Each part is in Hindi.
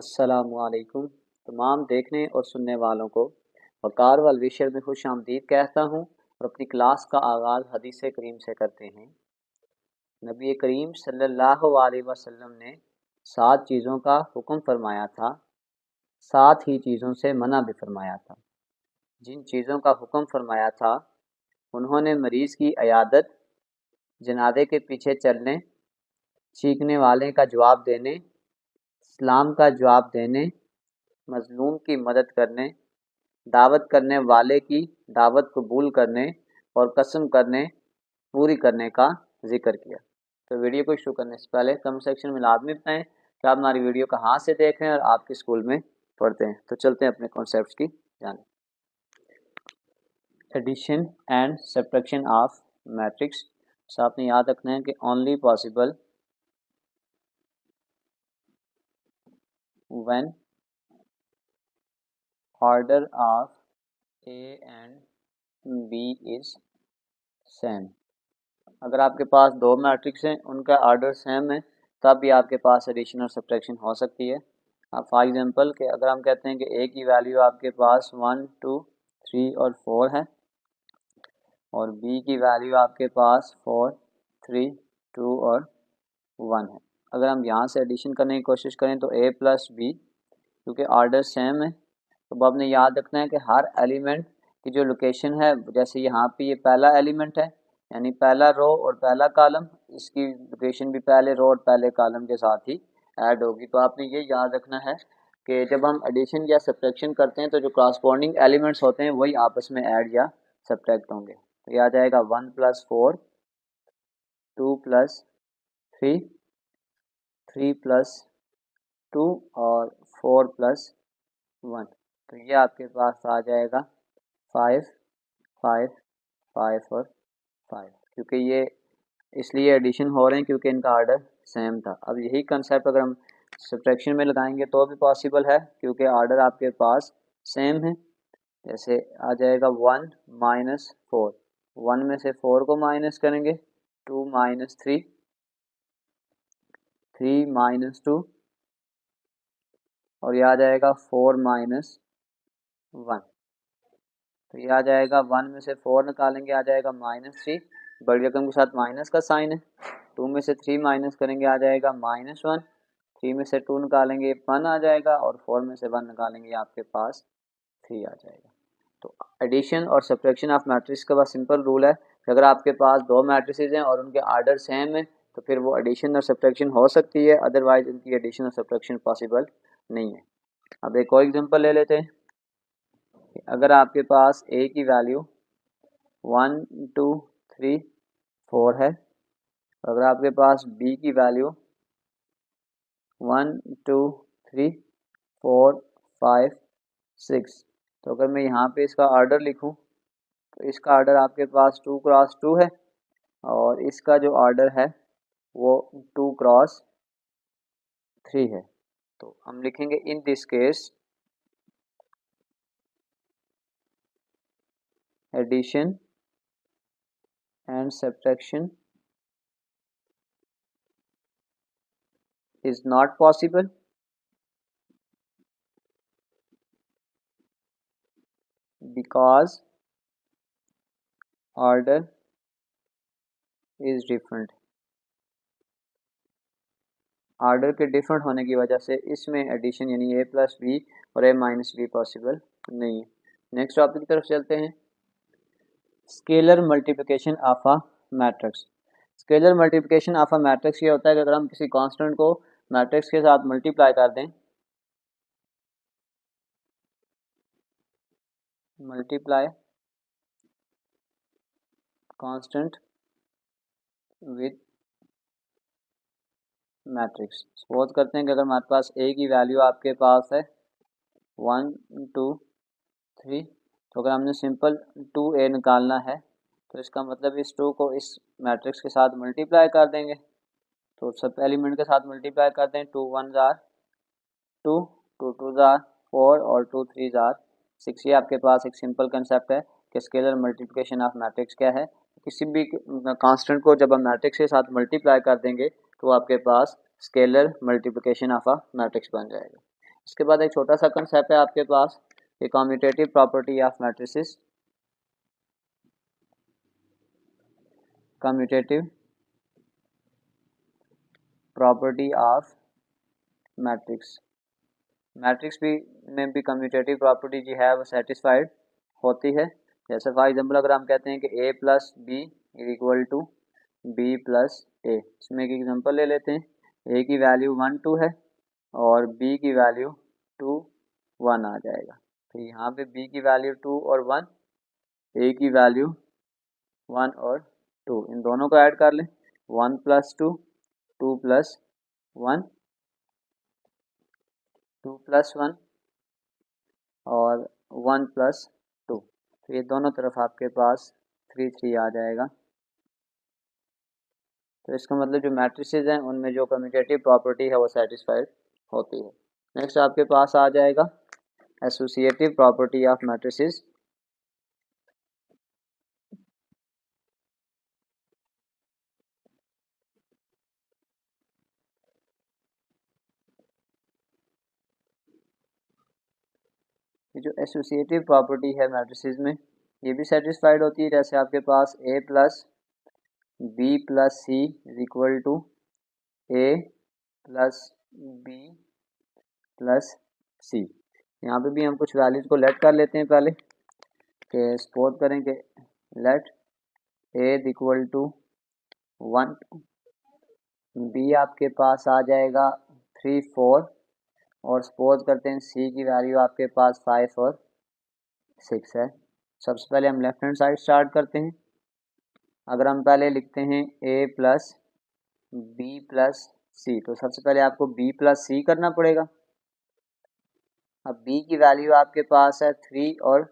अस्सलामुअलैकुम तमाम देखने और सुनने वालों को वक़ार वाल विशर में खुश आमदीद कहता हूँ और अपनी क्लास का आगाज़ हदीस करीम से करते हैं। नबी करीम सल्लल्लाहु अलैहि वसल्लम ने 7 चीज़ों का हुक्म फरमाया था, 7 ही चीज़ों से मना भी फरमाया था। जिन चीज़ों का हुक्म फरमाया था उन्होंने मरीज़ की अयादत, जनाजे के पीछे चलने, चीखने वाले का जवाब देने, सलाम का जवाब देने, मज़लूम की मदद करने, दावत करने वाले की दावत कबूल करने और कसम करने पूरी करने का जिक्र किया। तो वीडियो को शुरू करने से पहले कमेंट सेक्शन में लाजमी बताएं कि आप हमारी वीडियो कहाँ से देख रहे हैं और आपके स्कूल में पढ़ते हैं। तो चलते हैं अपने कॉन्सेप्ट्स की जानिब। Addition and subtraction of matrix. तो आपने याद रखना है कि only possible when order of A and B is same. अगर आपके पास दो मैट्रिक्स हैं, उनका ऑर्डर सेम है, तब भी आपके पास एडिशन और सब्ट्रैक्शन हो सकती है। अब फॉर एग्जांपल कि अगर हम कहते हैं कि ए की वैल्यू आपके पास 1, 2, 3 और 4 है और बी की वैल्यू आपके पास 4, 3, 2 और 1 है। अगर हम यहाँ से एडिशन करने की कोशिश करें तो ए प्लस बी, क्योंकि ऑर्डर सेम है तो आपने याद रखना है कि हर एलिमेंट की जो लोकेशन है, जैसे यहाँ पे ये पहला एलिमेंट है यानी पहला रो और पहला कॉलम, इसकी लोकेशन भी पहले रो और पहले कॉलम के साथ ही ऐड होगी। तो आपने ये याद रखना है कि जब हम एडिशन या सब्ट्रैक्शन करते हैं तो जो कॉरस्पॉन्डिंग एलिमेंट्स होते हैं वही आपस में ऐड या सब्ट्रैक्ट होंगे। तो ये आ जाएगा 1 + 4, 2 + 3, 3 + 2 और 4 + 1। तो ये आपके पास आ जाएगा 5, 5, 5 और 5, क्योंकि ये इसलिए एडिशन हो रहे हैं क्योंकि इनका ऑर्डर सेम था। अब यही कंसेप्ट अगर हम सब्ट्रैक्शन में लगाएंगे तो भी पॉसिबल है, क्योंकि ऑर्डर आपके पास सेम है। जैसे आ जाएगा 1 - 4, 1 में से 4 को माइनस करेंगे, 2 - 3, 3 - 2 और ये आ जाएगा 4 - 1। तो ये आ जाएगा 1 में से 4 निकालेंगे आ जाएगा -3, बड़ी रकम के साथ माइनस का साइन है। 2 में से 3 माइनस करेंगे आ जाएगा -1, 3 में से 2 निकालेंगे 1 आ जाएगा और 4 में से 1 निकालेंगे आपके पास 3 आ जाएगा। तो एडिशन और सब्ट्रैक्शन ऑफ मैट्रिक्स का बस सिंपल रूल है कि अगर आपके पास दो मैट्रिसेस हैं और उनके आर्डर सेम है तो फिर वो एडिशन और सब्ट्रैक्शन हो सकती है, अदरवाइज उनकी एडिशन और सब्ट्रैक्शन पॉसिबल नहीं है। अब एक और एग्जांपल ले लेते हैं। अगर आपके पास ए की वैल्यू 1, 2, 3, 4 है, अगर आपके पास बी की वैल्यू 1, 2, 3, 4, 5, 6, तो अगर मैं यहाँ पे इसका ऑर्डर लिखूँ तो इसका ऑर्डर आपके पास 2 क्रॉस 2 है और इसका जो ऑर्डर है वो 2 क्रॉस 3 है। तो हम लिखेंगे in this case addition and subtraction is not possible because order is different। Order के डिफरेंट होने की वजह से इसमें एडिशन यानी a + b और a - b पॉसिबल नहीं है। नेक्स्ट टॉपिक की तरफ चलते हैं। Scalar multiplication of a matrix. Scalar multiplication of a matrix ये होता है कि अगर हम किसी कांस्टेंट को मैट्रिक्स के साथ मल्टीप्लाई कर दें, multiply constant with matrix. Suppose करते हैं कि अगर हमारे पास a की वैल्यू आपके पास है 1, 2, 3, तो अगर हमने सिंपल 2a निकालना है तो इसका मतलब इस 2 को इस मैट्रिक्स के साथ मल्टीप्लाई कर देंगे। तो सब एलिमेंट के साथ मल्टीप्लाई कर दें, 2 1 जार 2, 2 2 जार 4 और 2 3 जार 6। ये आपके पास एक सिंपल कंसेप्ट है कि स्केलर मल्टीप्लिकेशन ऑफ मैट्रिक्स क्या है। किसी भी कांस्टेंट को जब हम मैट्रिक्स के साथ मल्टीप्लाई कर देंगे तो आपके पास scalar multiplication of a matrix बन जाएगा। इसके बाद एक छोटा सा कंसेप्ट है आपके पास कि commutative property of matrices. Commutative property of matrix. Matrix भी में भी कम्यूटेटिव प्रॉपर्टी जो है वो सेटिस्फाइड होती है। जैसे फॉर एग्जाम्पल अगर हम कहते हैं कि a plus B equal to B plus A, इसमें एक एग्जांपल ले लेते हैं। a की वैल्यू 1 2 है और b की वैल्यू 2 1 आ जाएगा। तो यहाँ पे b की वैल्यू 2 और 1, a की वैल्यू 1 और 2, इन दोनों को ऐड कर लें। 1 प्लस 2 2 प्लस 1 2 प्लस 1 और 1 प्लस 2, तो ये दोनों तरफ आपके पास 3 3 आ जाएगा। तो इसका मतलब जो मैट्रिसेस हैं उनमें जो कम्यूटेटिव प्रॉपर्टी है वो सेटिस्फाइड होती है। नेक्स्ट आपके पास आ जाएगा एसोसिएटिव प्रॉपर्टी ऑफ मैट्रिसेस। जो एसोसिएटिव प्रॉपर्टी है मैट्रिसेस में ये भी सेटिस्फाइड होती है। जैसे आपके पास a plus B plus C is equal to A plus B plus C. यहाँ पे भी हम कुछ वैल्यूज को लेट कर लेते हैं पहले, कि सपोज करें कि let A equal to 1, B आपके पास आ जाएगा 3 4 और सपोज करते हैं सी की वैल्यू आपके पास 5 और 6 है। सबसे पहले हम लेफ्ट हैंड साइड स्टार्ट करते हैं। अगर हम पहले लिखते हैं a plus B plus C, तो सबसे पहले आपको b प्लस सी करना पड़ेगा। अब b की वैल्यू आपके पास है 3 और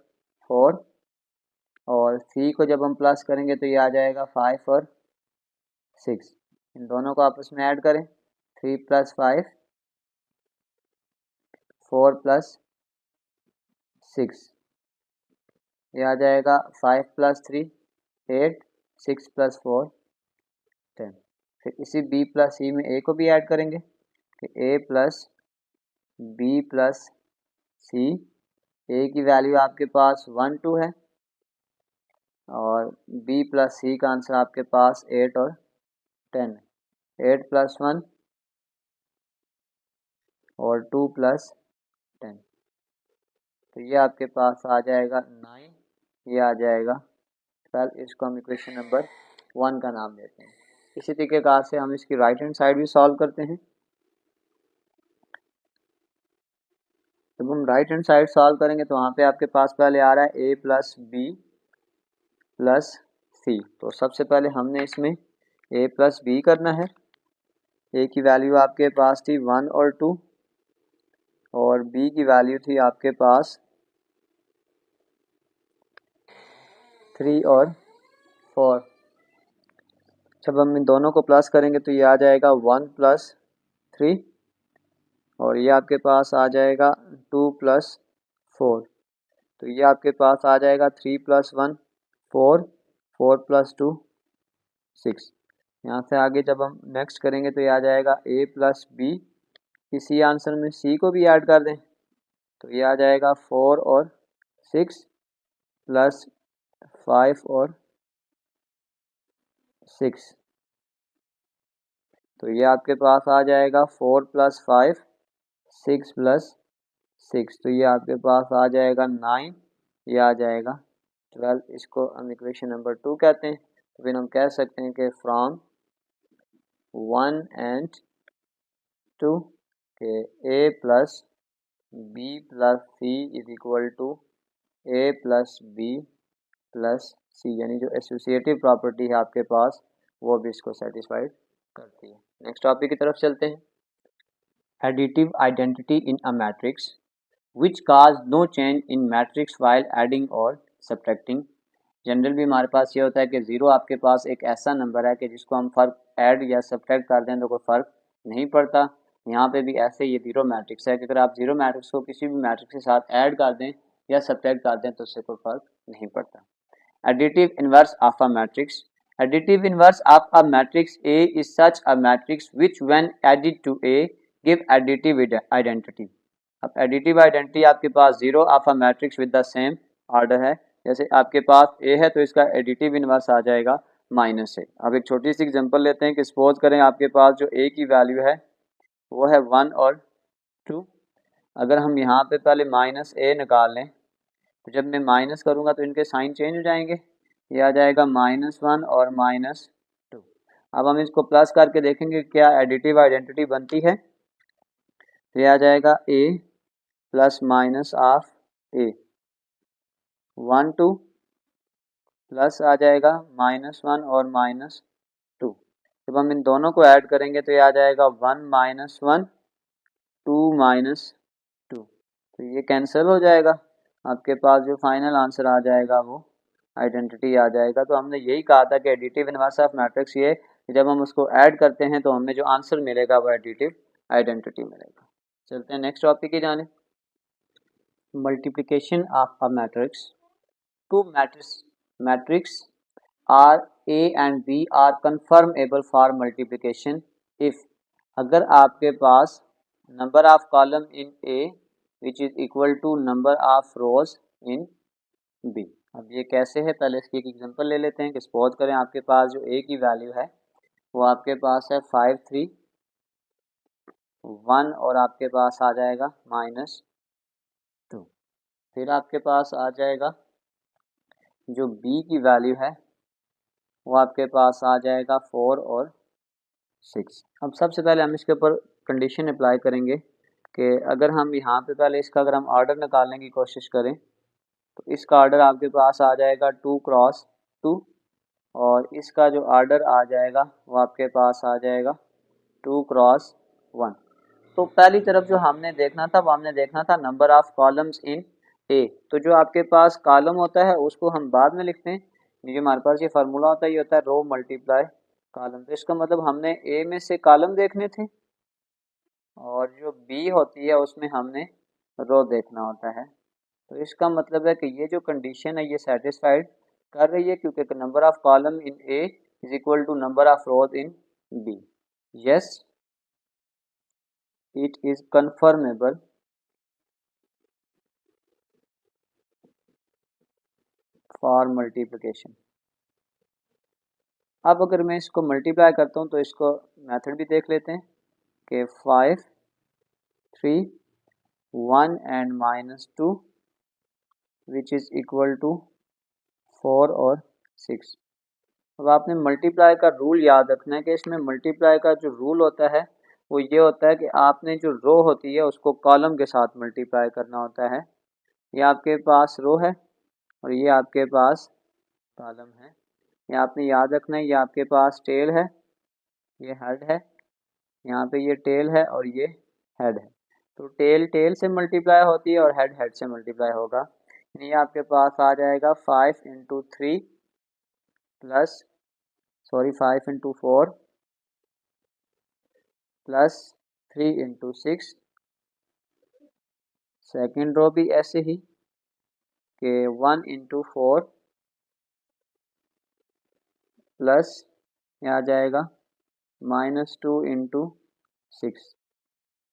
4 और c को जब हम प्लस करेंगे तो ये आ जाएगा 5 और 6। इन दोनों को आपस में ऐड करें, 3 प्लस 5 4 प्लस 6, ये आ जाएगा 5 प्लस 3 8 6 प्लस 4 10। फिर इसी b प्लस सी में a को भी ऐड करेंगे कि a plus B plus C, a की वैल्यू आपके पास 1 2 है और b प्लस सी का आंसर आपके पास 8 और 10 है। 8 प्लस 1 और 2 प्लस 10, तो ये आपके पास आ जाएगा 9, ये आ जाएगा 12। इसको हम इक्वेशन नंबर 1 का नाम देते हैं। इसी तरीके से हम इसकी राइट हैंड साइड भी सॉल्व करते हैं। जब हम राइट हैंड साइड सॉल्व करेंगे तो वहाँ पे आपके पास पहले आ रहा है a plus B plus C. तो सबसे पहले हमने इसमें a प्लस बी करना है। a की वैल्यू आपके पास थी 1 और 2 और b की वैल्यू थी आपके पास 3 और 4। जब हम इन दोनों को प्लस करेंगे तो ये आ जाएगा 1 प्लस 3 और ये आपके पास आ जाएगा 2 प्लस 4। तो ये आपके पास आ जाएगा 3 प्लस 1 4 4 प्लस 2 6। यहाँ से आगे जब हम नेक्स्ट करेंगे तो ये आ जाएगा a प्लस बी, इसी आंसर में c को भी ऐड कर दें तो ये आ जाएगा 4 और 6 प्लस 5 और 6। तो ये आपके पास आ जाएगा 4 प्लस 5 6 प्लस 6, तो ये आपके पास आ जाएगा 9, ये आ जाएगा 12। इसको हम इक्वेशन नंबर 2 कहते हैं। तो फिर हम कह सकते हैं कि फ्रॉम 1 एंड 2 के a plus B plus C is equal to a plus B plus C, यानी जो एसोसिएटिव प्रॉपर्टी है आपके पास वो भी इसको सेटिस्फाइड करती है। नेक्स्ट टॉपिक की तरफ चलते हैं। Additive identity in a matrix which cause no change in matrix while adding और सब्ट्रैक्टिंग। जनरल भी हमारे पास ये होता है कि ज़ीरो आपके पास एक ऐसा नंबर है कि जिसको हम फ़र्क ऐड या सब्ट्रैक्ट कर दें तो कोई फ़र्क नहीं पड़ता। यहाँ पे भी ऐसे ये ज़ीरो मैट्रिक्स है कि अगर आप ज़ीरो मैट्रिक्स को किसी भी मैट्रिक्स के साथ ऐड कर दें या सब्ट्रैक्ट कर दें तो उससे कोई फ़र्क नहीं पड़ता। Additive inverse of a matrix. Additive inverse of a matrix A is such a matrix which when added to A give additive identity. अब एडिटिव आइडेंटिटी आपके पास zero of a matrix with the same order है। जैसे आपके पास ए है तो इसका एडिटिव इनवर्स आ जाएगा -a। अब एक छोटी सी एग्जांपल लेते हैं कि सपोज करें आपके पास जो ए की वैल्यू है वो है 1 और 2। अगर हम यहाँ पे पहले -a निकाल लें तो जब मैं माइनस करूँगा तो इनके साइन चेंज हो जाएंगे, ये आ जाएगा -1 और -2। अब हम इसको प्लस करके देखेंगे क्या एडिटिव आइडेंटिटी बनती है, तो ये आ जाएगा a plus minus of a 1 2 plus आ जाएगा -1 और -2। जब हम इन दोनों को ऐड करेंगे तो ये आ जाएगा 1 -1 2 -2। तो ये कैंसिल हो जाएगा, आपके पास जो फाइनल आंसर आ जाएगा वो आइडेंटिटी आ जाएगा। तो हमने यही कहा था कि एडिटिव इनवर्स ऑफ मैट्रिक्स ये जब हम उसको ऐड करते हैं तो हमें जो आंसर मिलेगा वो एडिटिव आइडेंटिटी मिलेगा। चलते हैं नेक्स्ट टॉपिक की जाने, multiplication of a matrix. Two matrix are A and B are conformable for multiplication if, अगर आपके पास number of column in A which is equal to number of rows in B. अब ये कैसे है, पहले इसकी एक एग्जांपल ले लेते हैं कि सपोज करें आपके पास जो ए की वैल्यू है वो आपके पास है 5 3 1 और आपके पास आ जाएगा -2। फिर आपके पास आ जाएगा जो बी की वैल्यू है वो आपके पास आ जाएगा 4 और 6। अब सबसे पहले हम इसके ऊपर कंडीशन अप्लाई करेंगे कि अगर हम यहाँ पे पहले इसका अगर हम ऑर्डर निकालने की कोशिश करें तो इसका ऑर्डर आपके पास आ जाएगा 2 क्रॉस 2 और इसका जो ऑर्डर आ जाएगा वो आपके पास आ जाएगा 2 क्रॉस 1। तो पहली तरफ जो हमने देखना था वो हमने देखना था नंबर ऑफ कॉलम्स इन ए। तो जो आपके पास कॉलम होता है उसको हम बाद में लिखते हैं, जो हमारे पास ये फार्मूला होता है ये होता है रो मल्टीप्लाई कॉलम। तो इसका मतलब हमने ए में से कॉलम देखने थे और जो बी होती है उसमें हमने रो देखना होता है। तो इसका मतलब है कि ये जो कंडीशन है ये सेटिस्फाइड कर रही है क्योंकि number of column in A is equal to number of rows in B. Yes it is conformable for multiplication. अब अगर मैं इसको मल्टीप्लाई करता हूँ तो इसको मेथड भी देख लेते हैं कि 5 3 1 and -2 which is equal to 4 और 6। अब आपने मल्टीप्लाई का रूल याद रखना है कि इसमें मल्टीप्लाई का जो रूल होता है वो ये होता है कि आपने जो रो होती है उसको कॉलम के साथ मल्टीप्लाई करना होता है। ये आपके पास रो है और ये आपके पास कॉलम है। ये आपने याद रखना है, ये आपके पास टेल है, ये हेड है, यहाँ पे ये टेल है और ये हेड है। तो टेल टेल से मल्टीप्लाई होती है और हेड हेड से मल्टीप्लाई होगा। ये आपके पास आ जाएगा 5 into 3 plus 5 into 4 plus 3 into 6। Second row भी ऐसे ही कि 1 इंटू 4 प्लस ये आ जाएगा -2 इंटू 6।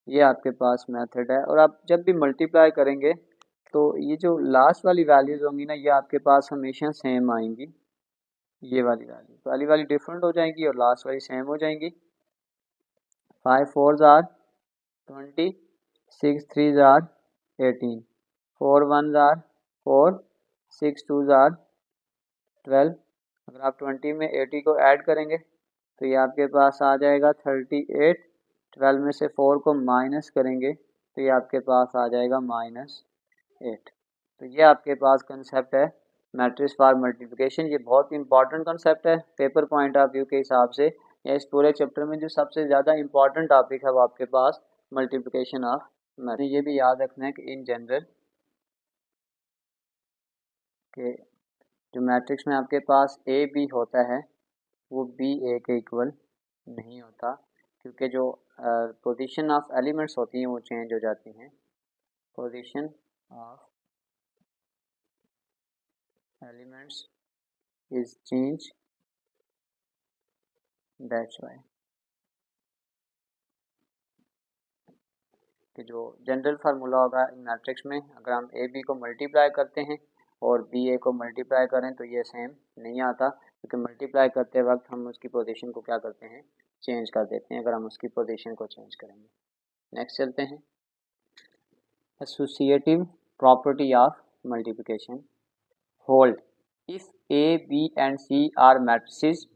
ये आपके पास मेथड है। और आप जब भी मल्टीप्लाई करेंगे तो ये जो लास्ट वाली वैल्यूज होंगी ना ये आपके पास हमेशा सेम आएंगी। ये वाली वैल्यू पहली वाली डिफरेंट हो जाएंगी और लास्ट वाली सेम हो जाएंगी। 5 4 आर 20 6 3 आर 18 4 1 आर 4 6 2 आर 12। अगर आप 20 में 80 को ऐड करेंगे तो ये आपके पास आ जाएगा 38। 12 में से 4 को माइनस करेंगे तो ये आपके पास आ जाएगा -8। तो ये आपके पास कंसेप्ट है मैट्रिक्स फॉर मल्टीप्लिकेशन। ये बहुत इंपॉर्टेंट कंसेप्ट है पेपर पॉइंट ऑफ व्यू के हिसाब से, या इस पूरे चैप्टर में जो सबसे ज़्यादा इंपॉर्टेंट टॉपिक है वो आपके पास मल्टीप्लिकेशन ऑफ मैट्रिक्स। ये भी याद रखना है कि इन जनरल के जो मैट्रिक्स में आपके पास ए बी होता है वो बी ए के इक्वल नहीं होता क्योंकि जो पोजीशन ऑफ एलिमेंट्स होती हैं वो चेंज हो जाती हैं। Position of elements is change, that's why. कि जो जनरल फार्मूला होगा इन मैट्रिक्स में, अगर हम ए बी को मल्टीप्लाई करते हैं और बी ए को मल्टीप्लाई करें तो ये सेम नहीं आता, क्योंकि मल्टीप्लाई करते वक्त हम उसकी पोजीशन को क्या करते हैं, चेंज कर देते हैं, अगर हम उसकी पोजीशन को चेंज करेंगे। नेक्स्ट चलते हैं, associative property of multiplication. Hold if A B and C are matrices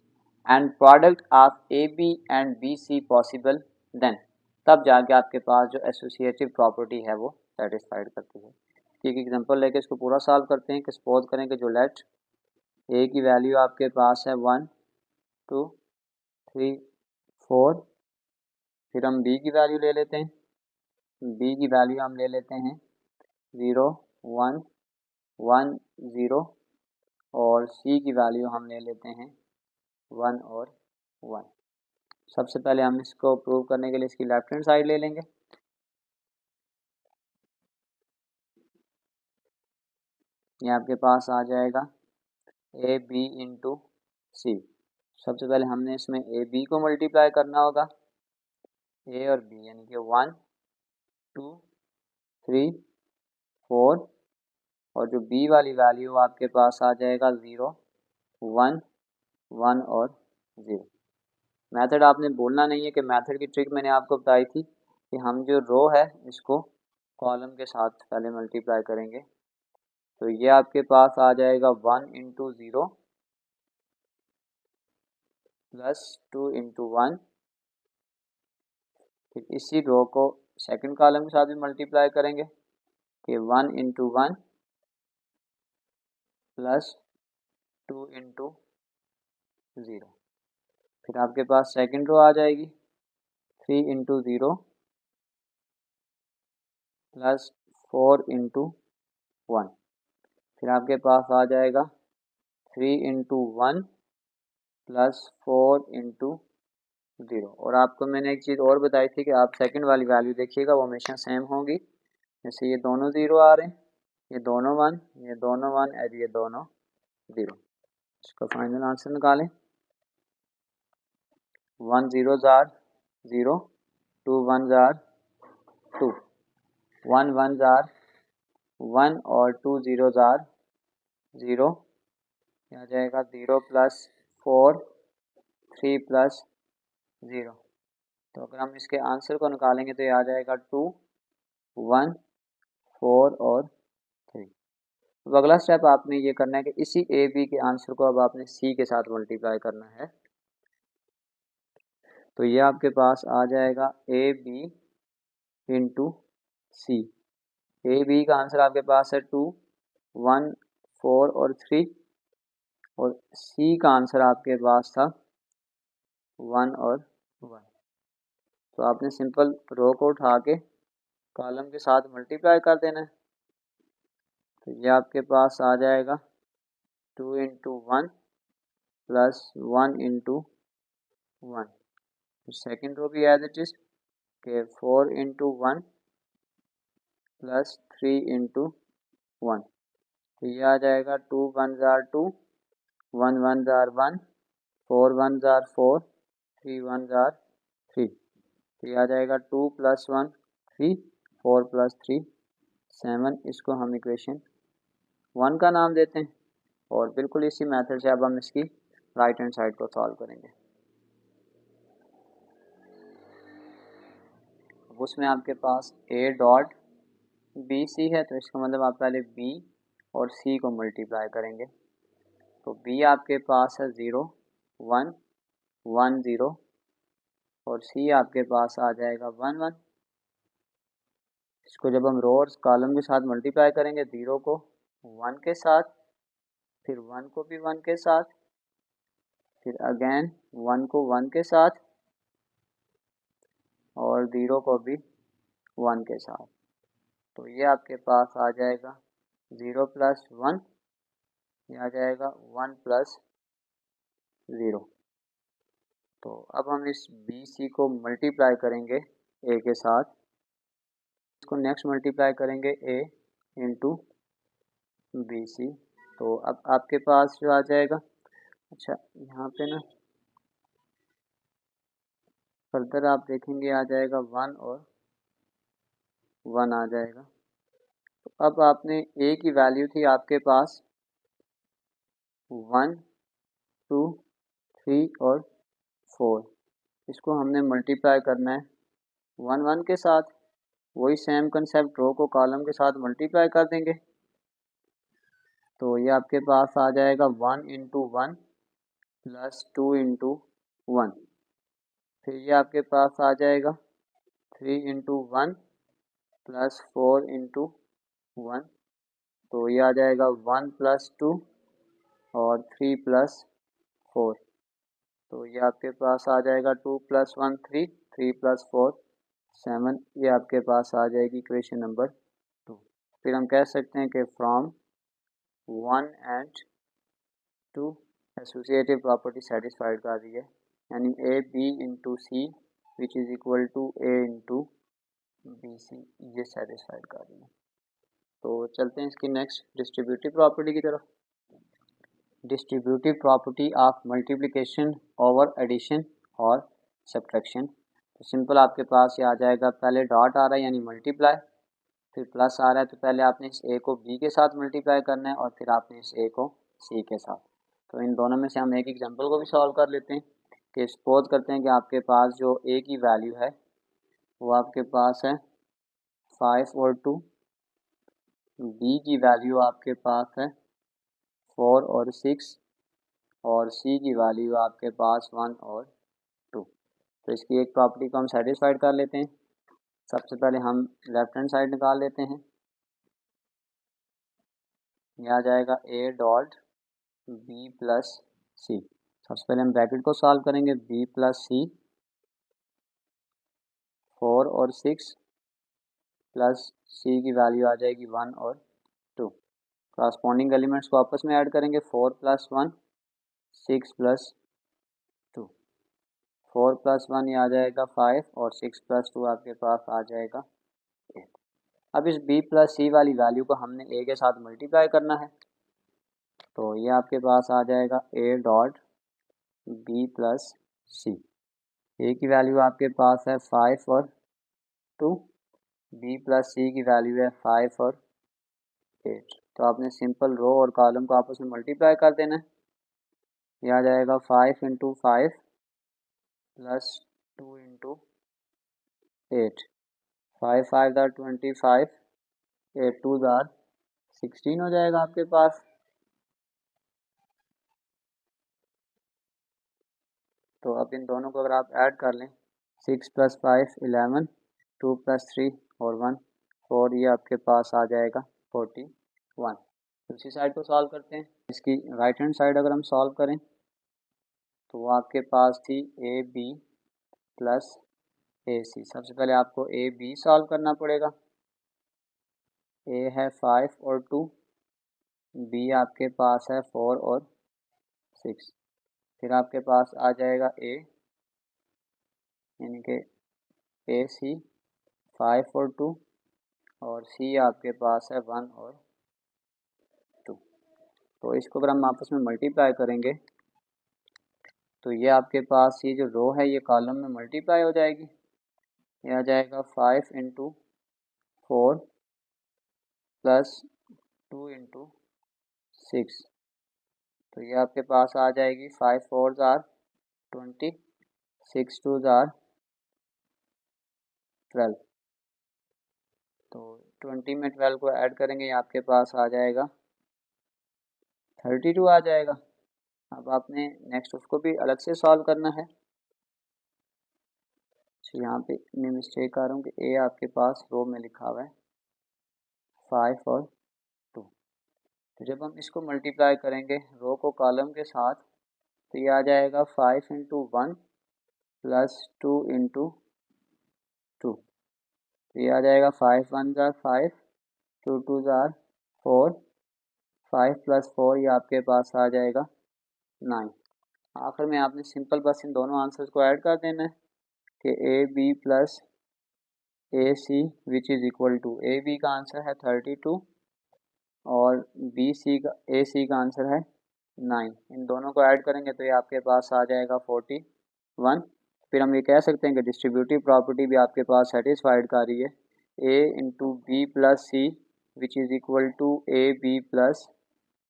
and product of A B and B C possible, then तब जाके आपके पास जो एसोसिएटिव प्रॉपर्टी है वो सेटिस्फाइड करती है। एक एग्जांपल लेके इसको पूरा सॉल्व करते हैं कि सपोज करें कि जो लेट ए की वैल्यू आपके पास है 1 2 3 4, फिर हम बी की वैल्यू ले लेते हैं, बी की वैल्यू हम ले लेते हैं 0 1 1 0, और सी की वैल्यू हम ले लेते हैं 1 और 1। सबसे पहले हम इसको प्रूव करने के लिए इसकी लेफ्ट हैंड साइड ले लेंगे। ये आपके पास आ जाएगा ए बी इंटू सी। सबसे पहले हमने इसमें ए बी को मल्टीप्लाई करना होगा, ए और बी, यानी कि 1 2 3 4, और जो बी वाली वैल्यू आपके पास आ जाएगा 0 1 1 और 0। मेथड आपने बोलना नहीं है कि मेथड की ट्रिक मैंने आपको बताई थी कि हम जो रो है इसको कॉलम के साथ पहले मल्टीप्लाई करेंगे। तो ये आपके पास आ जाएगा 1 इंटू 0 प्लस 2 इंटू 1, फिर इसी रो को सेकंड कॉलम के साथ भी मल्टीप्लाई करेंगे कि 1 इंटू 1 प्लस 2 इंटू 0। फिर आपके पास सेकंड रो आ जाएगी 3 इंटू 0 प्लस 4 इंटू 1। फिर आपके पास आ जाएगा 3 इंटू 1 प्लस 4 इंटू 0। और आपको मैंने एक चीज़ और बताई थी कि आप सेकंड वाली वैल्यू देखिएगा वो हमेशा सेम होंगी। जैसे ये दोनों 0 आ रहे हैं, ये दोनों 1, ये दोनों 1 और ये दोनों 0। इसका फाइनल आंसर निकालें। 1 zeros are 0, 2 ones are 2, 1 ones are 1 और 2 zeros are 0। आ जाएगा 0 प्लस 4 3 प्लस 0। तो अगर हम इसके आंसर को निकालेंगे तो ये आ जाएगा 2 1 4 और 3। तो अगला स्टेप आपने ये करना है कि इसी ए बी के आंसर को अब आपने सी के साथ मल्टीप्लाई करना है। तो ये आपके पास आ जाएगा A B into C. A B का आंसर आपके पास है 2 1 4 और 3, और सी का आंसर आपके पास था 1 और 1। तो आपने सिंपल रो को उठा के कॉलम के साथ मल्टीप्लाई कर देना है। तो ये आपके पास आ जाएगा 2 into 1 plus 1 into 1। Second row भी एज इट इज के 4 इंटू 1 प्लस 3 इंटू 1। तो ये आ जाएगा 2 1 जार 2, 1 1 जार 1, 4 1 जार 4, 3 1 जार 3। तो ये आ जाएगा 2 प्लस 1 3, 4 प्लस 3 7। इसको हम इक्वेशन 1 का नाम देते हैं, और बिल्कुल इसी मेथड से अब हम इसकी राइट हैंड साइड को सॉल्व करेंगे। उसमें आपके पास ए डॉट बी सी है, तो इसका मतलब आप पहले बी और सी को मल्टीप्लाई करेंगे। तो बी आपके पास है 0 1 1 0, और सी आपके पास आ जाएगा 1 1। इसको जब हम रो और कॉलम के साथ मल्टीप्लाई करेंगे, 0 को 1 के साथ, फिर 1 को भी 1 के साथ, फिर अगेन 1 को 1 के साथ, और 0 को भी 1 के साथ। तो ये आपके पास आ जाएगा 0 प्लस 1, ये आ जाएगा 1 प्लस 0। तो अब हम इस बी सी को मल्टीप्लाई करेंगे ए के साथ। इसको नेक्स्ट मल्टीप्लाई करेंगे ए इंटू बी सी। तो अब आपके पास जो आ जाएगा, अच्छा यहाँ पे ना फर्दर आप देखेंगे आ जाएगा 1 और 1 आ जाएगा। तो अब आपने ए की वैल्यू थी आपके पास 1, 2, 3 और 4। इसको हमने मल्टीप्लाई करना है 1 1 के साथ। वही सेम कंसेप्ट, रो को कॉलम के साथ मल्टीप्लाई कर देंगे। तो ये आपके पास आ जाएगा 1 इंटू 1 प्लस 2 इंटू 1। फिर ये आपके पास आ जाएगा 3 इंटू 1 प्लस 4 इंटू 1। तो ये आ जाएगा 1 प्लस 2 और 3 प्लस 4। तो ये आपके पास आ जाएगा 2 प्लस 1 3, 3 प्लस 4 7। ये आपके पास आ जाएगी इक्वेशन नंबर 2। फिर हम कह सकते हैं कि from 1 and 2 associative property satisfied कर रही है, यानी A B into C which is equal to A into B C, ये सेटिस्फाइड कर रही है। तो चलते हैं इसकी नेक्स्ट डिस्ट्रीब्यूटिव प्रॉपर्टी की तरफ। Distributive property of multiplication over addition और सब्ट्रैक्शन। तो सिंपल आपके पास ये आ जाएगा, पहले डॉट आ रहा है यानी मल्टीप्लाई, फिर प्लस आ रहा है तो पहले आपने इस ए को बी के साथ मल्टीप्लाई करना है और फिर आपने इस ए को सी के साथ। तो इन दोनों में से हम एक एग्जांपल को भी सॉल्व कर लेते हैं कि सपोज करते हैं कि आपके पास जो ए की वैल्यू है वो आपके पास है 5 और 2, बी की वैल्यू आपके पास है 4 और 6 और सी की वैल्यू आपके पास 1 और 2। तो इसकी एक प्रॉपर्टी को हम सेटिस्फाइड कर लेते हैं। सबसे पहले हम लेफ्ट हैंड साइड निकाल लेते हैं। यह आ जाएगा ए डॉट बी प्लस सी। सबसे पहले हम ब्रैकेट को सॉल्व करेंगे, बी प्लस सी 4 और 6 प्लस सी की वैल्यू आ जाएगी 1 और 2। कॉरस्पॉन्डिंग एलिमेंट्स को आपस में ऐड करेंगे, 4 प्लस 1 6 प्लस 2। 4 प्लस 1 ये आ जाएगा 5 और 6 प्लस 2 आपके पास आ जाएगा 8। अब इस b प्लस सी वाली वैल्यू को हमने a के साथ मल्टीप्लाई करना है। तो ये आपके पास आ जाएगा a डॉट b प्लस सी। ए की वैल्यू आपके पास है 5 और 2, b प्लस सी की वैल्यू है 5 और 8। तो आपने सिंपल रो और कॉलम को आपस में मल्टीप्लाई कर देना है। यह आ जाएगा 5 इंटू 5 प्लस 2 इंटू 8। 5 5 दा 25, 8 2 दा 16 हो जाएगा आपके पास। तो अब इन दोनों को अगर आप ऐड कर लें, 6 प्लस 5 11, 2 प्लस 3 और 1 4, ये आपके पास आ जाएगा 41। दूसरी साइड को सॉल्व करते हैं। इसकी राइट हैंड साइड अगर हम सॉल्व करें तो वो आपके पास थी ए बी प्लस ए सी। सबसे पहले आपको ए बी सॉल्व करना पड़ेगा। ए है 5 और 2, बी आपके पास है 4 और 6। फिर आपके पास आ जाएगा ए, यानी कि ए सी 5 और 2 और सी आपके पास है 1 और 2। तो इसको अगर हम आपस में मल्टीप्लाई करेंगे तो ये आपके पास ये जो रो है ये कॉलम में मल्टीप्लाई हो जाएगी। ये आ जाएगा 5 इंटू 4 प्लस 2 इंटू 6। तो ये आपके पास आ जाएगी 5 4 जार 20, 6 2 जार 12। तो 20 में 12 को ऐड करेंगे, ये आपके पास आ जाएगा 32 आ जाएगा। अब आपने नेक्स्ट उसको भी अलग से सॉल्व करना है। तो यहाँ पे मैं मिस्टेक कर रहा हूँ कि ए आपके पास रो में लिखा हुआ है 5 और 2। तो जब हम इसको मल्टीप्लाई करेंगे रो को कॉलम के साथ तो ये आ जाएगा 5 इंटू 1 प्लस 2 इंटू 2। तो ये आ जाएगा 5 1 जार 5, 2 2 जार 4, 5 प्लस 4 ये आपके पास आ जाएगा 9। आखिर में आपने सिंपल बस इन दोनों आंसर्स को ऐड कर देना है कि A B plus A C which is equal to, A B का आंसर है 32 और बी सी का ए सी का आंसर है 9। इन दोनों को ऐड करेंगे तो ये आपके पास आ जाएगा 41। फिर हम ये कह सकते हैं कि डिस्ट्रीब्यूटिव प्रॉपर्टी भी आपके पास सेटिस्फाइड कर रही है। a into B plus C which is equal to A B plus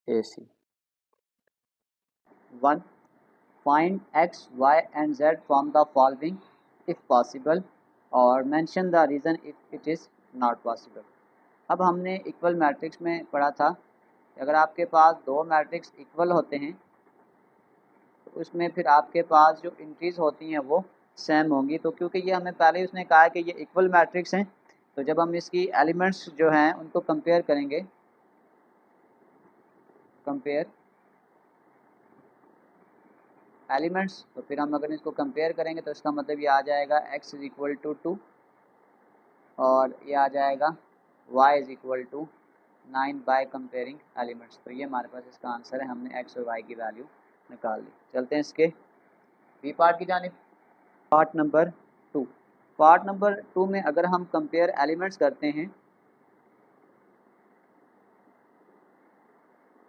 A C. 1. Find x, y and z from the following if possible और mention the reason if it is not possible। अब हमने इक्वल मैट्रिक्स में पढ़ा था अगर आपके पास दो मैट्रिक्स इक्वल होते हैं तो उसमें फिर आपके पास जो एंट्रीज होती हैं वो सेम होंगी। तो क्योंकि ये हमें पहले ही उसने कहा है कि ये इक्वल मैट्रिक्स हैं, तो जब हम इसकी एलिमेंट्स जो हैं उनको कंपेयर करेंगे, कंपेयर एलिमेंट्स, तो फिर हम अगर इसको कंपेयर करेंगे तो इसका मतलब ये आ जाएगा x इज इक्वल टू 2 और ये आ जाएगा y is equal to 9 by comparing elements. तो ये हमारे पास इसका आंसर है, हमने x और y की वैल्यू निकाल ली। चलते हैं इसके बी पार्ट की जानिब। पार्ट नंबर 2, पार्ट नंबर 2 में अगर हम कंपेयर एलिमेंट्स करते हैं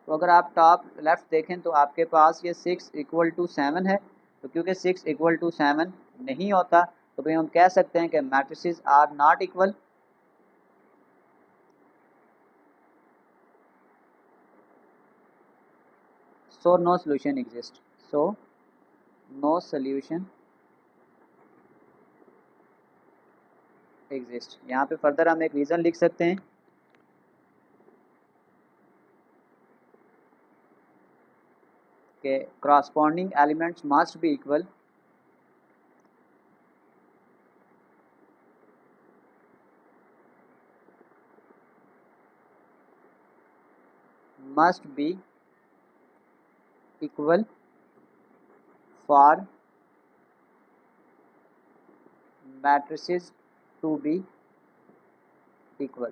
तो अगर आप टॉप लेफ्ट देखें तो आपके पास ये 6 इक्वल टू 7 है। तो क्योंकि 6 इक्वल टू 7 नहीं होता तो भाई हम कह सकते हैं कि matrices are not equal. So no solution exist, so no solution exist. यहाँ पे फर्दर हम एक रीज़न लिख सकते हैं कि corresponding elements must be equal, must be equal for matrices to be equal।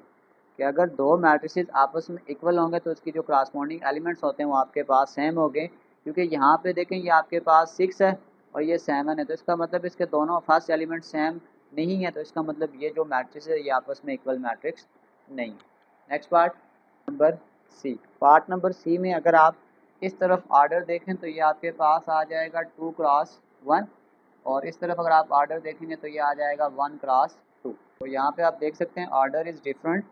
कि अगर दो मैट्रिसेस आपस में इक्वल होंगे तो उसकी जो corresponding एलिमेंट्स होते हैं वो आपके पास सेम होंगे। क्योंकि यहाँ पे देखें ये आपके पास 6 है और ये 7 है, तो इसका मतलब इसके दोनों फर्स्ट एलिमेंट सेम नहीं है, तो इसका मतलब ये जो मैट्रिक्स है ये आपस में इक्वल मैट्रिक्स नहीं। Next part number C. Part number C में अगर आप इस तरफ आर्डर देखें तो ये आपके पास आ जाएगा 2 क्रॉस 1 और इस तरफ अगर आप आर्डर देखेंगे तो ये आ जाएगा 1 क्रॉस 2। तो यहाँ पे आप देख सकते हैं order is different,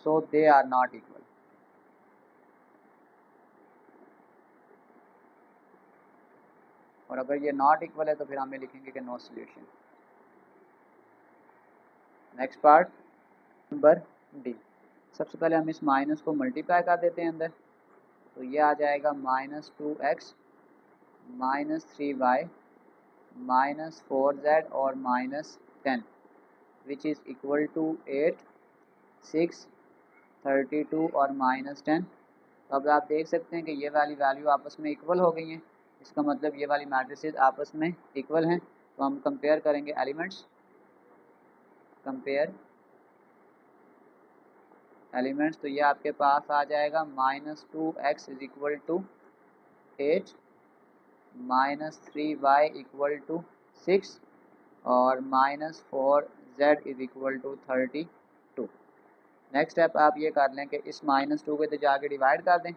so they are not equal. और अगर ये नॉट इक्वल है तो फिर हमें लिखेंगे कि no solution. Next part number D. सबसे पहले हम इस माइनस को मल्टीप्लाई कर देते हैं अंदर, तो ये आ जाएगा -2x -3y -4z और -10 विच इज़ इक्वल टू 8 6 32 और -10। तो अब आप देख सकते हैं कि ये वाली वैल्यू आपस में इक्वल हो गई हैं, इसका मतलब ये वाली मैट्रिसेस आपस में इक्वल हैं। तो हम कंपेयर करेंगे एलिमेंट्स, कंपेयर एलिमेंट्स, तो ये आपके पास आ जाएगा -2x is equal to 8 -3y equal to 6 और -4z is equal to 32। Next step आप ये कर लें कि इस -2 को तो जाके डिवाइड कर दें,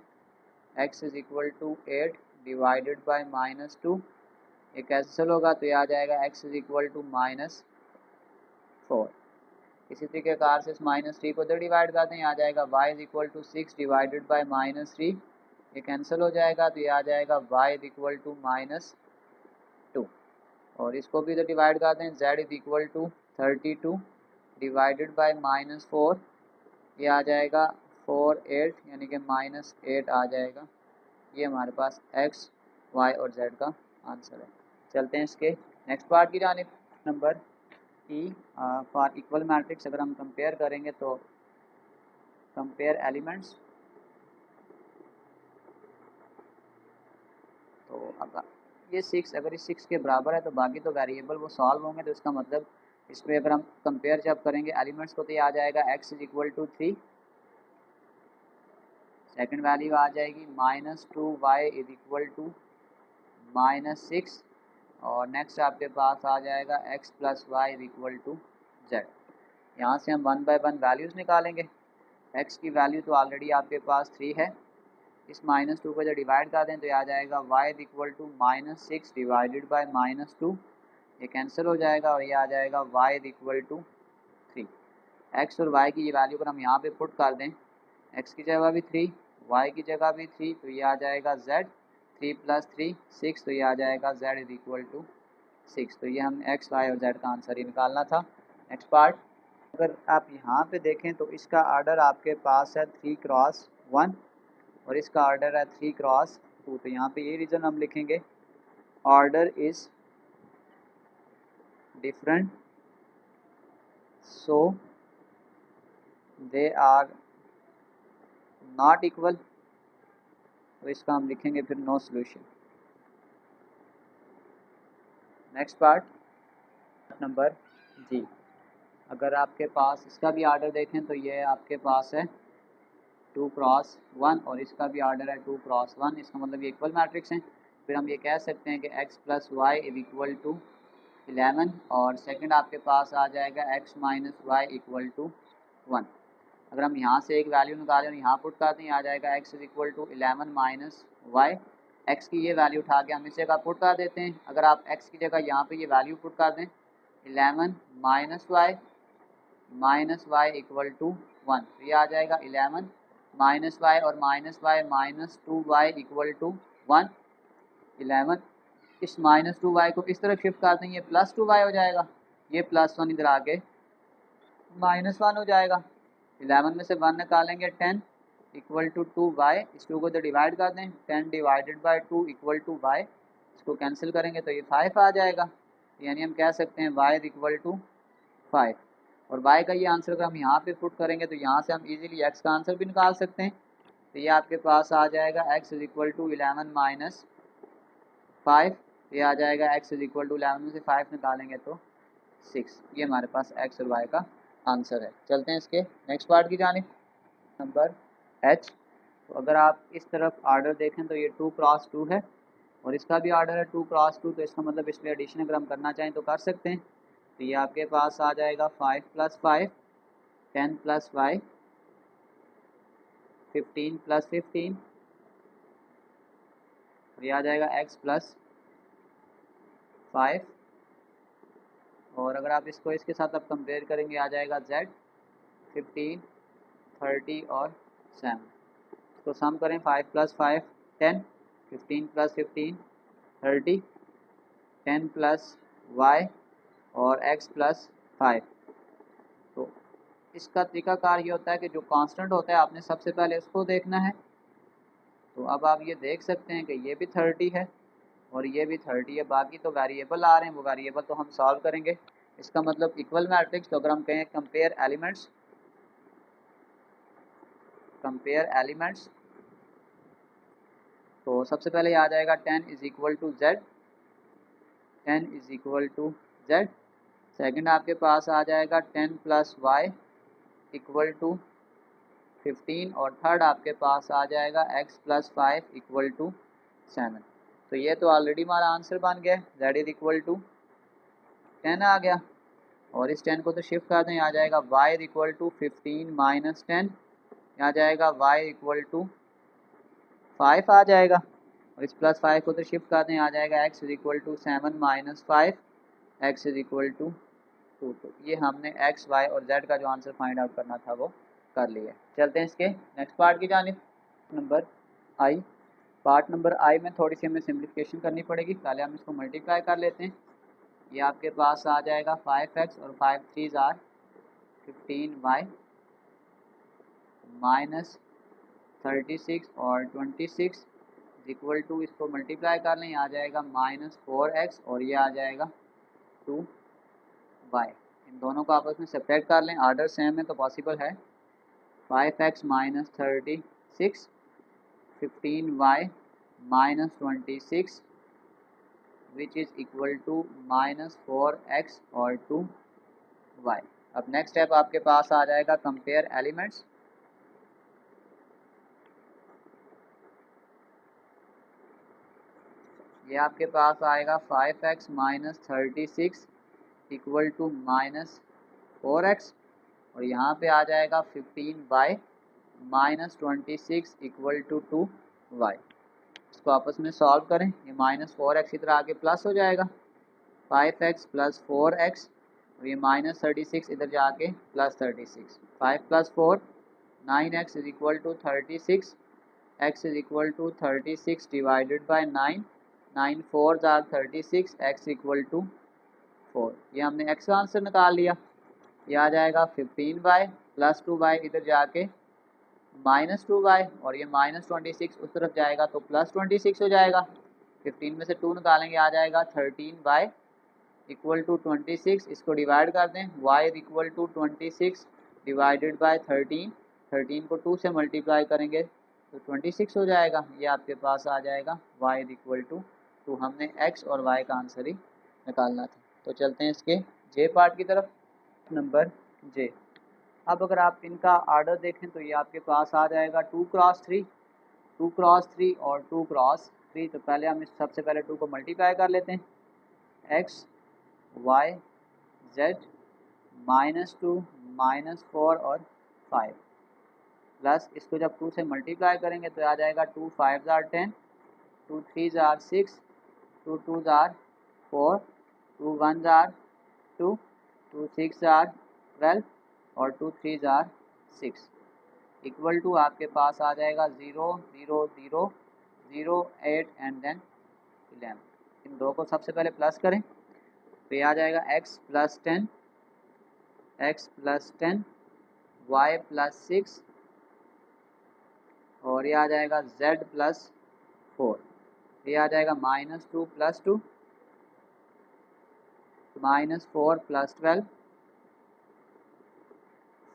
x is equal to 8 divided by -2, ये कैंसिल होगा तो ये आ जाएगा x इज इक्वल टू -4। इसी तरीके कार से इस -3 को इधर डिवाइड कर दें, आ जाएगा y is equal to 6 divided by -3, ये कैंसिल हो जाएगा तो ये आ जाएगा y इज इक्वल टू -2। और इसको भी इधर डिवाइड कर दें, z is equal to 32 divided by -4, ये आ जाएगा 4 8 यानी कि -8 आ जाएगा। ये हमारे पास x y और z का आंसर है। चलते हैं इसके नेक्स्ट पार्ट की जानिब। Number E for equal matrix अगर हम कंपेयर करेंगे तो कंपेयर एलिमेंट्स, तो अब ये 6 अगर इस 6 के बराबर है तो बाकी तो वेरिएबल वो सॉल्व होंगे, तो इसका मतलब इस पर अगर हम कंपेयर जब करेंगे एलिमेंट्स को तो ये आ जाएगा x is equal to 3, second value आ जाएगी -2y इज इक्वल टू -6 और नेक्स्ट आपके पास आ जाएगा x plus Y is equal to z। यहाँ से हम 1 बाय 1 वैल्यूज़ निकालेंगे। x की वैल्यू तो ऑलरेडी आपके पास 3 है इस -2 को जब डिवाइड कर दें तो ये आ जाएगा y equal to -6 divided by -2, ये कैंसिल हो जाएगा और ये आ जाएगा y इक्वल टू 3। x और y की ये वैल्यू अगर हम यहाँ पे पुट कर दें, x की जगह भी 3, y की जगह भी 3, तो ये आ जाएगा z, 3 + 3 6, तो ये आ जाएगा z इज इक्वल टू 6। तो ये हमने x, y और z का आंसर ही निकालना था। नेक्स्ट पार्ट, अगर आप यहाँ पे देखें तो इसका आर्डर आपके पास है 3 क्रॉस 1 और इसका ऑर्डर है 3 क्रॉस 2। तो यहाँ पे ये रीज़न हम लिखेंगे, order is different so they are not equal, तो इसका हम लिखेंगे फिर no solution. Next part number G, अगर आपके पास इसका भी ऑर्डर देखें तो ये आपके पास है 2 क्रॉस 1 और इसका भी ऑर्डर है 2 क्रॉस 1, इसका मतलब ये इक्वल मैट्रिक्स हैं। फिर हम ये कह सकते हैं कि x plus Y is equal to 11 और सेकंड आपके पास आ जाएगा x minus Y equal to 1। अगर हम यहाँ से एक वैल्यू निकालें और यहाँ पुट करते हैं, आ जाएगा x is equal to 11 minus Y. X की ये वैल्यू उठा के हम इस जगह पुट कर देते हैं। अगर आप x की जगह यहाँ पे ये वैल्यू पुट कर दें 11 माइनस वाई इक्वल टू 1, तो ये आ जाएगा 11 माइनस वाई और minus Y minus 2y equal to 1। 11 इस -2y को किस तरफ शिफ्ट कर दें, ये +2y हो जाएगा, ये +1 इधर आके -1 हो जाएगा। 11 में से 1 निकालेंगे 10 इक्वल टू 2y, इस 2 को तो डिवाइड कर दें, 10 divided by 2 equal to y, इसको कैंसिल करेंगे तो ये 5 आ जाएगा। यानी हम कह सकते हैं y इक्वल टू 5 और y का ये आंसर अगर हम यहाँ पे पुट करेंगे तो यहाँ से हम इजीली x का आंसर भी निकाल सकते हैं। तो ये आपके पास आ जाएगा x is equal to 11 minus 5, ये आ जाएगा x इज इक्वल टू 11 में से 5 निकालेंगे तो 6। ये हमारे पास x और y का आंसर है। चलते हैं इसके नेक्स्ट पार्ट की जानिब, नंबर h। तो अगर आप इस तरफ आर्डर देखें तो ये 2 क्रॉस 2 है और इसका भी आर्डर है 2 क्रॉस 2, तो इसका मतलब इसमें एडिशन अगर हम करना चाहें तो कर सकते हैं। तो ये आपके पास आ जाएगा 5 + 5 10 + y 15 + 15, ये आ जाएगा x + 5 और अगर आप इसको इसके साथ अब कंपेयर करेंगे आ जाएगा z 15 30 और 7। इसको सम करें 5 + 5 10, 15 + 15 30, 10 + y और x + 5। तो इसका तरीकाकार ये होता है कि जो कांस्टेंट होता है आपने सबसे पहले उसको देखना है। तो अब आप ये देख सकते हैं कि ये भी 30 है और ये भी 30 है, बाकी तो वेरिएबल आ रहे हैं, वो वेरिएबल तो हम सॉल्व करेंगे। इसका मतलब इक्वल मैट्रिक्स, तो अगर हम कहें कंपेयर एलिमेंट्स तो सबसे पहले आ जाएगा 10 is equal to z, 10 is equal to z। Second आपके पास आ जाएगा 10 + y इक्वल टू 15 और थर्ड आपके पास आ जाएगा x + 5 इक्वल टू 7। तो ये तो ऑलरेडी हमारा आंसर बन गया, z इज इक्वल टू 10 आ गया और इस 10 को तो शिफ्ट कर दें, आ जाएगा y is equal to 15 minus 10, आ जाएगा y इक्वल टू 5 आ जाएगा और इस +5 को तो शिफ्ट कर दें, आ जाएगा x is equal to 7 minus 5, x is equal to 2। तो ये हमने x, y और z का जो आंसर फाइंड आउट करना था वो कर लिया। चलते हैं इसके नेक्स्ट पार्ट की जानिब, number i। Part number i में थोड़ी सी हमें सिम्प्लिफिकेशन करनी पड़ेगी। पहले हम इसको मल्टीप्लाई कर लेते हैं। ये आपके पास आ जाएगा 5x और 5 3 आर 15y माइनस 36 और 26 इक्वल टू, इसको मल्टीप्लाई कर लें, आ जाएगा -4x और ये आ जाएगा 2y। इन दोनों को आपस में सेपरेट कर लें, आर्डर सेम है तो पॉसिबल है। 5x minus 36 15y minus 26 which is equal to -4x और 2y। अब नेक्स्ट स्टेप आपके पास आ जाएगा कंपेयर एलिमेंट्स। ये आपके पास आएगा 5x minus 36 equal to -4x और यहाँ पे आ जाएगा 15y minus 26 equal to 2। Y. इसको आपस में सॉल्व करें, ये -4x इधर आके प्लस हो जाएगा, 5x + 4x, और ये -36 इधर जाके +36, 5 + 4 9x = 36, x = 36 divided by 9, 9 4s are 36, x = 4। ये हमने x का आंसर निकाल लिया। ये आ जाएगा 15y + 2y इधर जाके -2y, और ये -26 उस तरफ जाएगा तो +26 हो जाएगा। 15 में से 2 निकालेंगे, आ जाएगा 13y = 26। इसको डिवाइड कर दें, y = 26 डिवाइडेड बाय 13, 13 को 2 से मल्टीप्लाई करेंगे तो 26 हो जाएगा। ये आपके पास आ जाएगा y = 2। हमने x और y का आंसर ही निकालना था। तो चलते हैं इसके जे पार्ट की तरफ, नंबर जे। अब अगर आप इनका आर्डर देखें तो ये आपके पास आ जाएगा 2 क्रॉस 3, 2 क्रॉस 3 और 2 क्रॉस 3। तो पहले हम सबसे पहले 2 को मल्टीप्लाई कर लेते हैं, x y z -2 -4 और 5 प्लस इसको जब 2 से मल्टीप्लाई करेंगे तो आ जाएगा 2 5s are 10, 2 3s are 6, 2 2s are 4, 2 1s are 2, 2 6s are 12 और 2 3s are 6 इक्वल टू आपके पास आ जाएगा 0 0 0 0 8 एंड देन 11। इन दो को सबसे पहले प्लस करें तो ये आ जाएगा x + 10, x + 10, y + 6 और ये आ जाएगा z + 4। ये आ जाएगा -2 + 2, -4 + 12,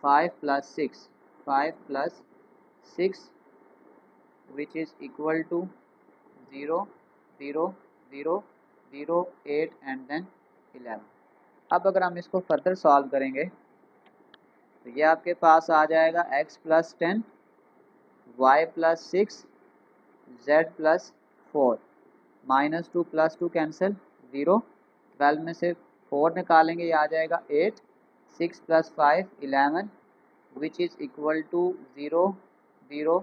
5 + 6, 5 + 6 which is equal to 0 0 0 0 8 and then 11। अब अगर हम इसको फर्दर सॉल्व करेंगे तो ये आपके पास आ जाएगा x + 10, y + 6, z + 4, -2 + 2 कैंसिल 0, 12 में से 4 निकालेंगे, ये आ जाएगा 8, 6 + 5 11 which is equal to 0 0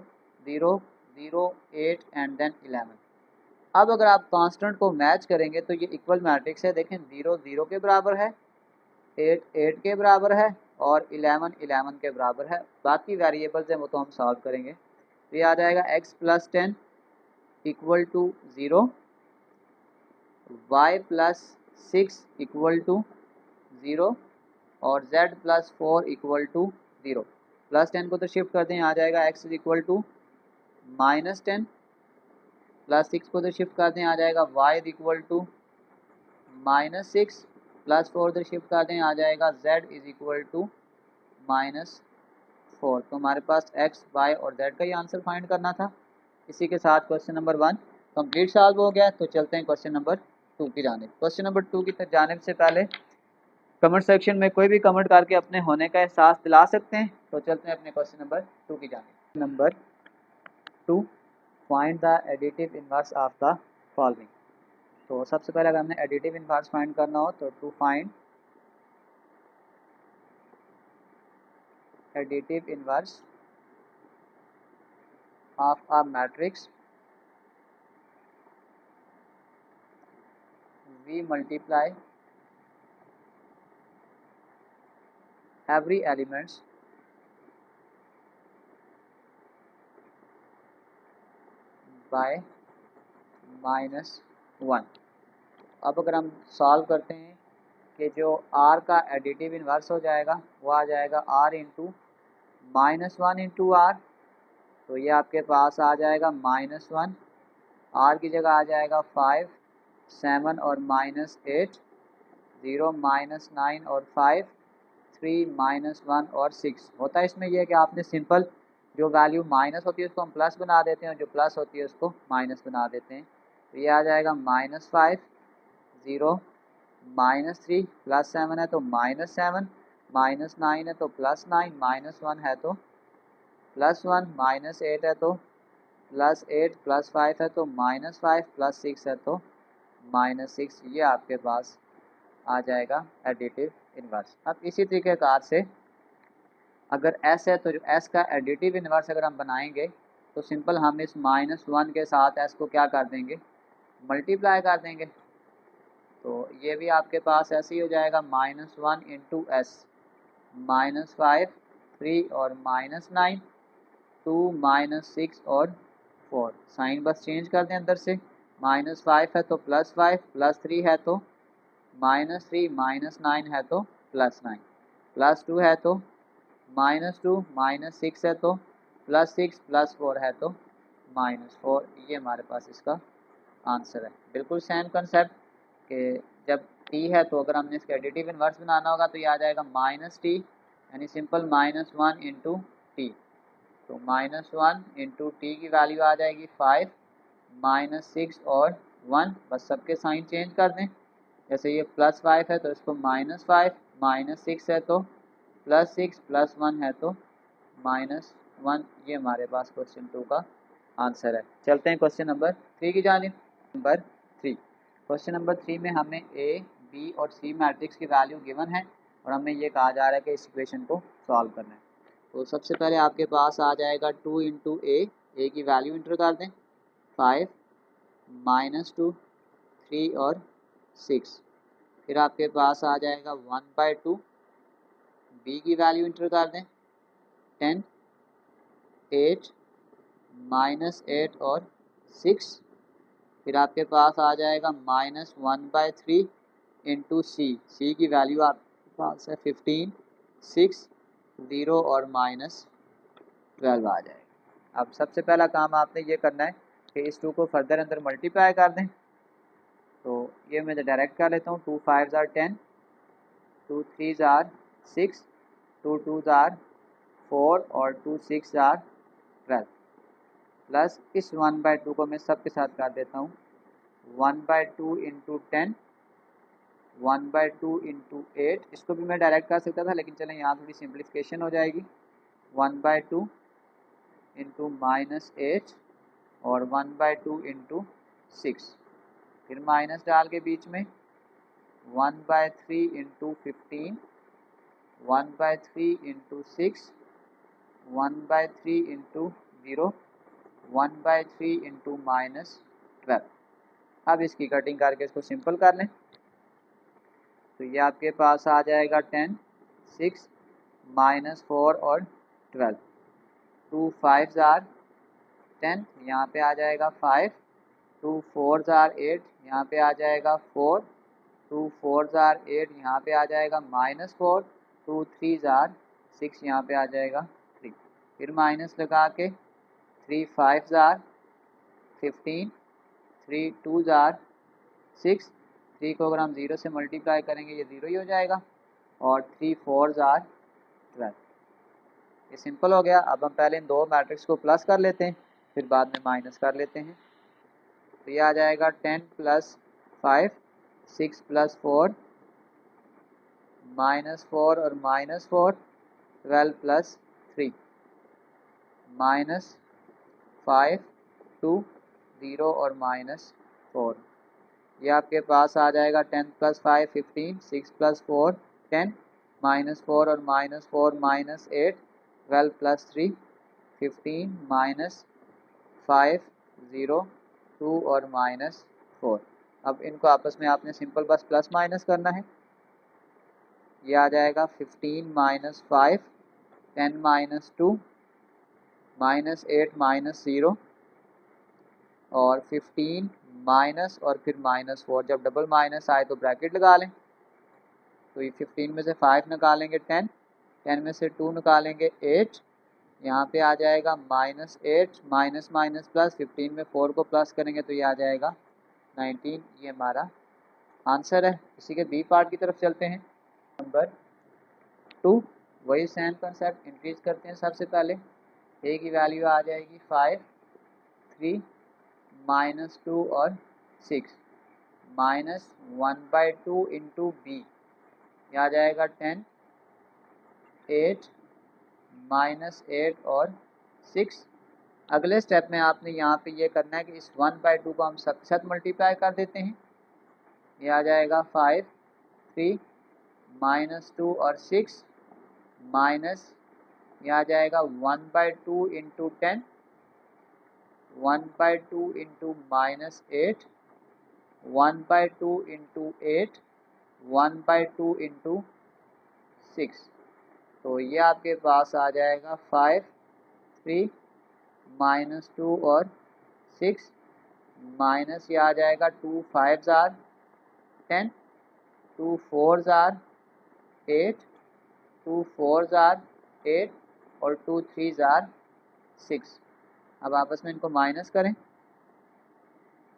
0 0 8 and then 11। अब अगर आप कांस्टेंट को मैच करेंगे तो ये इक्वल मैट्रिक्स है। देखें 0 0 के बराबर है, 8 8 के बराबर है और 11 11 के बराबर है। बाकी वेरिएबल्स हैं वो तो हम सॉल्व करेंगे। तो ये आ जाएगा x + 10 = 0, y + 6 = 0 और z + 4 = 0। +10 को तो शिफ्ट कर दें, आ जाएगा x = -10, +6 को तो शिफ्ट कर दें, आ जाएगा y = -6, +4 तो शिफ्ट कर दें, आ जाएगा z = -4। तो हमारे पास x, y और z का ही आंसर फाइंड करना था। इसी के साथ क्वेश्चन नंबर 1 कंप्लीट सॉल्व हो गया। तो चलते हैं क्वेश्चन नंबर 2 की जानिब। क्वेश्चन नंबर 2 की जानिब से पहले कमेंट सेक्शन में कोई भी कमेंट करके अपने होने का एहसास दिला सकते हैं। तो चलते हैं अपने क्वेश्चन नंबर 2 की जानिब। Number 2, find the additive inverse of the following. तो सबसे पहले अगर हमने एडिटिव इनवर्स फाइंड करना हो तो to find additive inverse of a matrix we multiply every elements by -1। अब अगर हम सॉल्व करते हैं कि जो r का एडिटिव इन्वर्स हो जाएगा वो आ जाएगा r × -1 × r। तो ये आपके पास आ जाएगा -1, r की जगह आ जाएगा 5 7 और -8, 0 -9 और 5, 3 -1 और 6। होता है इसमें यह है कि आपने सिंपल जो वैल्यू माइनस होती है उसको हम प्लस बना देते हैं और जो प्लस होती है उसको माइनस बना देते हैं। तो ये आ जाएगा -5, 0 -3, +7 है तो -7, -9 है तो +9, -1 है तो +1, -8 है तो +8, +5 है तो -5, +6 है तो -6। ये आपके पास आ जाएगा एडिटिव इन्वर्स। अब इसी तरीके कार से अगर s है तो जो s का एडिटिव इन्वर्स अगर हम बनाएंगे तो सिंपल हम इस -1 के साथ s को क्या कर देंगे, मल्टीप्लाई कर देंगे। तो ये भी आपके पास ऐसे ही हो जाएगा, -1 इंटू एस, -5 3 और -9 2 -6 और 4। साइन बस चेंज कर दें अंदर से, -5 है तो +5, +3 है तो -3, -9 है तो +9, +2 है तो -2, -6 है तो +6, +4 है तो -4। ये हमारे पास इसका आंसर है। बिल्कुल सेम कंसेप्ट कि जब t है तो अगर हमने इसका एडिटिव इन्वर्स बनाना होगा तो ये आ जाएगा -t, यानी सिंपल -1 इंटू टी। तो -1 इंटू टी की वैल्यू आ जाएगी 5, -6 और 1, बस सबके साइन चेंज कर दें। जैसे ये +5 है तो इसको -5, -6 है तो +6, +1 है तो -1। ये हमारे पास क्वेश्चन 2 का आंसर है। चलते हैं क्वेश्चन नंबर 3 की जानिब। नंबर 3, क्वेश्चन नंबर 3 में हमें ए, बी और सी मैट्रिक्स की वैल्यू गिवन है और हमें ये कहा जा रहा है कि इस इक्वेशन को सॉल्व करना है। तो सबसे पहले आपके पास आ जाएगा 2 इंटू ए की वैल्यू इंटर कर दें, 5, -2, 3 और 6। फिर आपके पास आ जाएगा 1/2, बी की वैल्यू इंटर कर दें, 10, 8, -8 और 6। फिर आपके पास आ जाएगा -1/3 इंटू सी की वैल्यू आपके पास है 15, 6, 0 और -12 आ जाएगा। अब सबसे पहला काम आपने ये करना है कि इस 2 को फर्दर अंदर मल्टीप्लाई कर दें। तो ये मैं डायरेक्ट कर लेता हूँ, 2 5s are 10, 2 3s are 6, 2 2s are 4 और 2 6s are 12, प्लस इस 1/2 को मैं सबके साथ कर देता हूँ, 1/2 इंटू 10, 1/2 इंटू 8। इसको भी मैं डायरेक्ट कर सकता था लेकिन चलें यहाँ थोड़ी सिंप्लीफिकेशन हो जाएगी, 1/2 इंटू -8 और 1/2 इंटू 6। फिर माइनस डाल के बीच में 1/3 इंटू 15, 1/3 इंटू 6, 1/3 इंटू 0, 1/3 इंटू -12। अब इसकी कटिंग करके इसको सिंपल कर लें। तो ये आपके पास आ जाएगा 10, 6, -4 और 12, 2 5s are 10, यहाँ पे आ जाएगा 5, 2 4s are 8, यहाँ पे आ जाएगा 4, 2 4s are 8, यहाँ पे आ जाएगा -4, 2 3s are 6, यहाँ पे आ जाएगा 3। फिर माइनस लगा के 3 5s are 15, 3 2s are 6, 3 को अगर हम 0 से मल्टीप्लाई करेंगे ये 0 ही हो जाएगा, और 3 4s are 12। ये सिंपल हो गया। अब हम पहले इन दो मैट्रिक्स को प्लस कर लेते हैं, फिर बाद में माइनस कर लेते हैं। तो ये आ जाएगा 10 + 5, 6 + 4, -4 और -4, 12 + 3, -5, 2, 0 और -4। ये आपके पास आ जाएगा 10 + 5 15, 6 + 4 10, -4 और -4 -8, 12 + 3 15, -5 0 2 और -4। अब इनको आपस में आपने सिंपल बस प्लस माइनस करना है। ये आ जाएगा 15 - 5, 10 - 2, -8 - 0 और 15 माइनस और फिर -4। जब डबल माइनस आए तो ब्रैकेट लगा लें। तो ये 15 में से 5 निकालेंगे 10, 10 में से 2 निकालेंगे 8, यहाँ पे आ जाएगा -8 माइनस माइनस प्लस, 15 में 4 को प्लस करेंगे तो ये आ जाएगा 19। ये हमारा आंसर है। इसी के बी पार्ट की तरफ चलते हैं। नंबर 2, वही सेम कंसेप्ट, इंक्रीज करते हैं। सबसे पहले ए की वैल्यू आ जाएगी 5, 3, -2 और 6, -1/2 इंटू बी, ये आ जाएगा 10, 8, -8 और 6। अगले स्टेप में आपने यहाँ पे ये करना है कि इस 1/2 को हम सबके साथ मल्टीप्लाई कर देते हैं। ये आ जाएगा 5, 3, -2 और 6, माइनस ये आ जाएगा 1/2 इंटू 10, 1/2 इंटू -8, 1/2 इंटू 8, 1/2 इंटू 6। तो ये आपके पास आ जाएगा 5, 3, -2 और 6, माइनस ये आ जाएगा 2 5s are 10, 2 4s are 8, 2 4s are 8 और 2 3s आर 6। अब आपस में इनको माइनस करें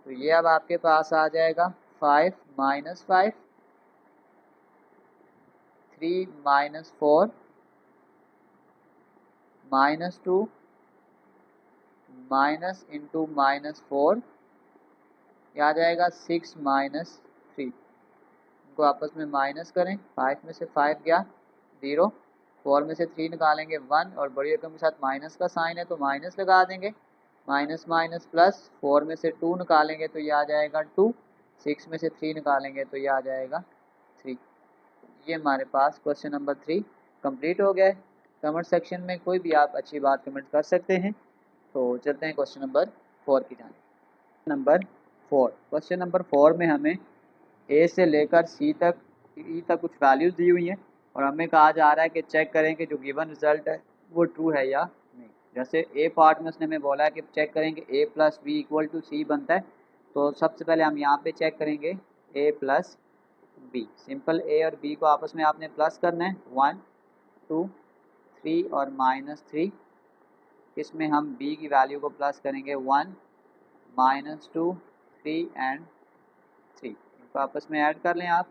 तो ये अब आपके पास आ जाएगा 5 -5, 3 -4, -2, माइनस इंटू -4, ये आ जाएगा 6 -3। इनको आपस में माइनस करें, 5 में से 5 गया 0, 4 में से 3 निकालेंगे 1 और बड़ी रकम के साथ माइनस का साइन है तो माइनस लगा देंगे, माइनस माइनस प्लस, 4 में से 2 निकालेंगे तो ये आ जाएगा 2, 6 में से 3 निकालेंगे तो ये आ जाएगा 3। ये हमारे पास क्वेश्चन नंबर 3 कंप्लीट हो गया है। कमेंट सेक्शन में कोई भी आप अच्छी बात कमेंट कर सकते हैं। तो चलते हैं क्वेश्चन नंबर 4 की जानिब। नंबर 4, क्वेश्चन नंबर 4 में हमें ए से लेकर सी तक, ई तक कुछ वैल्यूज़ दी हुई हैं और हमें कहा जा रहा है कि चेक करें कि जो गिवन रिजल्ट है वो ट्रू है या नहीं। जैसे ए पार्ट में उसने हमें बोला है कि चेक करेंगे ए प्लस बी इक्वल टू सी बनता है, तो सबसे पहले हम यहाँ पे चेक करेंगे ए प्लस बी। सिंपल ए और बी को आपस में आपने प्लस करना है, 1 2 3 और -3। इसमें हम बी की वैल्यू को प्लस करेंगे 1 -2 3 एंड 3। इनको आपस में ऐड कर लें आप,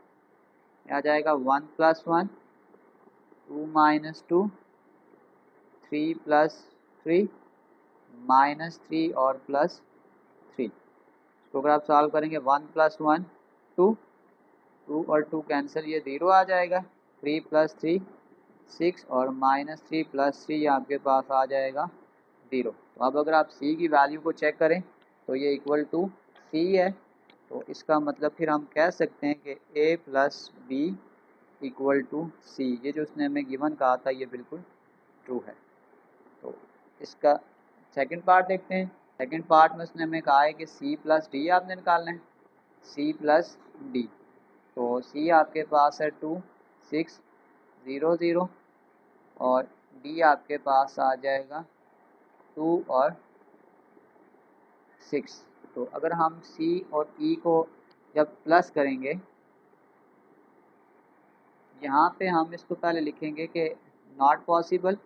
आ जाएगा 1 + 1, 2 - 2, 3 + 3, -3 और +3। इसको अगर आप सॉल्व करेंगे 1 + 1 2, 2 और 2 कैंसिल, ये 0 आ जाएगा, 3 + 3 6 और -3 + 3 आपके पास आ जाएगा 0। तो अब अगर आप c की वैल्यू को चेक करें तो ये इक्वल टू c है, तो इसका मतलब फिर हम कह सकते हैं कि a + b equal to c। ये जो उसने हमें गिवन कहा था ये बिल्कुल ट्रू है। तो इसका सेकंड पार्ट देखते हैं। सेकंड पार्ट में उसने हमें कहा है कि c + d आपने निकालना है, c + d। तो c आपके पास है 2 6 0 0 और d आपके पास आ जाएगा 2 और 6। तो अगर हम c और e को जब प्लस करेंगे, यहाँ पे हम इसको पहले लिखेंगे कि नॉट पॉसिबल,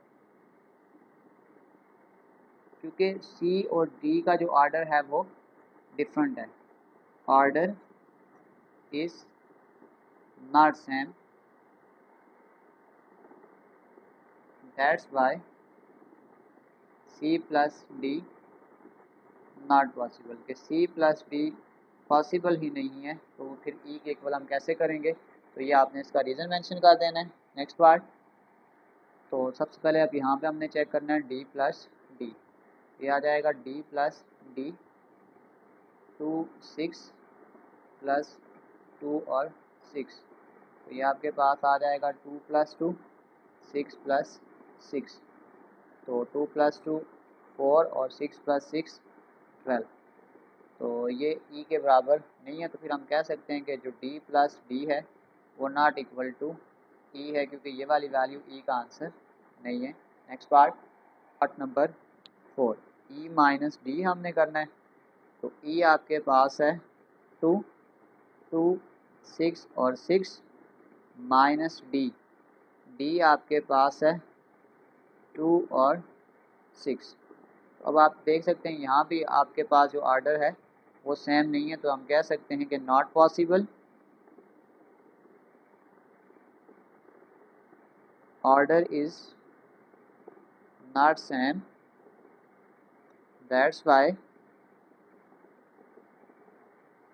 क्योंकि c और d का जो ऑर्डर है वो डिफरेंट है। Order is not same, that's why c + d not possible, कि c + d पॉसिबल ही नहीं है, तो फिर e के इक्वल हम कैसे करेंगे। तो ये आपने इसका रीज़न मेंशन कर देना है। नेक्स्ट पार्ट, तो सबसे पहले अब यहाँ पे हमने चेक करना है d + d। ये आ जाएगा d + d 2 6 + 2 और 6। तो ये आपके पास आ जाएगा 2 + 2 6 + 6। तो 2 + 2 4 और 6 + 6 12। तो ये e के बराबर नहीं है, तो फिर हम कह सकते हैं कि जो d + d है वो नॉट इक्वल टू e है, क्योंकि ये वाली वैल्यू e का आंसर नहीं है। Next part number 4, e - d हमने करना है। तो e आपके पास है 2 2 6 और 6 माइनस d आपके पास है 2 और 6। अब आप देख सकते हैं यहाँ भी आपके पास जो ऑर्डर है वो सेम नहीं है, तो हम कह सकते हैं कि not possible, order is not same, that's why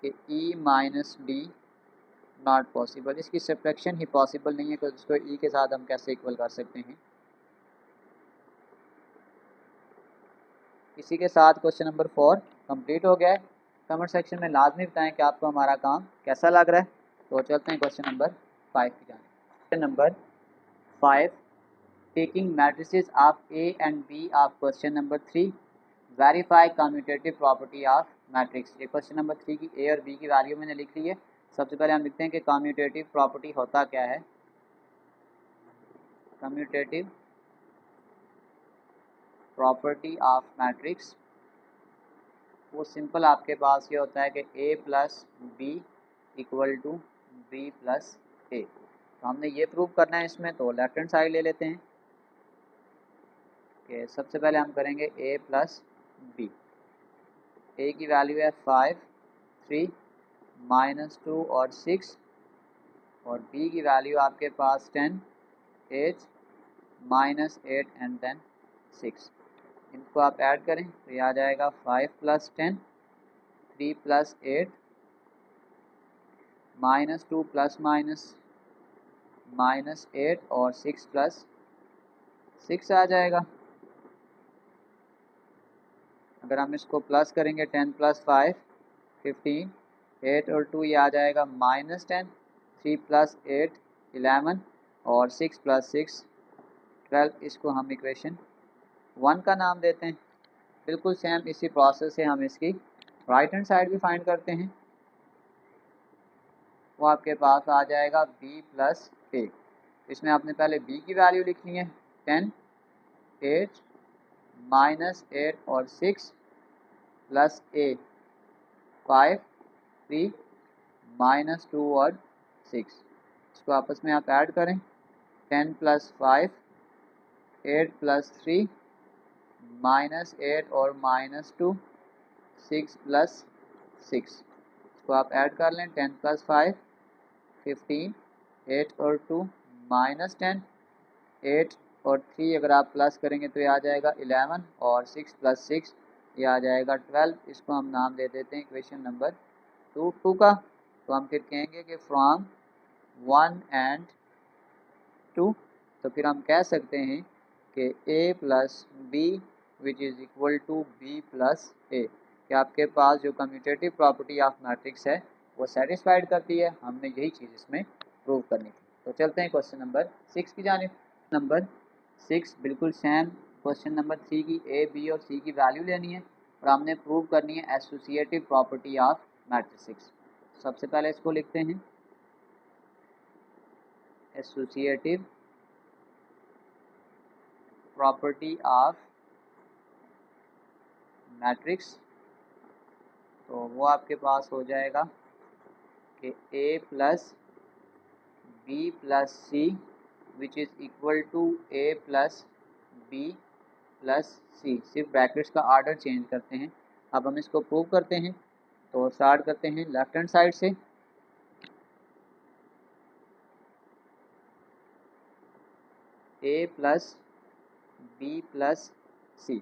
कि e - d नॉट पॉसिबल। इसकी सब्ट्रैक्शन ही पॉसिबल नहीं है, तो इसको e के साथ हम कैसे इक्वल कर सकते हैं। इसी के साथ क्वेश्चन नंबर 4 कंप्लीट हो गया है। कमेंट सेक्शन में लाजमी बताएं कि आपको हमारा काम कैसा लग रहा है। तो चलते हैं क्वेश्चन नंबर 5 की जानिब। Question number 5, taking matrices of A and B of question number 3 verify commutative property of matrix. ये क्वेश्चन नंबर 3 की ए और बी की वैल्यू मैंने लिख ली है। सबसे पहले हम लिखते हैं कि कम्यूटेटिव प्रॉपर्टी होता क्या है। कम्यूटेटिव प्रॉपर्टी ऑफ मैट्रिक्स, वो सिंपल आपके पास ये होता है कि A plus B equal to B plus A. तो हमने ये प्रूव करना है इसमें, तो लेफ्ट हैंड साइड ले लेते हैं कि सबसे पहले हम करेंगे ए प्लस बी। ए की वैल्यू है 5, 3, -2 और 6, और बी की वैल्यू आपके पास 10, 8, -8 एंड देन 6। इनको आप ऐड करें तो ये आ जाएगा 5 + 10, 3 + 8, -2 + -8 और 6 + 6 आ जाएगा। अगर हम इसको प्लस करेंगे 10 + 5 15, 8 और 2 ये आ जाएगा -10, 3 + 8 11 और 6 + 6 12। इसको हम इक्वेशन 1 का नाम देते हैं। बिल्कुल सेम इसी प्रोसेस से हम इसकी राइट हैंड साइड भी फाइंड करते हैं। वो आपके पास आ जाएगा b + a। इसमें आपने पहले b की वैल्यू लिखनी है 10, 8, -8 और 6 + a 5, 3, -2 और 6। इसको आपस में आप ऐड करें 10 + 5, 8 + 3, -8 और -2, 6 + 6। इसको आप ऐड कर लें 10 + 5 15, 8 और 2 -10, 8 और 3 अगर आप प्लस करेंगे तो ये आ जाएगा 11 और 6 + 6 ये आ जाएगा 12। इसको हम नाम दे देते हैं इक्वेशन नंबर 2 का। तो हम फिर कहेंगे कि फ्रॉम 1 एंड 2, तो फिर हम कह सकते हैं कि a + b which is equal to b + a, कि आपके पास जो कम्यूटेटिव प्रॉपर्टी ऑफ मैट्रिक्स है वो सेटिस्फाइड करती है। हमने यही चीज़ इसमें प्रूव करनी थी। तो चलते हैं क्वेश्चन नंबर 6 की जानिब। नंबर 6 बिल्कुल सेम क्वेश्चन नंबर 3 की ए, बी और सी की वैल्यू लेनी है और हमने प्रूव करनी है एसोसिएटिव प्रॉपर्टी ऑफ मैट्रिक्स। सबसे पहले इसको लिखते हैं एसोसिएटिव प्रॉपर्टी ऑफ मैट्रिक्स। तो वो आपके पास हो जाएगा कि a + b + c which is equal to a + b + c। सिर्फ ब्रैकेट्स का आर्डर चेंज करते हैं। अब हम इसको प्रूव करते हैं, तो स्टार्ट करते हैं लेफ्ट हैंड साइड से। a + b + c।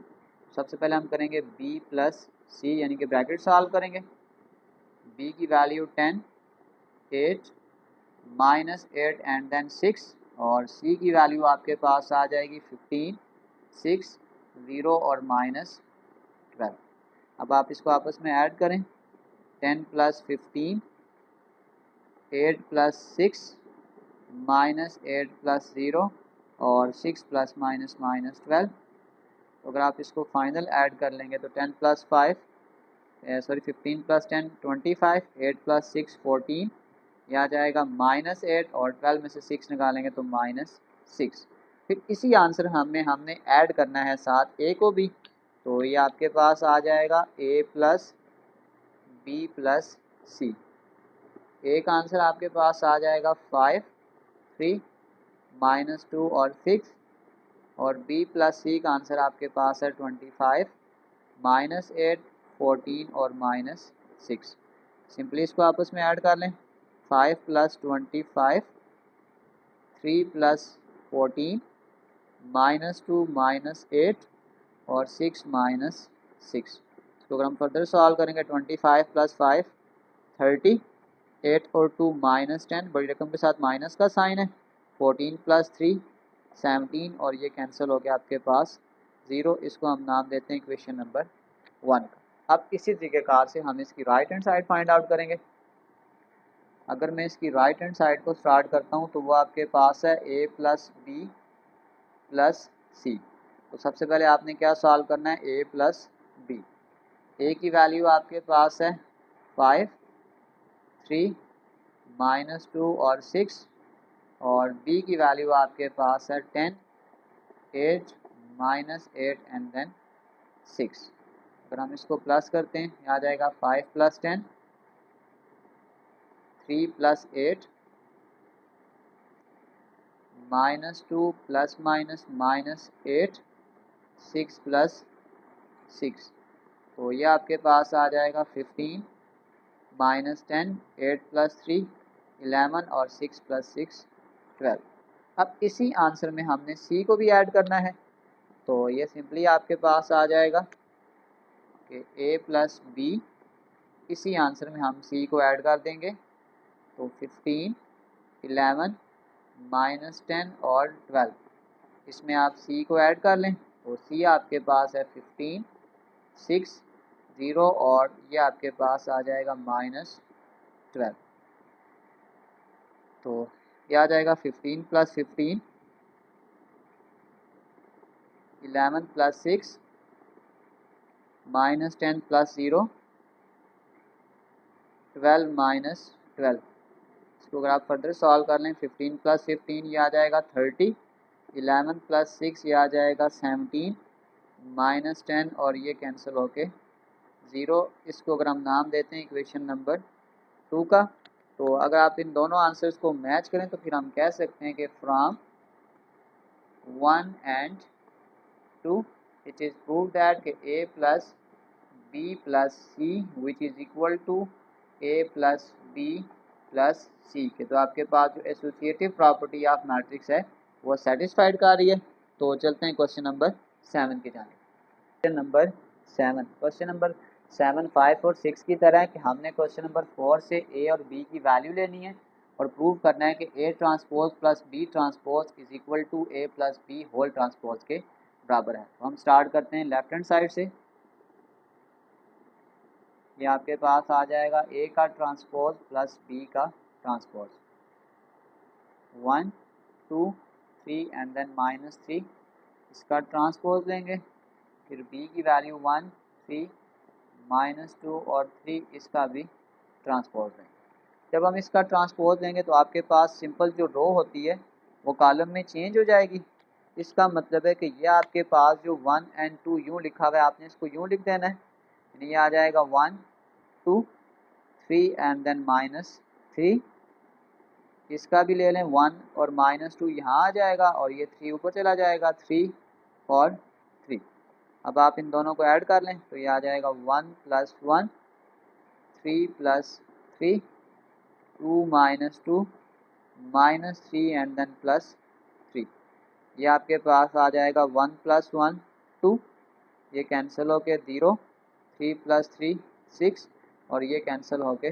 सबसे पहले हम करेंगे b + c यानी कि ब्रैकेट सॉल्व करेंगे। b की वैल्यू 10, 8, -8 एंड देन 6, और c की वैल्यू आपके पास आ जाएगी 15, 6, 0 और -12। अब आप इसको आपस में ऐड करें 10 + 15, 8 + 6, -8 + 0 और 6 + -12। तो अगर आप इसको फाइनल ऐड कर लेंगे तो 10 + 5 15 + 10 25, 8 + 6 14, यह आ जाएगा -8 और 12 में से 6 निकालेंगे तो -6। फिर इसी आंसर हमने ऐड करना है साथ a को भी, तो ये आपके पास आ जाएगा a + b + c। a का आंसर आपके पास आ जाएगा 5, 3, -2 और 6, और b + c का आंसर आपके पास है 25, -8, 14 और -6। सिंपली इसको आपस में ऐड कर लें 5 + 25, 3 + 14, -2 -8 और 6 -6। तो अगर हम फर्दर सॉल्व करेंगे 25 + 5 30, 8 और 2 -10, बड़ी रकम के साथ माइनस का साइन है, 14 + 3 17 और ये कैंसिल हो गया आपके पास 0। इसको हम नाम देते हैं इक्वेशन नंबर 1 का। अब इसी तरीक़ेकार से हम इसकी right hand side find out करेंगे। अगर मैं इसकी राइट हैंड साइड को स्टार्ट करता हूँ तो वो आपके पास है a + b + c। तो सबसे पहले आपने क्या सॉल्व करना है a + b। ए की वैल्यू आपके पास है 5, 3, -2 और 6, और बी की वैल्यू आपके पास है 10, 8, -8 एंड देन 6। अगर हम इसको प्लस करते हैं, आ जाएगा 5 + 10, 3 + 8, -2 ± -8, 6 + 6, तो ये आपके पास आ जाएगा 15, -10, 8 + 3 11 और 6 + 6 12। अब इसी आंसर में हमने सी को भी ऐड करना है, तो ये सिंपली आपके पास आ जाएगा कि a + b, इसी आंसर में हम सी को ऐड कर देंगे, तो 15, 11, -10 और 12, इसमें आप सी को ऐड कर लें, तो सी आपके पास है 15, 6, 0 और ये आपके पास आ जाएगा -12, तो ये आ जाएगा 15 + 15, 11 + 6, -10 + 0, 12 - 12। इसको अगर आप फर्दर सॉल्व कर लें, 15 + 15 ये आ जाएगा 30, 11 + 6 ये आ जाएगा 17, -10 और ये कैंसिल होके 0। इसको अगर हम नाम देते हैं इक्वेशन नंबर 2 का, तो अगर आप इन दोनों आंसर्स को मैच करें तो फिर हम कह सकते हैं कि from 1 and 2 it is prove that कि a + b + c which is equal to a + b + c के, तो आपके पास जो एसोसिएटिव प्रॉपर्टी ऑफ मैट्रिक्स है वो सेटिस्फाइड कर रही है। तो चलते हैं क्वेश्चन नंबर 7 की जानिब। क्वेश्चन नंबर 7 5 और 6 की तरह है कि हमने क्वेश्चन नंबर 4 से a और b की वैल्यू लेनी है और प्रूव करना है कि a transpose + b transpose is equal to a + b whole transpose के बराबर है। तो हम स्टार्ट करते हैं लेफ्ट हैंड साइड से। ये आपके पास आ जाएगा a का ट्रांसपोज + b का ट्रांसपोज, 1, 2, 3 एंड देन -3, इसका ट्रांसपोज लेंगे, फिर b की वैल्यू 1, 3, -2 और 3, इसका भी ट्रांसपोज लेंगे। जब हम इसका ट्रांसपोज लेंगे तो आपके पास सिंपल जो रो होती है वो कॉलम में चेंज हो जाएगी। इसका मतलब है कि ये आपके पास जो 1 and 2 यूँ लिखा हुआ है, आपने इसको यूँ लिख देना है, ये आ जाएगा 1, 2, 3 एंड देन -3, इसका भी ले लें 1 और -2 यहाँ आ जाएगा और ये 3 ऊपर चला जाएगा, 3 और 3। अब आप इन दोनों को ऐड कर लें तो ये आ जाएगा 1 + 1, 3 + 3, 2 - 2, -3 एंड देन +3, ये आपके पास आ जाएगा 1 + 1 2, ये कैंसिल होके 0, 3 + 3 6 और ये कैंसिल होके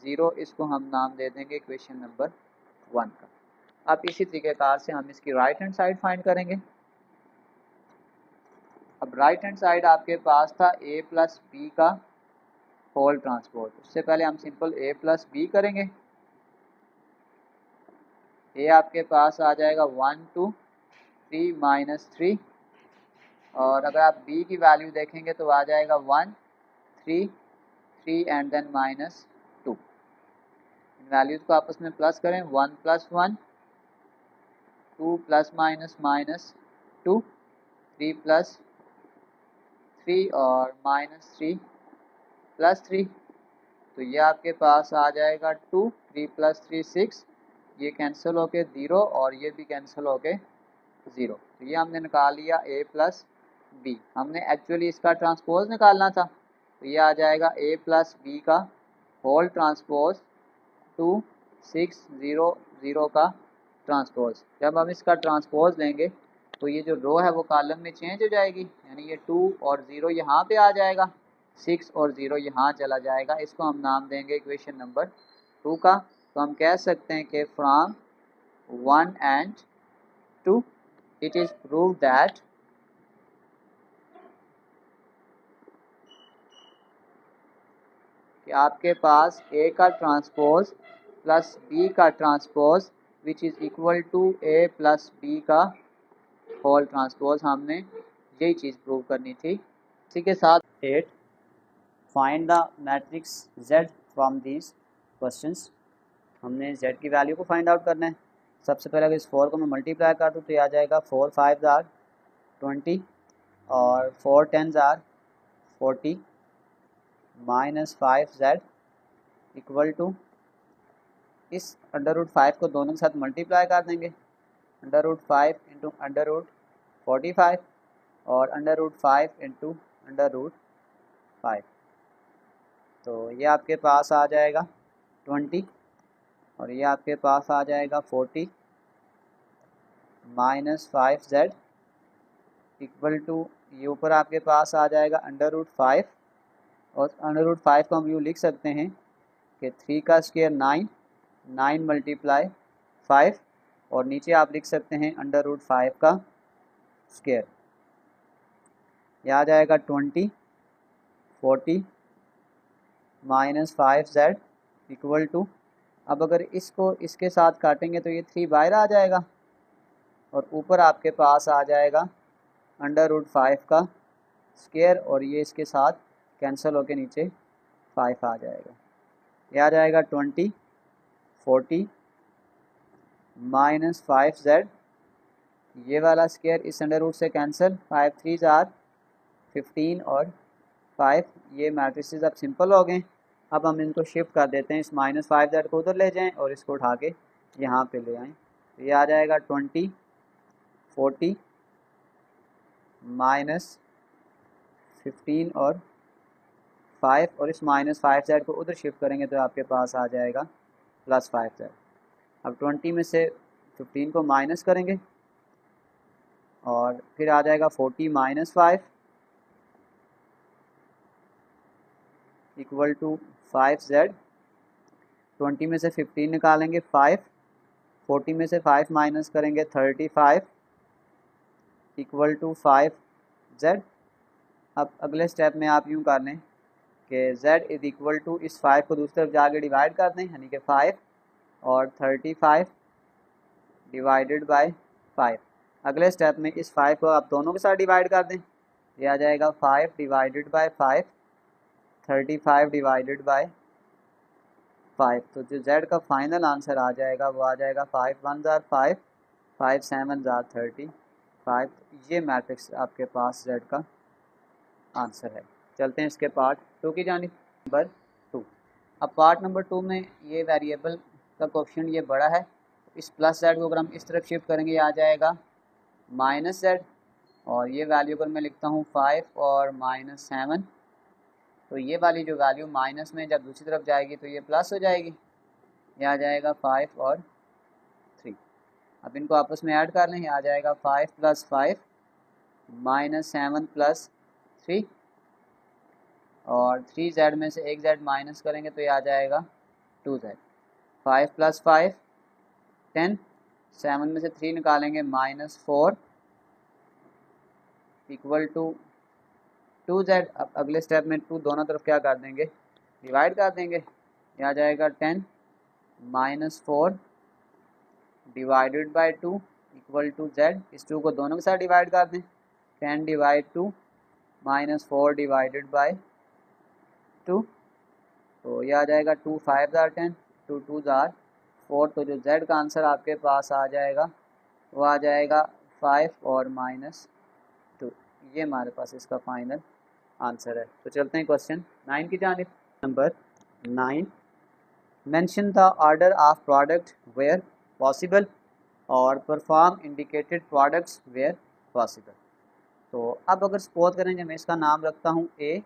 0। इसको हम नाम दे देंगे इक्वेशन नंबर 1 का। अब इसी तरीक़ेकार से हम इसकी राइट हैंड साइड फाइंड करेंगे। अब राइट हैंड साइड आपके पास था a + b का होल ट्रांसपोज, उससे पहले हम सिंपल a + b करेंगे। a आपके पास आ जाएगा 1, 2, 3 - 3 और अगर आप b की वैल्यू देखेंगे तो आ जाएगा 1, 3, 3 एंड देन -2। इन वैल्यूज़ को आपस में प्लस करें, 1 + 1, 2 ± -2, 3 + 3 और -3 + 3, तो ये आपके पास आ जाएगा 2, 3 + 3 6, ये कैंसिल होके 0 और ये भी कैंसिल होके 0। तो ये हमने निकाल लिया a + b। हमने एक्चुअली इसका ट्रांसपोज निकालना था, तो ये आ जाएगा a + b का होल ट्रांसपोज 2, 6, 0, 0 का ट्रांसपोज। जब हम इसका ट्रांसपोज लेंगे तो ये जो रो है वो कॉलम में चेंज हो जाएगी, यानी ये 2 और 0 यहाँ पे आ जाएगा, 6 और 0 यहाँ चला जाएगा। इसको हम नाम देंगे इक्वेशन नंबर 2 का। तो हम कह सकते हैं कि from 1 and 2 it is prove that कि आपके पास a का ट्रांसपोज + b का transpose which is equal to a + b का होल ट्रांसपोज, हमने यही चीज़ प्रूव करनी थी। इसी के साथ 8 find the matrix z from these questions. हमने z की वैल्यू को फाइंड आउट करना है। सबसे पहले अगर इस 4 को मैं मल्टीप्लाई कर दूँ तो ये आ जाएगा 4 5 आर 20 और 4 10 are 40 minus 5z equal to, इस √5 को दोनों के साथ मल्टीप्लाई कर देंगे, √5 इंटू √45 और √5 इंटू √5, तो ये आपके पास आ जाएगा 20 और ये आपके पास आ जाएगा 40 माइनस 5z इक्वल टू, ये ऊपर आपके पास आ जाएगा √5 और √5 को हम यूँ लिख सकते हैं कि 3 का स्क्वायर 9, 9 मल्टीप्लाई 5 और नीचे आप लिख सकते हैं √5 का स्क्वायर। यह आ जाएगा 20 40 माइनस 5z इक्वल टू, अब अगर इसको इसके साथ काटेंगे तो ये 3 बाहर आ जाएगा और ऊपर आपके पास आ जाएगा √5 का स्क्वायर और ये इसके साथ कैंसिल होके नीचे 5 आ जाएगा। ये आ जाएगा 20 40 माइनस 5z, ये वाला स्क्वायर इस √ से कैंसिल, 5 3 आर 15 और 5, ये मैट्रिसेस अब सिंपल हो गए। अब हम इनको शिफ्ट कर देते हैं, इस माइनस 5z को उधर ले जाएं और इसको उठा के यहाँ पे ले आएँ, तो ये आ जाएगा 20 40 माइनस 15 और 5 और इस माइनस 5z को उधर शिफ्ट करेंगे तो आपके पास आ जाएगा प्लस 5z। अब 20 में से 15 को माइनस करेंगे और फिर आ जाएगा 40 माइनस 5 इक्वल टू 5z। 20 में से 15 निकालेंगे 5, 40 में से 5 माइनस करेंगे 35 इक्वल टू 5z। अब अगले स्टेप में आप यूँ कर लें कि z इज इक्वल टू, इस 5 को दूसरी तरफ जाके डिवाइड कर दें, यानी कि 5 और 35 डिवाइडेड बाय 5। अगले स्टेप में इस 5 को आप दोनों के साथ डिवाइड कर दें, ये आ जाएगा 5 डिवाइडेड बाय 5 35 डिवाइडेड बाय 5, तो जो z का फाइनल आंसर आ जाएगा वो आ जाएगा 5 1 जार 5 5 7 जार 35। ये मैट्रिक्स आपके पास z का आंसर है। चलते हैं इसके पार्ट 2 की जानिब, नंबर 2। अब पार्ट नंबर 2 में ये वेरिएबल का कोएफिशिएंट ये बड़ा है, इस प्लस z को अगर हम इस तरफ शिफ्ट करेंगे ये आ जाएगा माइनस z और ये वैल्यू अगर मैं लिखता हूँ 5 और माइनस 7, तो ये वाली जो वैल्यू माइनस में जब दूसरी तरफ जाएगी तो ये प्लस हो जाएगी, ये आ जाएगा 5 और 3। अब इनको आपस में ऐड कर लें, ये आ जाएगा 5 प्लस 5 माइनस 7 प्लस 3 और 3z में से एक z माइनस करेंगे तो ये आ जाएगा 2z। 5 प्लस 5 10, 7 में से 3 निकालेंगे माइनस 4 इक्वल टू 2z। अब अगले स्टेप में 2 दोनों तरफ क्या कर देंगे, डिवाइड कर देंगे, ये आ जाएगा 10 minus 4 divided by 2 equal to z। इस 2 को दोनों के साथ डिवाइड कर दें, 10 डिवाइड 2 माइनस 4 डिवाइडेड बाय 2, तो ये आ जाएगा 2 5 जार 10 2 2 जार 4, तो जो z का आंसर आपके पास आ जाएगा वो आ जाएगा 5 और माइनस 2। ये हमारे पास इसका फाइनल आंसर है। तो चलते हैं क्वेश्चन 9 की जानिब, number 9। Mention the order of product where possible और perform indicated products where possible. तो अब अगर सपोज करें कि मैं इसका नाम रखता हूँ A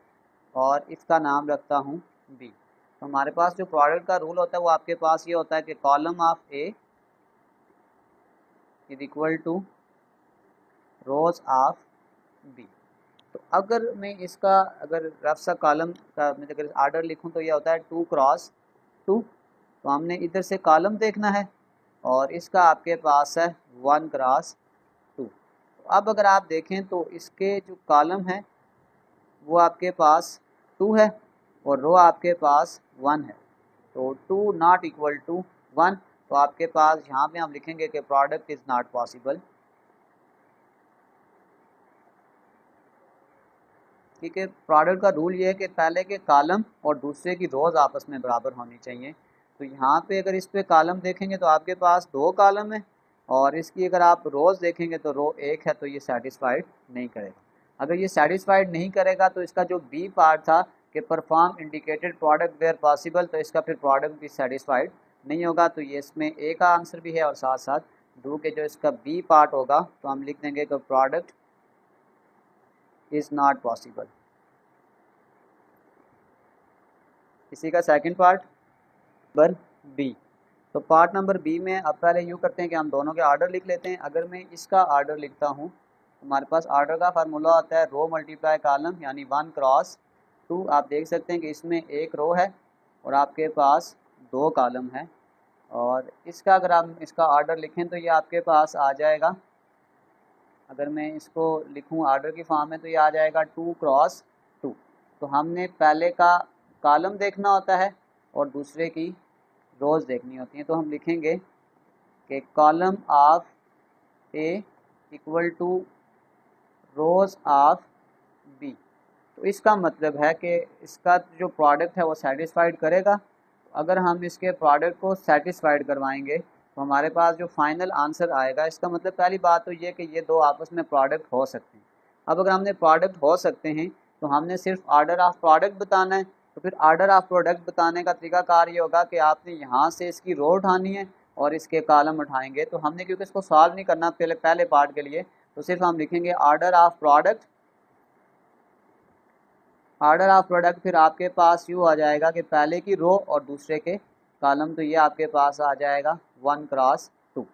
और इसका नाम रखता हूँ B, तो हमारे पास जो प्रोडक्ट का रूल होता है वो आपके पास ये होता है कि column of A is equal to rows of B। तो अगर मैं इसका अगर रफ सा कॉलम का मैं अगर आर्डर लिखूं तो ये होता है 2 क्रॉस 2, तो हमने इधर से कॉलम देखना है और इसका आपके पास है 1 क्रॉस 2। तो अब अगर आप देखें तो इसके जो कॉलम है वो आपके पास 2 है और रो आपके पास 1 है, तो 2 नॉट इक्वल टू 1, तो आपके पास यहाँ पे हम लिखेंगे कि प्रोडक्ट इज़ नॉट पॉसिबल। ठीक है। प्रोडक्ट का रूल ये है कि पहले के कॉलम और दूसरे की रोज़ आपस में बराबर होनी चाहिए। तो यहाँ पे अगर इस पे कॉलम देखेंगे तो आपके पास 2 कॉलम है, और इसकी अगर आप रोज़ देखेंगे तो रो 1 है, तो ये सेटिस्फाइड नहीं करेगा। अगर ये सेटिस्फाइड नहीं करेगा तो इसका जो बी पार्ट था कि perform indicated product where possible, तो इसका फिर प्रोडक्ट भी सेटिस्फाइड नहीं होगा। तो ये इसमें ए का आंसर भी है, और साथ साथ डू के जो इसका बी पार्ट होगा तो हम लिख देंगे कि प्रोडक्ट इज़ नॉट पॉसिबल। इसी का सेकंड पार्ट नंबर बी। तो पार्ट नंबर बी में अब पहले यूँ करते हैं कि हम दोनों के आर्डर लिख लेते हैं। अगर मैं इसका आर्डर लिखता हूँ, हमारे पास आर्डर का फार्मूला होता है रो मल्टीप्लाई कॉलम, यानी 1 क्रॉस 2। आप देख सकते हैं कि इसमें एक रो है और आपके पास 2 कॉलम है, और इसका अगर आप इसका आर्डर लिखें तो ये आपके पास आ जाएगा, अगर मैं इसको लिखूं आर्डर की फॉर्म में तो ये आ जाएगा 2 क्रॉस 2। तो हमने पहले का कॉलम देखना होता है और दूसरे की रोज़ देखनी होती हैं। तो हम लिखेंगे कि column of A equal to rows of B. तो इसका मतलब है कि इसका जो प्रोडक्ट है वो सेटिस्फाइड करेगा। अगर हम इसके प्रोडक्ट को सेटिस्फाइड करवाएंगे तो हमारे पास जो फाइनल आंसर आएगा, इसका मतलब पहली बात तो ये कि ये दो आपस में प्रोडक्ट हो सकते हैं। अब अगर हमने प्रोडक्ट हो सकते हैं तो हमने सिर्फ आर्डर ऑफ प्रोडक्ट बताना है। तो फिर आर्डर ऑफ प्रोडक्ट बताने का तरीकाकार ये होगा कि आपने यहाँ से इसकी रो उठानी है और इसके कॉलम उठाएंगे। तो हमने क्योंकि इसको सॉल्व नहीं करना पहले पार्ट के लिए, तो सिर्फ हम लिखेंगे order of product. Order of product फिर आपके पास यूँ आ जाएगा कि पहले की रो और दूसरे के कॉलम, तो ये आपके पास आ जाएगा 1 क्रॉस 2।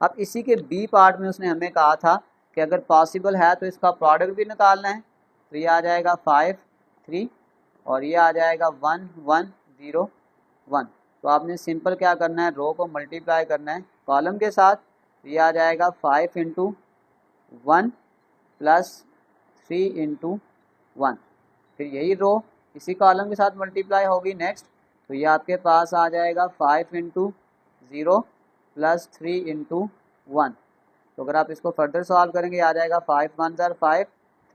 अब इसी के बी पार्ट में उसने हमें कहा था कि अगर पॉसिबल है तो इसका प्रोडक्ट भी निकालना है। तो ये आ जाएगा 5 3 और ये आ जाएगा 1 1 0 1। तो आपने सिंपल क्या करना है, रो को मल्टीप्लाई करना है कॉलम के साथ। तो ये आ जाएगा 5 इंटू 1 प्लस 3 इंटू 1। फिर यही रो इसी कॉलम के साथ मल्टीप्लाई होगी नेक्स्ट। तो ये आपके पास आ जाएगा 5 इंटू 0 प्लस 3 इंटू 1। तो अगर आप इसको फर्दर सॉल्व करेंगे आ जाएगा 5 1 जार 5,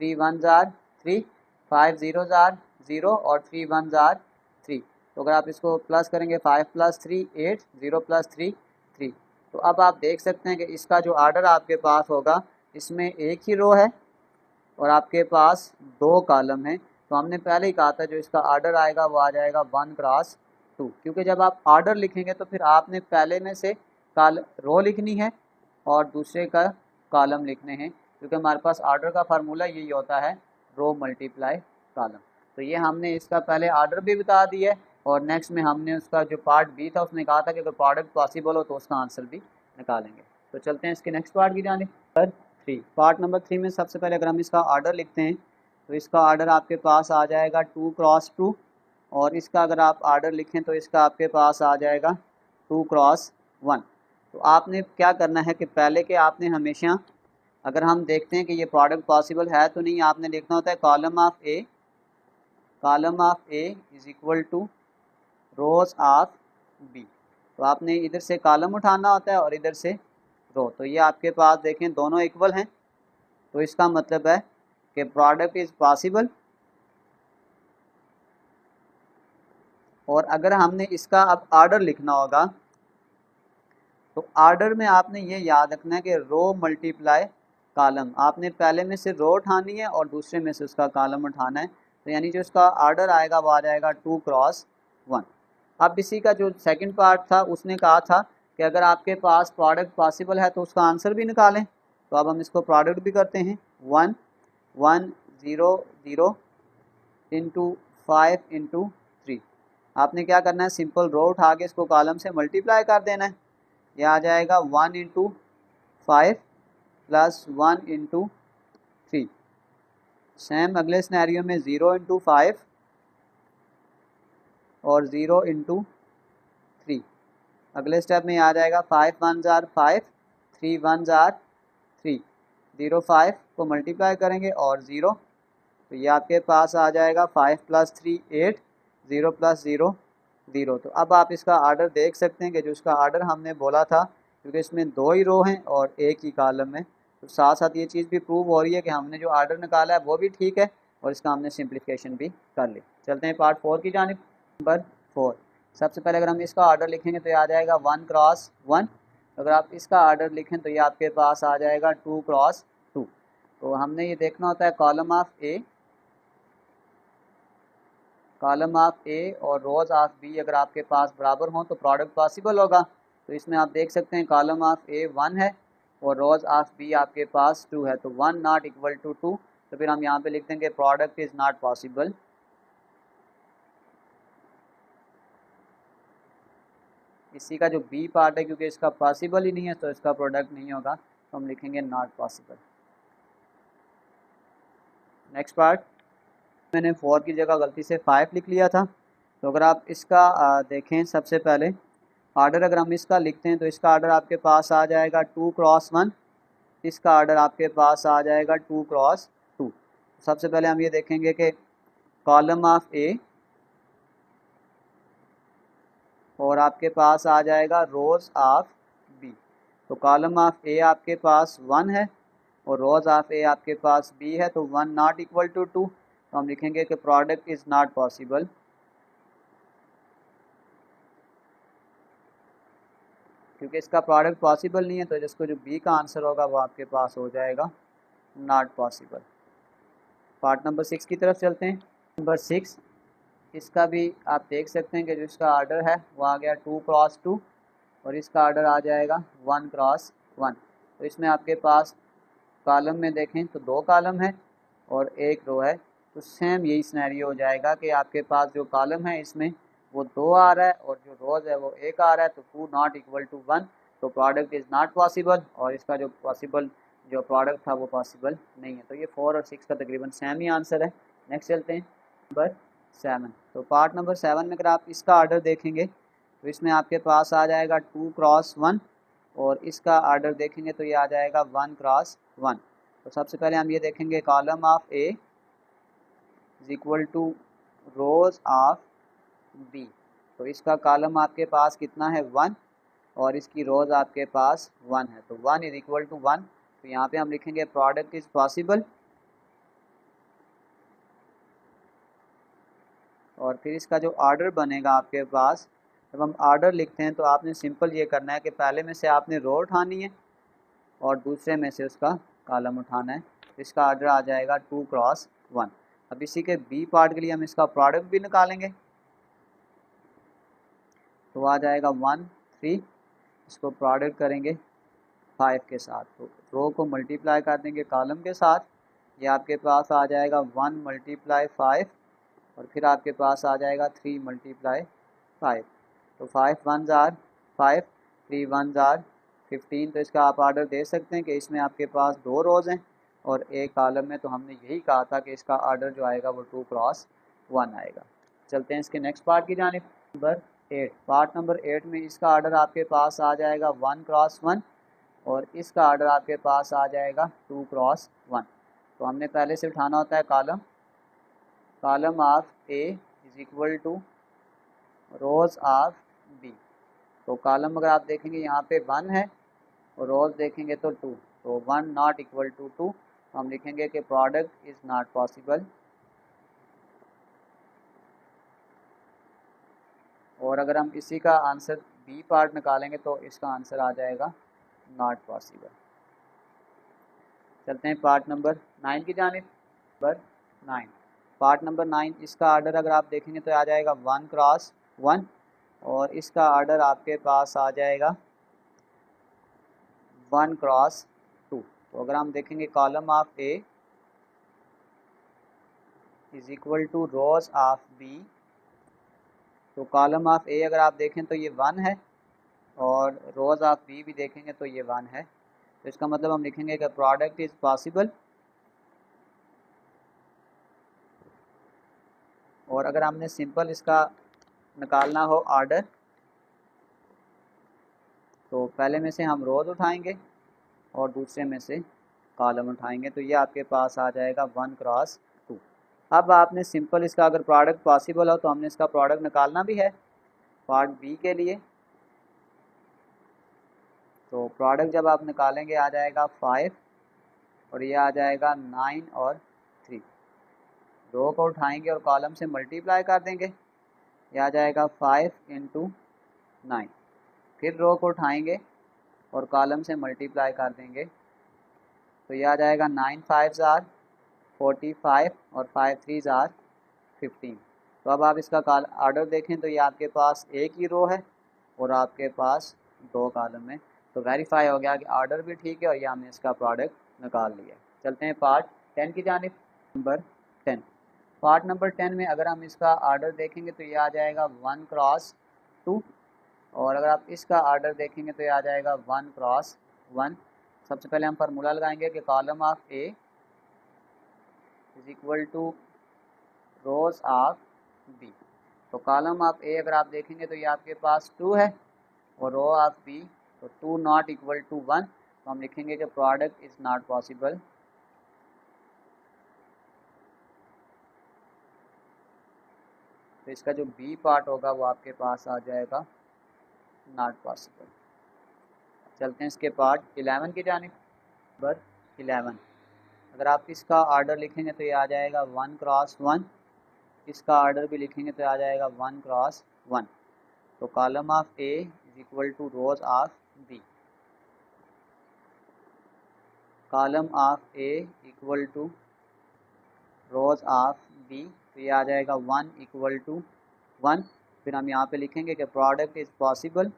3 1 जार 3, 5 0 जार 0 और 3 1 जार 3। तो अगर आप इसको प्लस करेंगे 5 प्लस 3 8, 0 प्लस 3 3। तो अब आप देख सकते हैं कि इसका जो आर्डर आपके पास होगा इसमें एक ही रो है और आपके पास 2 कॉलम हैं। तो हमने पहले ही कहा था जो इसका आर्डर आएगा वो आ जाएगा 1 क्रॉस 2, क्योंकि जब आप आर्डर लिखेंगे तो फिर आपने पहले में से रो लिखनी है और दूसरे का कॉलम लिखने हैं, क्योंकि हमारे पास आर्डर का फार्मूला यही होता है रो मल्टीप्लाई कॉलम। तो ये हमने इसका पहले आर्डर भी बता दिया है, और नेक्स्ट में हमने उसका जो पार्ट बी था उसने कहा था कि अगर प्रोडक्ट पॉसिबल हो तो उसका आंसर भी निकालेंगे। तो चलते हैं इसके नेक्स्ट पार्ट की जानिब। पार्ट नंबर 3 में सबसे पहले अगर हम इसका आर्डर लिखते हैं तो इसका आर्डर आपके पास आ जाएगा 2 क्रॉस 2, और इसका अगर आप आर्डर लिखें तो इसका आपके पास आ जाएगा 2 क्रॉस 1। तो आपने क्या करना है कि पहले के आपने हमेशा, अगर हम देखते हैं कि ये प्रोडक्ट पॉसिबल है तो नहीं, आपने लिखना होता है column of A is equal to rows of B. तो आपने इधर से कॉलम उठाना होता है और इधर से रो। तो ये आपके पास देखें दोनों इक्वल हैं, तो इसका मतलब है कि प्रोडक्ट इज़ पॉसिबल। और अगर हमने इसका अब आर्डर लिखना होगा तो आर्डर में आपने ये याद रखना है कि रो मल्टीप्लाई कॉलम, आपने पहले में से रो उठानी है और दूसरे में से उसका कॉलम उठाना है। तो यानी जो इसका आर्डर आएगा वो आ जाएगा 2 क्रॉस 1। अब इसी का जो सेकंड पार्ट था उसने कहा था कि अगर आपके पास प्रोडक्ट पॉसिबल है तो उसका आंसर भी निकालें। तो अब हम इसको प्रोडक्ट भी करते हैं 1 1 0 0 इंटू 5 इंटू 3। आपने क्या करना है, सिंपल रो उठा के इसको कॉलम से मल्टीप्लाई कर देना है। यह आ जाएगा 1 इंटू 5 प्लस 1 इंटू 3। सेम अगले सिनेरियो में 0 इंटू 5 और 0 इंटू 3। अगले स्टेप में आ जाएगा 5 1 जार 5, 3 1 जार 3, 0 5 को मल्टीप्लाई करेंगे और 0। तो ये आपके पास आ जाएगा 5 प्लस 3 8, 0 प्लस 0 0। तो अब आप इसका आर्डर देख सकते हैं कि जो इसका आर्डर हमने बोला था, क्योंकि इसमें 2 ही रो हैं और एक ही कॉलम है, तो साथ साथ ये चीज़ भी प्रूव हो रही है कि हमने जो आर्डर निकाला है वो भी ठीक है। और इसका हमने सिंप्लीफिकेशन भी कर ली। चलते हैं पार्ट 4 की जानिब। नंबर 4, सबसे पहले अगर हम इसका आर्डर लिखेंगे तो ये आ जाएगा 1 क्रॉस 1। अगर आप इसका आर्डर लिखें तो ये आपके पास आ जाएगा 2 क्रॉस 2। तो हमने ये देखना होता है कॉलम ऑफ ए और रोज ऑफ बी अगर आपके पास बराबर हों तो प्रोडक्ट पॉसिबल होगा। तो इसमें आप देख सकते हैं कॉलम ऑफ ए 1 है और रोज ऑफ बी आपके पास 2 है, तो 1 नॉट इक्वल टू 2। तो फिर हम यहाँ पे लिख देंगे प्रोडक्ट इज़ नॉट पॉसिबल। इसी का जो बी पार्ट है क्योंकि इसका पॉसिबल ही नहीं है तो इसका प्रोडक्ट नहीं होगा, तो हम लिखेंगे नॉट पॉसिबल। नेक्स्ट पार्ट, मैंने 4 की जगह गलती से 5 लिख लिया था। तो अगर आप इसका देखें, सबसे पहले आर्डर अगर हम इसका लिखते हैं तो इसका आर्डर आपके पास आ जाएगा 2 क्रॉस 1। इसका आर्डर आपके पास आ जाएगा 2 क्रॉस 2। सबसे पहले हम ये देखेंगे कि कॉलम ऑफ ए और आपके पास आ जाएगा रोज ऑफ बी। तो कॉलम ऑफ ए आपके पास 1 है और रोज ऑफ ए आपके पास बी है, तो 1 नॉट इक्वल टू 2। तो हम लिखेंगे कि प्रोडक्ट इज़ नॉट पॉसिबल। क्योंकि इसका प्रोडक्ट पॉसिबल नहीं है तो जिसको जो बी का आंसर होगा वो आपके पास हो जाएगा नॉट पॉसिबल। पार्ट नंबर 6 की तरफ चलते हैं। नंबर 6, इसका भी आप देख सकते हैं कि जो इसका आर्डर है वो आ गया 2 क्रॉस 2 और इसका आर्डर आ जाएगा 1 क्रॉस 1। तो इसमें आपके पास कॉलम में देखें तो 2 कॉलम है और 1 रो है, तो सेम यही सिनेरियो हो जाएगा कि आपके पास जो कॉलम है इसमें वो 2 आ रहा है और जो रोज है वो 1 आ रहा है, तो 2 नॉट इक्वल टू 1। तो प्रोडक्ट इज़ नॉट पॉसिबल और इसका जो पॉसिबल जो प्रोडक्ट था वो पॉसिबल नहीं है। तो ये 4 और 6 का तकरीबन सेम ही आंसर है। नेक्स्ट चलते हैं नंबर 7। तो पार्ट नंबर 7 में अगर आप इसका आर्डर देखेंगे तो इसमें आपके पास आ जाएगा 2 क्रॉस 1 और इसका आर्डर देखेंगे तो ये आ जाएगा 1 क्रॉस 1। तो सबसे पहले हम ये देखेंगे column of A is equal to rows of B. तो इसका कॉलम आपके पास कितना है 1 और इसकी रोज आपके पास 1 है, तो 1 इज इक्वल टू 1। तो यहाँ पे हम लिखेंगे प्रोडक्ट इज पॉसिबल और फिर इसका जो आर्डर बनेगा आपके पास, जब हम आर्डर लिखते हैं तो आपने सिंपल ये करना है कि पहले में से आपने रो उठानी है और दूसरे में से उसका कॉलम उठाना है। तो इसका आर्डर आ जाएगा 2 क्रॉस 1। अब इसी के बी पार्ट के लिए हम इसका प्रोडक्ट भी निकालेंगे, तो आ जाएगा 1 3। इसको प्रोडक्ट करेंगे 5 के साथ, तो रो को मल्टीप्लाई कर देंगे कॉलम के साथ। ये आपके पास आ जाएगा 1 मल्टीप्लाई 5 और फिर आपके पास आ जाएगा 3 मल्टीप्लाई 5। तो 5 1 जार 5, 3 1 जार 15। तो इसका आप आर्डर दे सकते हैं कि इसमें आपके पास 2 रोज़ हैं और एक कॉलम में, तो हमने यही कहा था कि इसका आर्डर जो आएगा वो 2 क्रॉस 1 आएगा। चलते हैं इसके नेक्स्ट पार्ट की जानिब। नंबर 8, पार्ट नंबर 8 में इसका आर्डर आपके पास आ जाएगा 1 क्रॉस 1 और इसका आर्डर आपके पास आ जाएगा 2 क्रॉस 1। तो हमने पहले से उठाना होता है column of A is equal to rows of B. तो कॉलम अगर आप देखेंगे यहाँ पे 1 है और रोज देखेंगे तो 2, तो 1 नॉट इक्वल टू 2। हम लिखेंगे कि प्रोडक्ट इज़ नॉट पॉसिबल। और अगर हम इसी का आंसर बी पार्ट निकालेंगे तो इसका आंसर आ जाएगा नॉट पॉसिबल। चलते हैं पार्ट नंबर 9 की जानिब। नंबर 9, पार्ट नंबर 9, इसका आर्डर अगर आप देखेंगे तो आ जाएगा 1 क्रॉस 1 और इसका आर्डर आपके पास आ जाएगा 1 क्रॉस 2। तो अगर हम देखेंगे column of A is equal to rows of B. तो कॉलम ऑफ ए अगर आप देखें तो ये 1 है और रोज ऑफ बी भी देखेंगे तो ये 1 है। तो इसका मतलब हम लिखेंगे कि प्रोडक्ट इज़ पॉसिबल। और अगर हमने सिंपल इसका निकालना हो आर्डर, तो पहले में से हम रोज उठाएंगे और दूसरे में से कॉलम उठाएंगे, तो ये आपके पास आ जाएगा 1 क्रॉस 2। अब आपने सिंपल इसका अगर प्रोडक्ट पॉसिबल हो तो हमने इसका प्रोडक्ट निकालना भी है पार्ट बी के लिए। तो प्रोडक्ट जब आप निकालेंगे आ जाएगा 5 और ये आ जाएगा 9 और 3। रो को उठाएंगे और कॉलम से मल्टीप्लाई कर देंगे, यह आ जाएगा 5 इंटू 9। फिर रो को उठाएंगे और कॉलम से मल्टीप्लाई कर देंगे, तो यह आ जाएगा 9 5 आर 45 और 5 3 आर 15। तो अब आप इसका ऑर्डर देखें तो ये आपके पास एक ही रो है और आपके पास दो कॉलम है। तो वेरीफाई हो गया कि ऑर्डर भी ठीक है और ये हमने इसका प्रोडक्ट निकाल लिया। चलते हैं पार्ट 10 की जानिब। नंबर 10, पार्ट नंबर 10 में अगर हम इसका ऑर्डर देखेंगे तो ये आ जाएगा 1 क्रॉस 2, और अगर आप इसका ऑर्डर देखेंगे तो ये आ जाएगा 1 क्रॉस 1। सबसे पहले हम फार्मूला लगाएंगे कि column of A is equal to rows of B. तो कॉलम ऑफ ए अगर आप देखेंगे तो ये आपके पास 2 है और रो ऑफ बी तो 2 नॉट इक्वल टू 1, तो हम लिखेंगे कि प्रोडक्ट इज़ नॉट पॉसिबल। तो इसका जो बी पार्ट होगा वो आपके पास आ जाएगा नॉट पॉसिबल। चलते हैं इसके पार्ट 11 की जानिब। नंबर 11, अगर आप इसका ऑर्डर लिखेंगे तो ये आ जाएगा 1 क्रॉस 1, इसका ऑर्डर भी लिखेंगे तो आ जाएगा 1 क्रॉस 1। तो column of A is equal to rows of B, column of A equal to rows of B, तो ये आ जाएगा 1 इक्वल टू 1। फिर हम यहाँ पे लिखेंगे कि प्रोडक्ट इज पॉसिबल।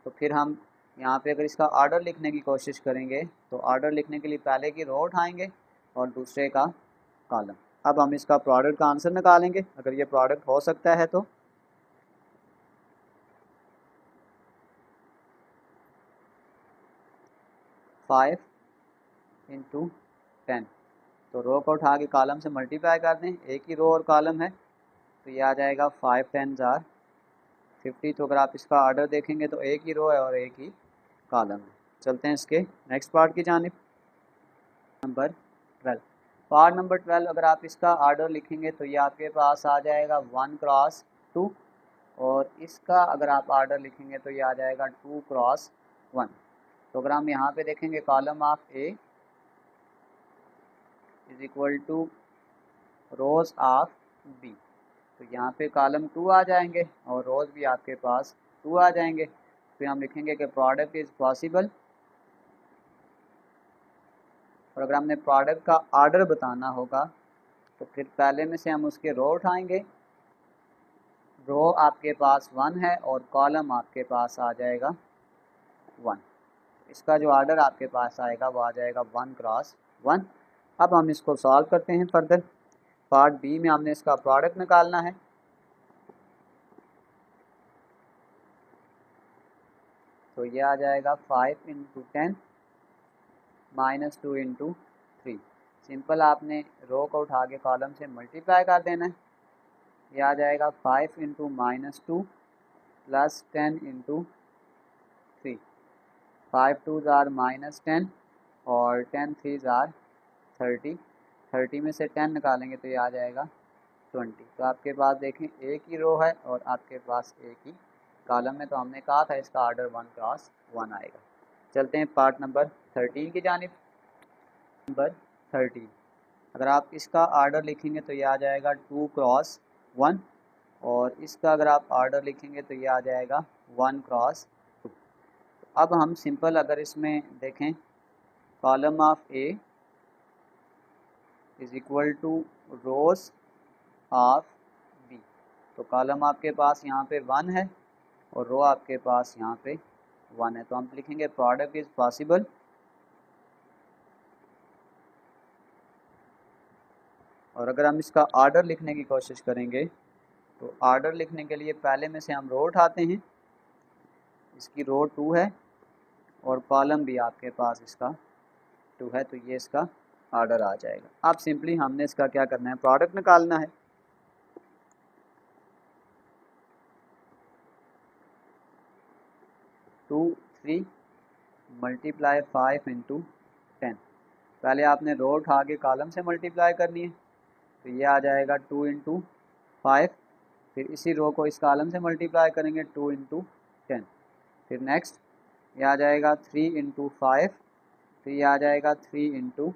तो फिर हम यहाँ पे अगर इसका ऑर्डर लिखने की कोशिश करेंगे तो ऑर्डर लिखने के लिए पहले की रो उठाएंगे और दूसरे का कॉलम। अब हम इसका प्रोडक्ट का आंसर निकालेंगे अगर ये प्रोडक्ट हो सकता है तो। फाइव इंटू 10, तो रो को उठा के कॉलम से मल्टीप्लाई कर दें, एक ही रो और कॉलम है, तो ये आ जाएगा 5 10 आर 50। तो अगर आप इसका ऑर्डर देखेंगे तो एक ही रो है और एक ही कॉलम है। चलते हैं इसके नेक्स्ट पार्ट की जानिब। नंबर 12, पार्ट नंबर 12, अगर आप इसका ऑर्डर लिखेंगे तो ये आपके पास आ जाएगा 1 क्रॉस 2, और इसका अगर आप ऑर्डर लिखेंगे तो ये आ जाएगा 2 क्रॉस 1। तो अगर हम यहाँ पे देखेंगे column of A is equal to rows of B, तो यहाँ पे कॉलम 2 आ जाएंगे और रोज भी आपके पास 2 आ जाएंगे। फिर हम लिखेंगे कि प्रोडक्ट इज़ पॉसिबल, और अगर हमने प्रोडक्ट का ऑर्डर बताना होगा तो फिर पहले में से हम उसके रो उठाएंगे, रो आपके पास 1 है और कॉलम आपके पास आ जाएगा 1। इसका जो ऑर्डर आपके पास आएगा वो आ जाएगा 1 क्रॉस 1। अब हम इसको सॉल्व करते हैं फर्दर। पार्ट बी में हमने इसका प्रोडक्ट निकालना है। तो ये आ जाएगा 5 इंटू 10 माइनस 2 इंटू 3। सिंपल आपने रो को उठा के कॉलम से मल्टीप्लाई कर देना है। ये आ जाएगा 5 into minus 2 plus 10 into 3। 5 2 are minus 10 और 10 3 आर 30। 30 में से 10 निकालेंगे तो ये आ जाएगा 20। तो आपके पास देखें एक ही रो है और आपके पास एक ही कॉलम है, तो हमने कहा था इसका ऑर्डर 1 क्रॉस 1 आएगा। चलते हैं पार्ट नंबर 13 की जानिब। नंबर 13, अगर आप इसका ऑर्डर लिखेंगे तो ये आ जाएगा 2 क्रॉस 1, और इसका अगर आप ऑर्डर लिखेंगे तो ये आ जाएगा 1 क्रॉस 2। अब हम सिंपल अगर इसमें देखें column of A is equal to rows of B, तो कॉलम आपके पास यहाँ पे 1 है और रो आपके पास यहाँ पे 1 है, तो हम लिखेंगे प्रोडक्ट इज़ पॉसिबल। और अगर हम इसका ऑर्डर लिखने की कोशिश करेंगे तो ऑर्डर लिखने के लिए पहले में से हम रो उठाते हैं, इसकी रो 2 है और कॉलम भी आपके पास इसका 2 है, तो ये इसका ऑर्डर आ जाएगा। अब सिंपली हमने इसका क्या करना है, प्रोडक्ट निकालना है। टू 3 मल्टीप्लाई 5 इंटू 10, पहले आपने रो उठा के कॉलम से मल्टीप्लाई करनी है, तो ये आ जाएगा 2 इंटू 5। फिर इसी रो को इस कॉलम से मल्टीप्लाई करेंगे 2 इंटू 10। फिर नेक्स्ट ये आ जाएगा 3 इंटू 5, फिर ये आ जाएगा 3 इंटू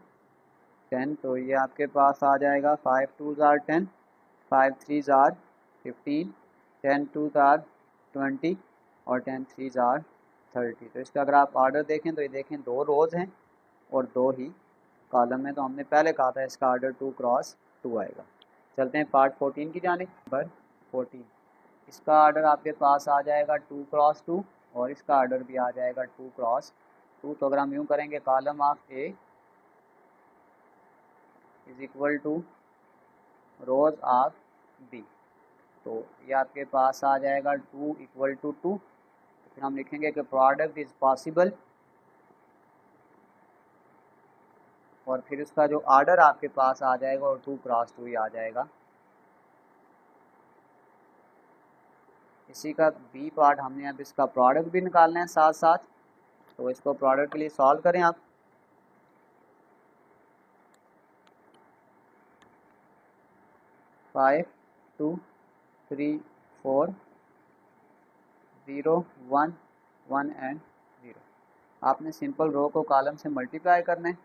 10, तो ये आपके पास आ जाएगा 5 2s are 10, 5 3s are 15, 10 2s are 20 और 10 3s are 30। तो इसका अगर आप ऑर्डर देखें तो ये देखें 2 रोज़ हैं और 2 ही कॉलम है, तो हमने पहले कहा था इसका ऑर्डर 2 क्रॉस 2 आएगा। चलते हैं पार्ट 14 की जानिब। नंबर 14, इसका ऑर्डर आपके पास आ जाएगा 2 क्रॉस 2 और इसका ऑर्डर भी आ जाएगा 2 क्रॉस 2। तो अगर हम यूँ करेंगे column of A is equal to rows of B, तो ये आपके पास आ जाएगा 2 इक्वल टू 2। फिर हम लिखेंगे कि प्रोडक्ट इज़ पॉसिबल और फिर उसका जो ऑर्डर आपके पास आ जाएगा और 2 क्रॉस 2 ही आ जाएगा। इसी का बी पार्ट हमने अब इसका प्रोडक्ट भी निकालना है साथ साथ, तो इसको प्रोडक्ट के लिए सॉल्व करें आप। Five 2 3 4 0 1 1 and 0। आपने सिंपल रो को कॉलम से मल्टीप्लाई करना है।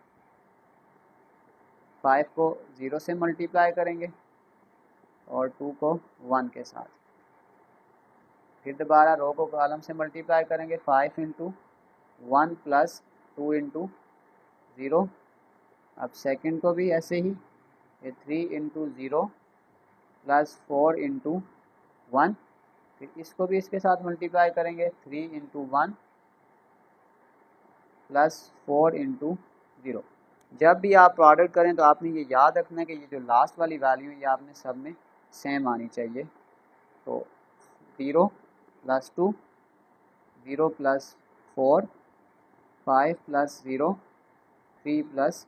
5 को 0 से मल्टीप्लाई करेंगे और 2 को 1 के साथ। फिर दोबारा रो को कॉलम से मल्टीप्लाई करेंगे 5 इंटू 1 प्लस 2 इंटू 0। अब सेकंड को भी ऐसे ही, ये 3 इंटू 0 प्लस 4 इंटू 1। फिर इसको भी इसके साथ मल्टीप्लाई करेंगे 3 इंटू 1 प्लस 4 इंटू 0। जब भी आप प्रोडक्ट करें तो आपने ये याद रखना है कि ये जो लास्ट वाली वैल्यू है ये आपने सब में सेम आनी चाहिए। तो 0 प्लस 2, 0 प्लस 4, 5 प्लस 0, 3 प्लस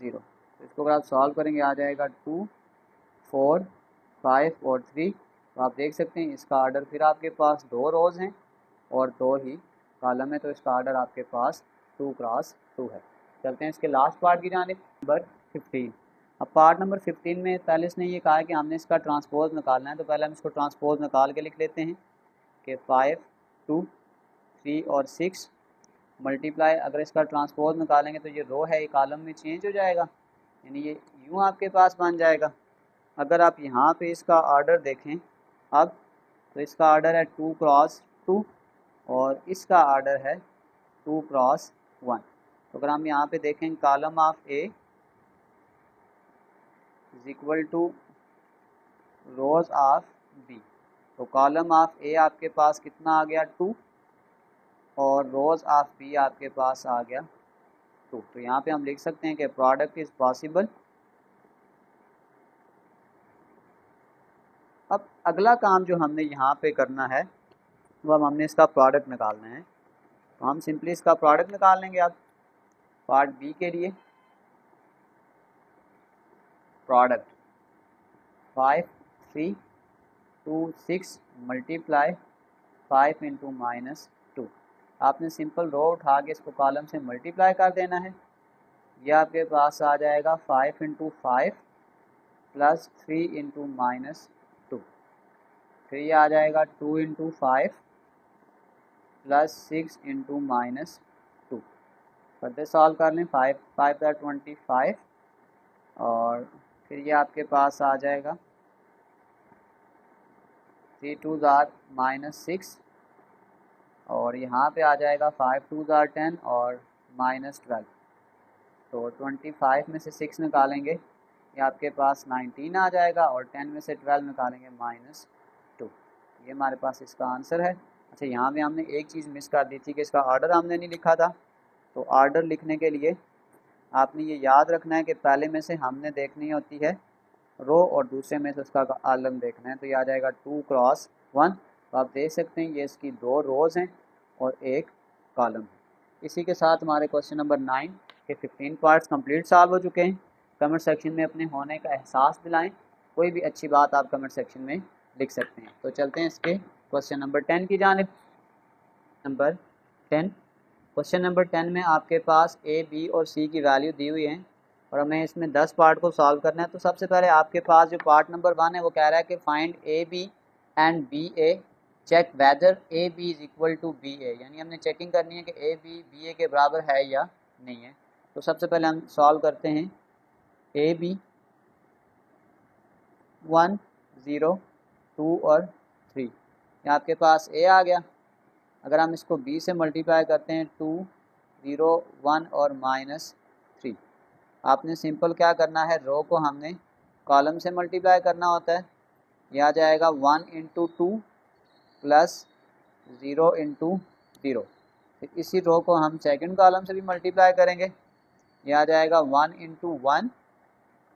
0। तो इसको अगर आप सॉल्व करेंगे आ जाएगा 2 4 5 और 3। तो आप देख सकते हैं इसका ऑर्डर फिर आपके पास 2 रोज़ हैं और 2 ही कॉलम है, तो इसका ऑर्डर आपके पास 2 क्रॉस 2 है। चलते हैं इसके लास्ट पार्ट की जानिब, नंबर 15। अब पार्ट नंबर 15 में पहले इसने ये कहा है कि हमने इसका ट्रांसपोज निकालना है, तो पहले हम इसको ट्रांसपोज निकाल के लिख लेते हैं कि 5 2 3 और 6 मल्टीप्लाई, अगर इसका ट्रांसपोज निकालेंगे तो ये रो है ये कॉलम में चेंज हो जाएगा, यानी ये यूँ आपके पास बन जाएगा। अगर आप यहाँ पे इसका ऑर्डर देखें अब, तो इसका ऑर्डर है 2 क्रॉस 2 और इसका ऑर्डर है 2 क्रॉस 1। तो अगर हम यहाँ पे देखें column of A is equal to rows of B, तो कॉलम ऑफ ए आपके पास कितना आ गया 2 और रोज ऑफ बी आपके पास आ गया 2। तो यहाँ पे हम लिख सकते हैं कि प्रोडक्ट इज़ पॉसिबल। अब अगला काम जो हमने यहाँ पे करना है वो हमने इसका प्रोडक्ट निकालना है, तो हम सिंपली इसका प्रोडक्ट निकाल लेंगे। अब पार्ट बी के लिए प्रोडक्ट 5 3 2 6 मल्टीप्लाई 5 इंटू -2। आपने सिंपल रो उठा के इसको कॉलम से मल्टीप्लाई कर देना है। यह आपके पास आ जाएगा 5 इंटू 5 प्लस 3 इंटू -2। फिर ये आ जाएगा 2 into 5 plus 6 into -2। Further solve कर लें, 5 5 25 और फिर ये आपके पास आ जाएगा 3 2s are -6 और यहाँ पे आ जाएगा 5 2s are 10 और -12। तो 25 में से 6 निकालेंगे ये आपके पास 19 आ जाएगा और 10 में से 12 निकालेंगे -2। ये हमारे पास इसका आंसर है। अच्छा, यहाँ पे हमने एक चीज़ मिस कर दी थी कि इसका ऑर्डर हमने नहीं लिखा था। तो ऑर्डर लिखने के लिए आपने ये याद रखना है कि पहले में से हमने देखनी होती है रो और दूसरे में से उसका कॉलम देखना है, तो ये आ जाएगा 2 क्रॉस 1। तो आप देख सकते हैं ये इसकी 2 रोज़ हैं और 1 कॉलम है। इसी के साथ हमारे क्वेश्चन नंबर 9 के 15 पार्ट्स कंप्लीट सॉल्व हो चुके हैं। कमेंट सेक्शन में अपने होने का एहसास दिलाएं, कोई भी अच्छी बात आप कमेंट सेक्शन में लिख सकते हैं। तो चलते हैं इसके क्वेश्चन नंबर 10 की जानिब। नंबर 10, क्वेश्चन नंबर 10 में आपके पास ए बी और सी की वैल्यू दी हुई है और हमें इसमें 10 पार्ट को सॉल्व करना है। तो सबसे पहले आपके पास जो पार्ट नंबर 1 है वो कह रहा है कि find A B and B A, check whether A B is equal to B A, यानी हमने चेकिंग करनी है कि ए बी बी ए के बराबर है या नहीं है। तो सबसे पहले हम सॉल्व करते हैं ए बी 1 0 2 और 3, यहाँ आपके पास ए आ गया। अगर हम इसको बी से मल्टीप्लाई करते हैं 2 0 1 और -3, आपने सिंपल क्या करना है, रो को हमने कॉलम से मल्टीप्लाई करना होता है। यह आ जाएगा 1 इंटू 2 प्लस 0 इंटू 0। फिर इसी रो को हम सेकंड कॉलम से भी मल्टीप्लाई करेंगे। यह आ जाएगा 1 इंटू 1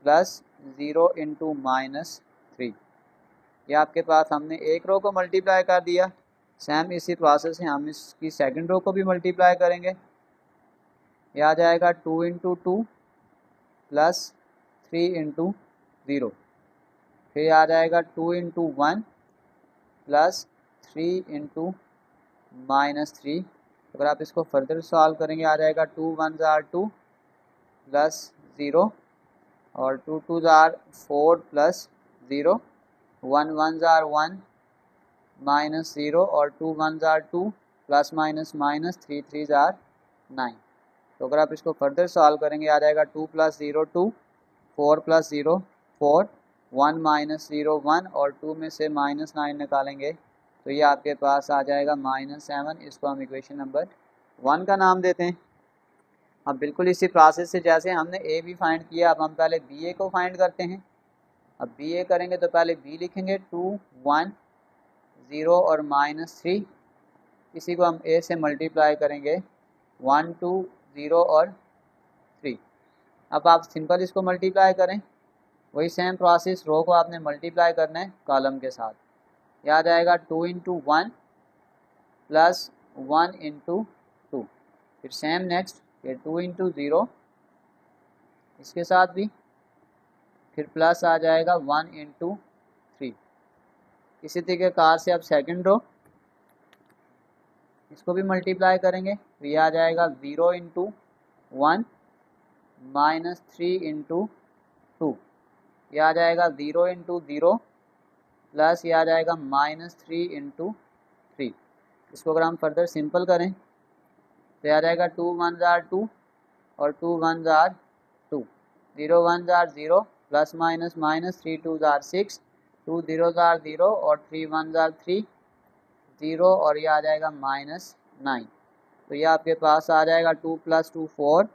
प्लस 0 इंटू -3। यह आपके पास हमने एक रो को मल्टीप्लाई कर दिया। सेम इसी प्रोसेस से हम इसकी सेकंड रो को भी मल्टीप्लाई करेंगे। यह आ जाएगा 2 इंटू 2 प्लस 3 इंटू 0। फिर आ जाएगा 2 इंटू 1 प्लस 3 इंटू -3। अगर आप इसको फर्दर सॉल्व करेंगे आ जाएगा 2 1 जार 2 प्लस 0 और 2 2 जार 4 प्लस 0, 1 1 जार 1 -0 और 2 1 जार 2 प्लस माइनस 3 3 जार 9। तो अगर आप इसको फर्दर सॉल्व करेंगे आ जाएगा 2 प्लस 0 2, 4 प्लस 0 4, 1 -0 1 और 2 में से -9 निकालेंगे तो ये आपके पास आ जाएगा -7। इसको हम इक्वेशन नंबर 1 का नाम देते हैं। अब बिल्कुल इसी प्रोसेस से जैसे हमने ए बी फाइंड किया, अब हम पहले बी ए को फाइंड करते हैं। अब बी ए करेंगे तो पहले बी लिखेंगे 2 1 0 और -3, इसी को हम ए से मल्टीप्लाई करेंगे 1 2 0 और 3। अब आप सिंपल इसको मल्टीप्लाई करें, वही सेम प्रोसेस, रो को आपने मल्टीप्लाई करना है कॉलम के साथ। यह आ जाएगा 2 इंटू 1 प्लस 1 इंटू 2। फिर सेम नेक्स्ट ये 2 इंटू 0 इसके साथ भी, फिर प्लस आ जाएगा 1 इंटू 3। इसी तरीके कार से अब सेकंड रो इसको भी मल्टीप्लाई करेंगे तो ये आ जाएगा 0 इंटू 1 -3 इंटू 2। यह आ जाएगा 0 इंटू 0 प्लस ये आ जाएगा -3 इंटू 3। इसको अगर हम फर्दर सिंपल करें तो आ जाएगा 2 1 जार 2 और 2 1 jar 2, 0 1 jar 0 plus -3 2 jar 6, 2 0 jar 0 और 3 1 जार 3 0 और यह आ जाएगा -9। तो यह आपके पास आ जाएगा 2 प्लस 2 4,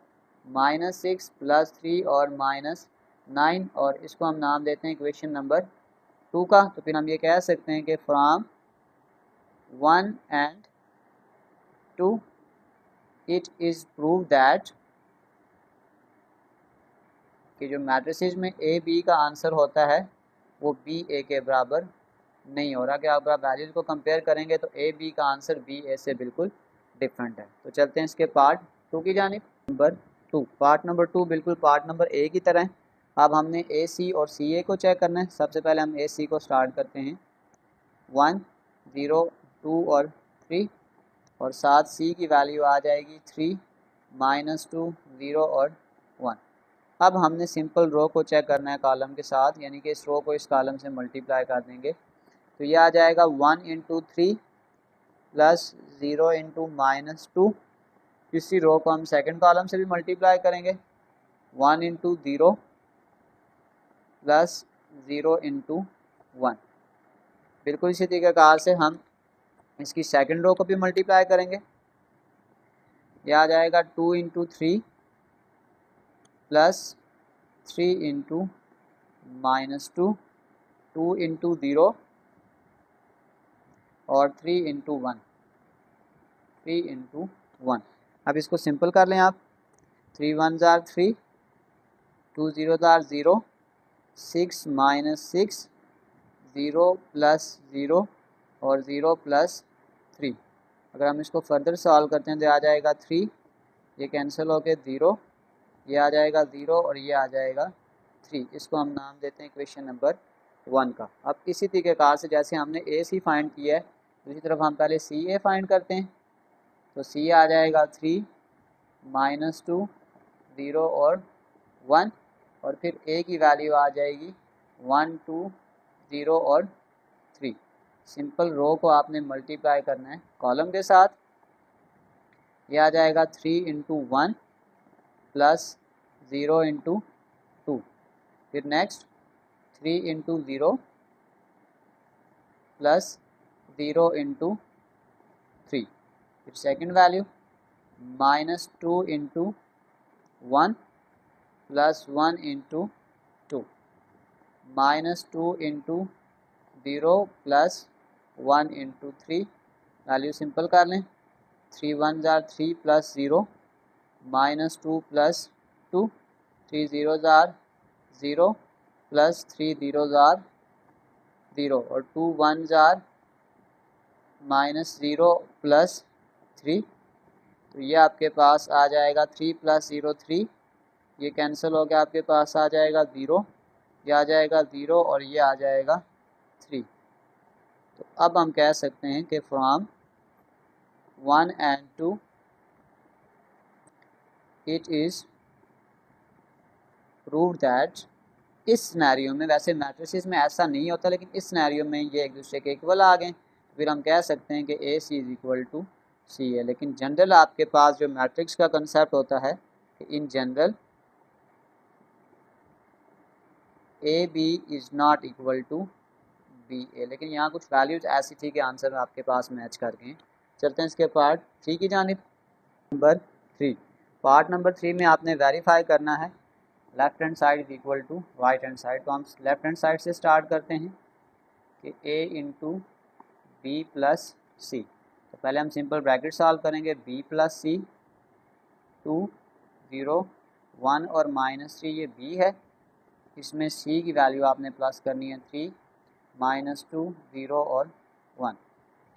-6 प्लस 3 और -9 और इसको हम नाम देते हैं इक्वेशन नंबर 2 का। तो फिर हम ये कह सकते हैं कि from 1 and 2 it is prove that कि जो मैट्रिसेस में ए बी का आंसर होता है वो बी ए के बराबर नहीं हो रहा। कि अगर आप वैल्यूज को कंपेयर करेंगे तो ए बी का आंसर बी ए से बिल्कुल डिफरेंट है। तो चलते हैं इसके पार्ट 2 की जानिब। नंबर 2, पार्ट नंबर 2 बिल्कुल पार्ट नंबर ए की तरह है। अब हमने ए सी और सी ए को चेक करना है। सबसे पहले हम ए सी को स्टार्ट करते हैं 1 0 2 और 3 और साथ सी की वैल्यू आ जाएगी 3 -2 0 और 1। अब हमने सिंपल रो को चेक करना है कॉलम के साथ, यानी कि इस रो को इस कॉलम से मल्टीप्लाई कर देंगे तो यह आ जाएगा 1 इंटू 3 प्लस 0 इंटू -2। इसी रो को हम सेकंड कॉलम से भी मल्टीप्लाई करेंगे 1 इंटू 0 प्लस 0 इंटू 1। बिल्कुल इसी तरीके से हम इसकी सेकंड रो को भी मल्टीप्लाई करेंगे। यह आ जाएगा 2 इंटू 3 प्लस 3 इंटू -2, 2 इंटू 0 और 3 इंटू 1, 3 इंटू 1। अब इसको सिंपल कर लें आप, 3 1 जार 3, 2 0 जार 0, 6 -6, 0 प्लस 0 और 0 प्लस 3। अगर हम इसको फर्दर सॉल्व करते हैं तो आ जाएगा 3, ये कैंसिल हो के 0, ये आ जाएगा 0 और ये आ जाएगा 3। इसको हम नाम देते हैं इक्वेशन नंबर 1 का। अब इसी तरीके से जैसे हमने ए सी फाइंड किया है दूसरी तरफ हम पहले सी ए फाइंड करते हैं। तो सी आ जाएगा 3 -2 0 और 1 और फिर ए की वैल्यू आ जाएगी 1 2 0 और 3। सिंपल रो को आपने मल्टीप्लाई करना है कॉलम के साथ। ये आ जाएगा 3 इंटू 1 प्लस 0 इंटू 2। फिर नेक्स्ट 3 इंटू 0 प्लस 0 इंटू 3, फिर second value -2 into 1 plus 1 into 2, -2 into 0 plus 1 into 3, value simple कर लें, 3 1 jar 3 plus 0, -2 plus 2, 3 0 jar 0 plus 3 0 jar 0 और 2 1 जार -0 प्लस 3, तो ये आपके पास आ जाएगा 3 प्लस 0 3, ये कैंसिल हो गया, आपके पास आ जाएगा 0, ये आ जाएगा 0 और ये आ जाएगा 3। तो अब हम कह सकते हैं कि from 1 and 2 it is prove that, इस सिनेरियो में, वैसे मैट्रिसेस में ऐसा नहीं होता लेकिन इस सिनेरियो में ये एक दूसरे के इक्वल आ गए, फिर हम कह सकते हैं कि ए सी इज़ इक्वल टू सी है। लेकिन जनरल आपके पास जो मैट्रिक्स का कंसेप्ट होता है कि in general A B is not equal to B A, लेकिन यहाँ कुछ वैल्यूज ऐसी थी कि आंसर आपके पास मैच कर गए। चलते हैं इसके पार्ट 3 की जानिब। नंबर 3, पार्ट नंबर 3 में आपने वेरीफाई करना है left hand side is equal to right hand side. तो हम लेफ्ट हैंड साइड से स्टार्ट करते हैं कि a into B plus C. तो पहले हम सिंपल ब्रैकेट सॉल्व करेंगे, b प्लस सी, 2 0 1 और -3 ये b है, इसमें c की वैल्यू आपने प्लस करनी है 3 -2 0 और 1,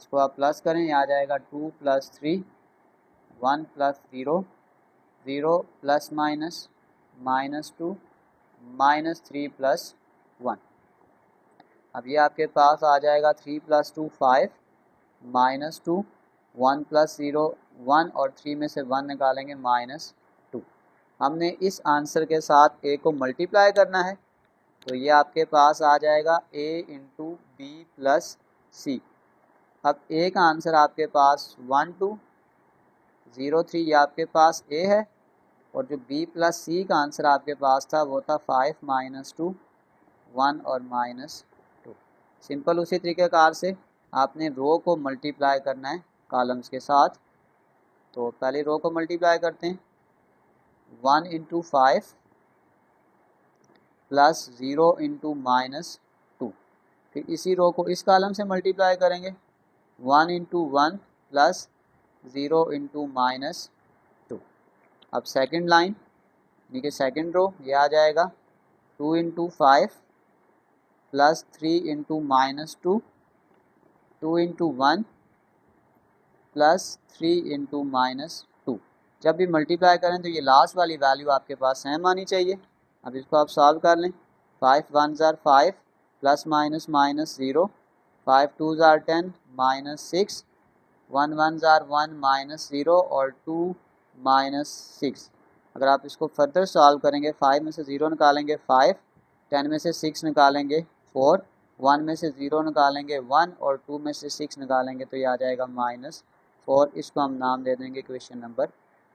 इसको आप प्लस करें, ये आ जाएगा 2 plus 3 1 plus 0 0 plus minus -2 -3 plus 1। अब ये आपके पास आ जाएगा 3 प्लस 2 5 -2 1 प्लस 0 1 और 3 में से 1 निकालेंगे -2। हमने इस आंसर के साथ a को मल्टीप्लाई करना है, तो ये आपके पास आ जाएगा a इंटू बी प्लस सी। अब a का आंसर आपके पास 1 2 0 3, ये आपके पास a है, और जो b प्लस सी का आंसर आपके पास था वो था 5 -2 1 और -2। सिंपल उसी तरीक़ेकार से आपने रो को मल्टीप्लाई करना है कॉलम्स के साथ। तो पहले रो को मल्टीप्लाई करते हैं, 1 इंटू 5 प्लस 0 इंटू -2, फिर इसी रो को इस कॉलम से मल्टीप्लाई करेंगे, 1 इंटू 1 प्लस 0 इंटू -2। अब सेकंड लाइन यानी कि सेकंड रो, ये आ जाएगा 2 into 5 plus 3 into -2, 2 into 1 plus 3 into -2। जब भी मल्टीप्लाई करें तो ये लास्ट वाली वैल्यू आपके पास सेम आनी चाहिए। अब इसको आप सॉल्व कर लें, 5 1 jar 5 plus minus -0, 5 2 jar 10 -6, 1 1 jar 1 -0 और 2 -6। अगर आप इसको फर्दर सॉल्व करेंगे, 5 में से 0 निकालेंगे 5, 10 में से 6 निकालेंगे 4, 1 में से 0 निकालेंगे 1 और 2 में से 6 निकालेंगे तो ये आ जाएगा -4। इसको हम नाम दे देंगे क्वेश्चन नंबर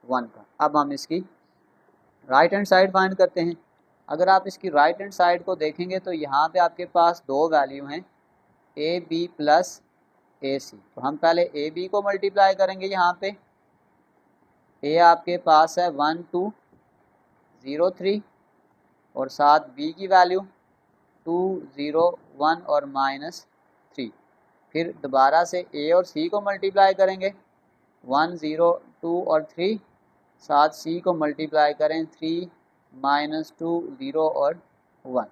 1 का। अब हम इसकी राइट हैंड साइड फाइंड करते हैं। अगर आप इसकी राइट हैंड साइड को देखेंगे तो यहाँ पे आपके पास दो वैल्यू हैं, ए बी प्लस ए सी। तो हम पहले ए बी को मल्टीप्लाई करेंगे, यहाँ पे ए आपके पास है 1 2 0 3 और साथ बी की वैल्यू 2 0 1 और -3। फिर दोबारा से ए और सी को मल्टीप्लाई करेंगे, 1 0 2 और 3, साथ सी को मल्टीप्लाई करें 3 -2 0 और 1।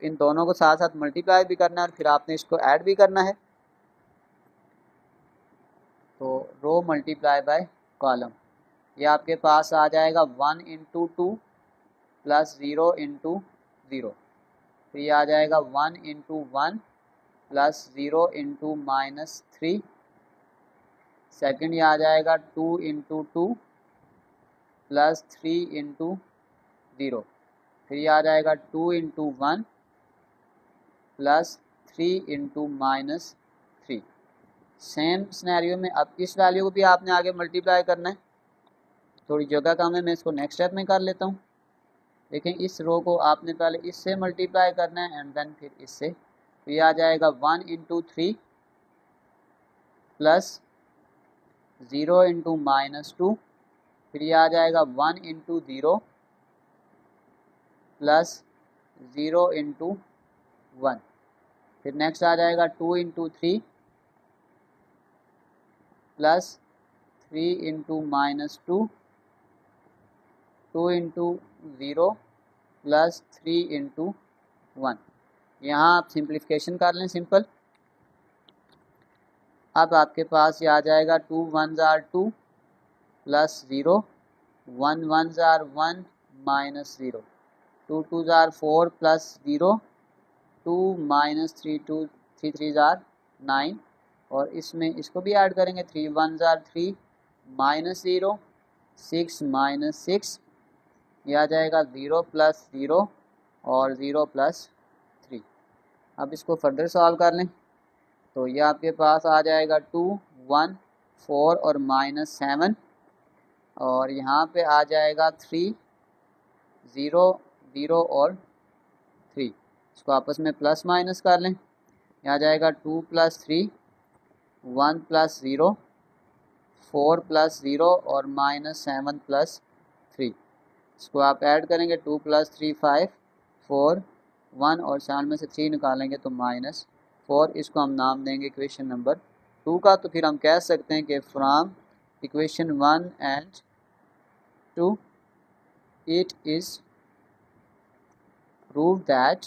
इन दोनों को साथ साथ मल्टीप्लाई भी करना है और फिर आपने इसको ऐड भी करना है। तो रो मल्टीप्लाई बाय कॉलम, ये आपके पास आ जाएगा 1 इंटू 2 प्लस 0 इंटू 0, फिर ये आ जाएगा 1 इंटू 1 प्लस 0 इंटू -3, सेकेंड ये आ जाएगा 2 इंटू 2 प्लस 3 इंटू 0, फिर ये आ जाएगा 2 into 1 plus 3 into -3। Same scenario में अब इस वैल्यू को भी आपने आगे मल्टीप्लाई करना है। थोड़ी जगह कम है, मैं इसको नेक्स्ट स्टेप में कर लेता हूँ। देखें इस रो को आपने पहले इससे मल्टीप्लाई करना है एंड देन फिर इससे, तो ये आ जाएगा 1 इंटू 3 प्लस 0 इंटू -2, फिर ये आ जाएगा 1 इंटू 0 प्लस 0 इंटू 1, फिर नेक्स्ट आ जाएगा 2 into 3 plus 3 into -2, 2 into 0 plus 3 into 1। यहाँ आप सिंप्लीफिकेशन कर लें सिंपल। अब आपके पास ये आ जाएगा 2 1s are 2 plus 0, 1 1s are 1 minus 0, 2 2s are 4 plus 0, 2 minus 3 2 3 3s are 9, और इसमें इसको भी ऐड करेंगे 3 1s are 3 माइनस 0, 6 माइनस 6, ये आ जाएगा 0 प्लस 0 और 0 प्लस 3। अब इसको फर्दर सॉल्व कर लें तो ये आपके पास आ जाएगा 2 1 4 और -7, और यहाँ पे आ जाएगा 3 0 0 और 3, इसको आपस में प्लस माइनस कर लें, यहाँ आ जाएगा 2 प्लस 3 1 प्लस 0 4 प्लस 0 और -7 प्लस 3, इसको आप ऐड करेंगे 2 प्लस 3 5 4 1 और 7 में से 3 निकालेंगे तो -4, इसको हम नाम देंगे इक्वेशन नंबर 2 का। तो फिर हम कह सकते हैं कि from equation 1 and 2 it is prove that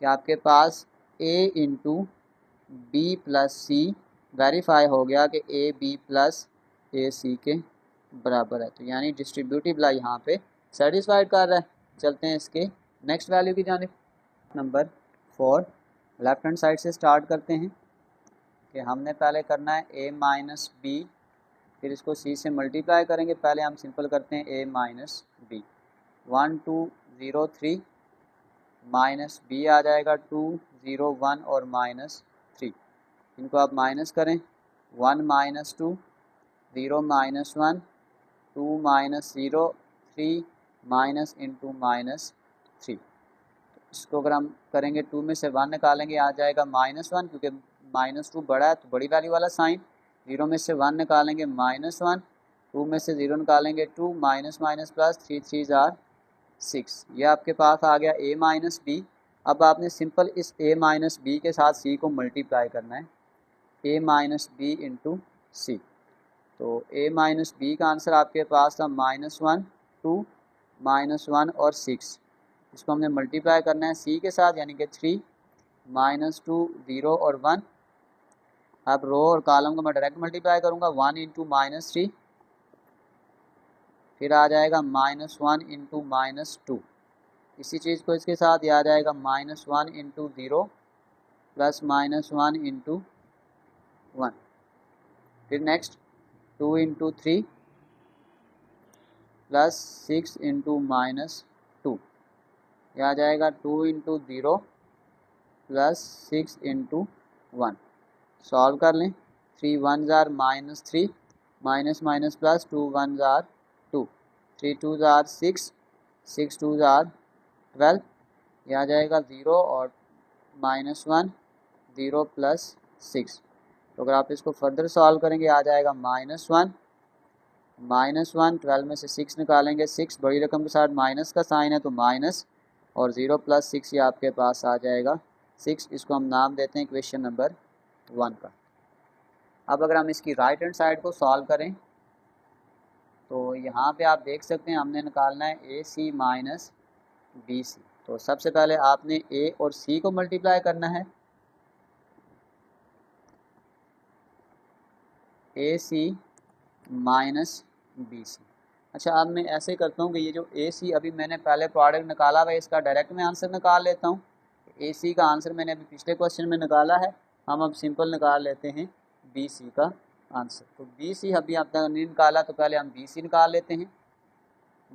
कि आपके पास a into B plus C verify हो गया कि a b plus A C के बराबर है, तो यानी डिस्ट्रीब्यूटिव ला यहाँ पे सेटिस्फाइड कर रहा है। चलते हैं इसके नेक्स्ट वैल्यू की जानिब। नंबर 4 लेफ्ट हैंड साइड से स्टार्ट करते हैं कि हमने पहले करना है a माइनस बी, फिर इसको c से मल्टीप्लाई करेंगे। पहले हम सिंपल करते हैं a minus B, 1 2 0 3 minus b आ जाएगा 2 0 1 और -3, इनको आप माइनस करें 1 minus 2 0 minus 1 2 minus 0 3 minus into -3, इसको अगर हम करेंगे 2 में से 1 निकालेंगे आ जाएगा -1, क्योंकि -2 बड़ा है तो बड़ी वैल्यू वाला साइन, 0 में से 1 निकालेंगे -1, 2 में से 0 निकालेंगे 2, minus minus plus 3 3s are 6, ये आपके पास आ गया a माइनस बी। अब आपने सिंपल इस a माइनस बी के साथ c को मल्टीप्लाई करना है, a माइनस बी इंटू सी, तो a माइनस बी का आंसर आपके पास था -1 2 -1 और 6, इसको हमने मल्टीप्लाई करना है c के साथ यानी कि 3 -2 0 और 1। अब रो और कॉलम को मैं डायरेक्ट मल्टीप्लाई करूँगा, 1 इंटू -3, फिर आ जाएगा -1 इंटू -2, इसी चीज़ को इसके साथ ये आ जाएगा -1 इंटू 0 प्लस -1 इंटू 1, फिर नेक्स्ट 2 इंटू 3 प्लस 6 इंटू -2, यह आ जाएगा 2 इंटू 0 प्लस 6 इंटू 1। सॉल्व कर लें, 3 1s are -3 minus minus plus 2 1s are 2, 3 2s are 6 6 2s are 12, यह आ जाएगा 0 और -1 0 प्लस 6, तो अगर आप इसको फर्दर सॉल्व करेंगे आ जाएगा -1 12 में से 6 निकालेंगे, 6 बड़ी रकम के साथ माइनस का साइन है तो माइनस, और 0 प्लस 6 ये आपके पास आ जाएगा 6, इसको हम नाम देते हैं इक्वेशन नंबर 1 का। अब अगर हम इसकी राइट हैंड साइड को सॉल्व करें तो यहाँ पे आप देख सकते हैं हमने निकालना है ए सी माइनस बी सी, तो सबसे पहले आपने ए और सी को मल्टीप्लाई करना है, ए सी माइनस बी सी। अच्छा अब मैं ऐसे करता हूँ कि ये जो ए सी अभी मैंने पहले प्रोडक्ट निकाला हुआ है इसका डायरेक्ट मैं आंसर निकाल लेता हूँ। ए सी का आंसर मैंने अभी पिछले क्वेश्चन में निकाला है, हम अब सिंपल निकाल लेते हैं बी सी का आंसर। तो बी सी अभी आप तक नहीं निकाला तो पहले हम बी सी निकाल लेते हैं,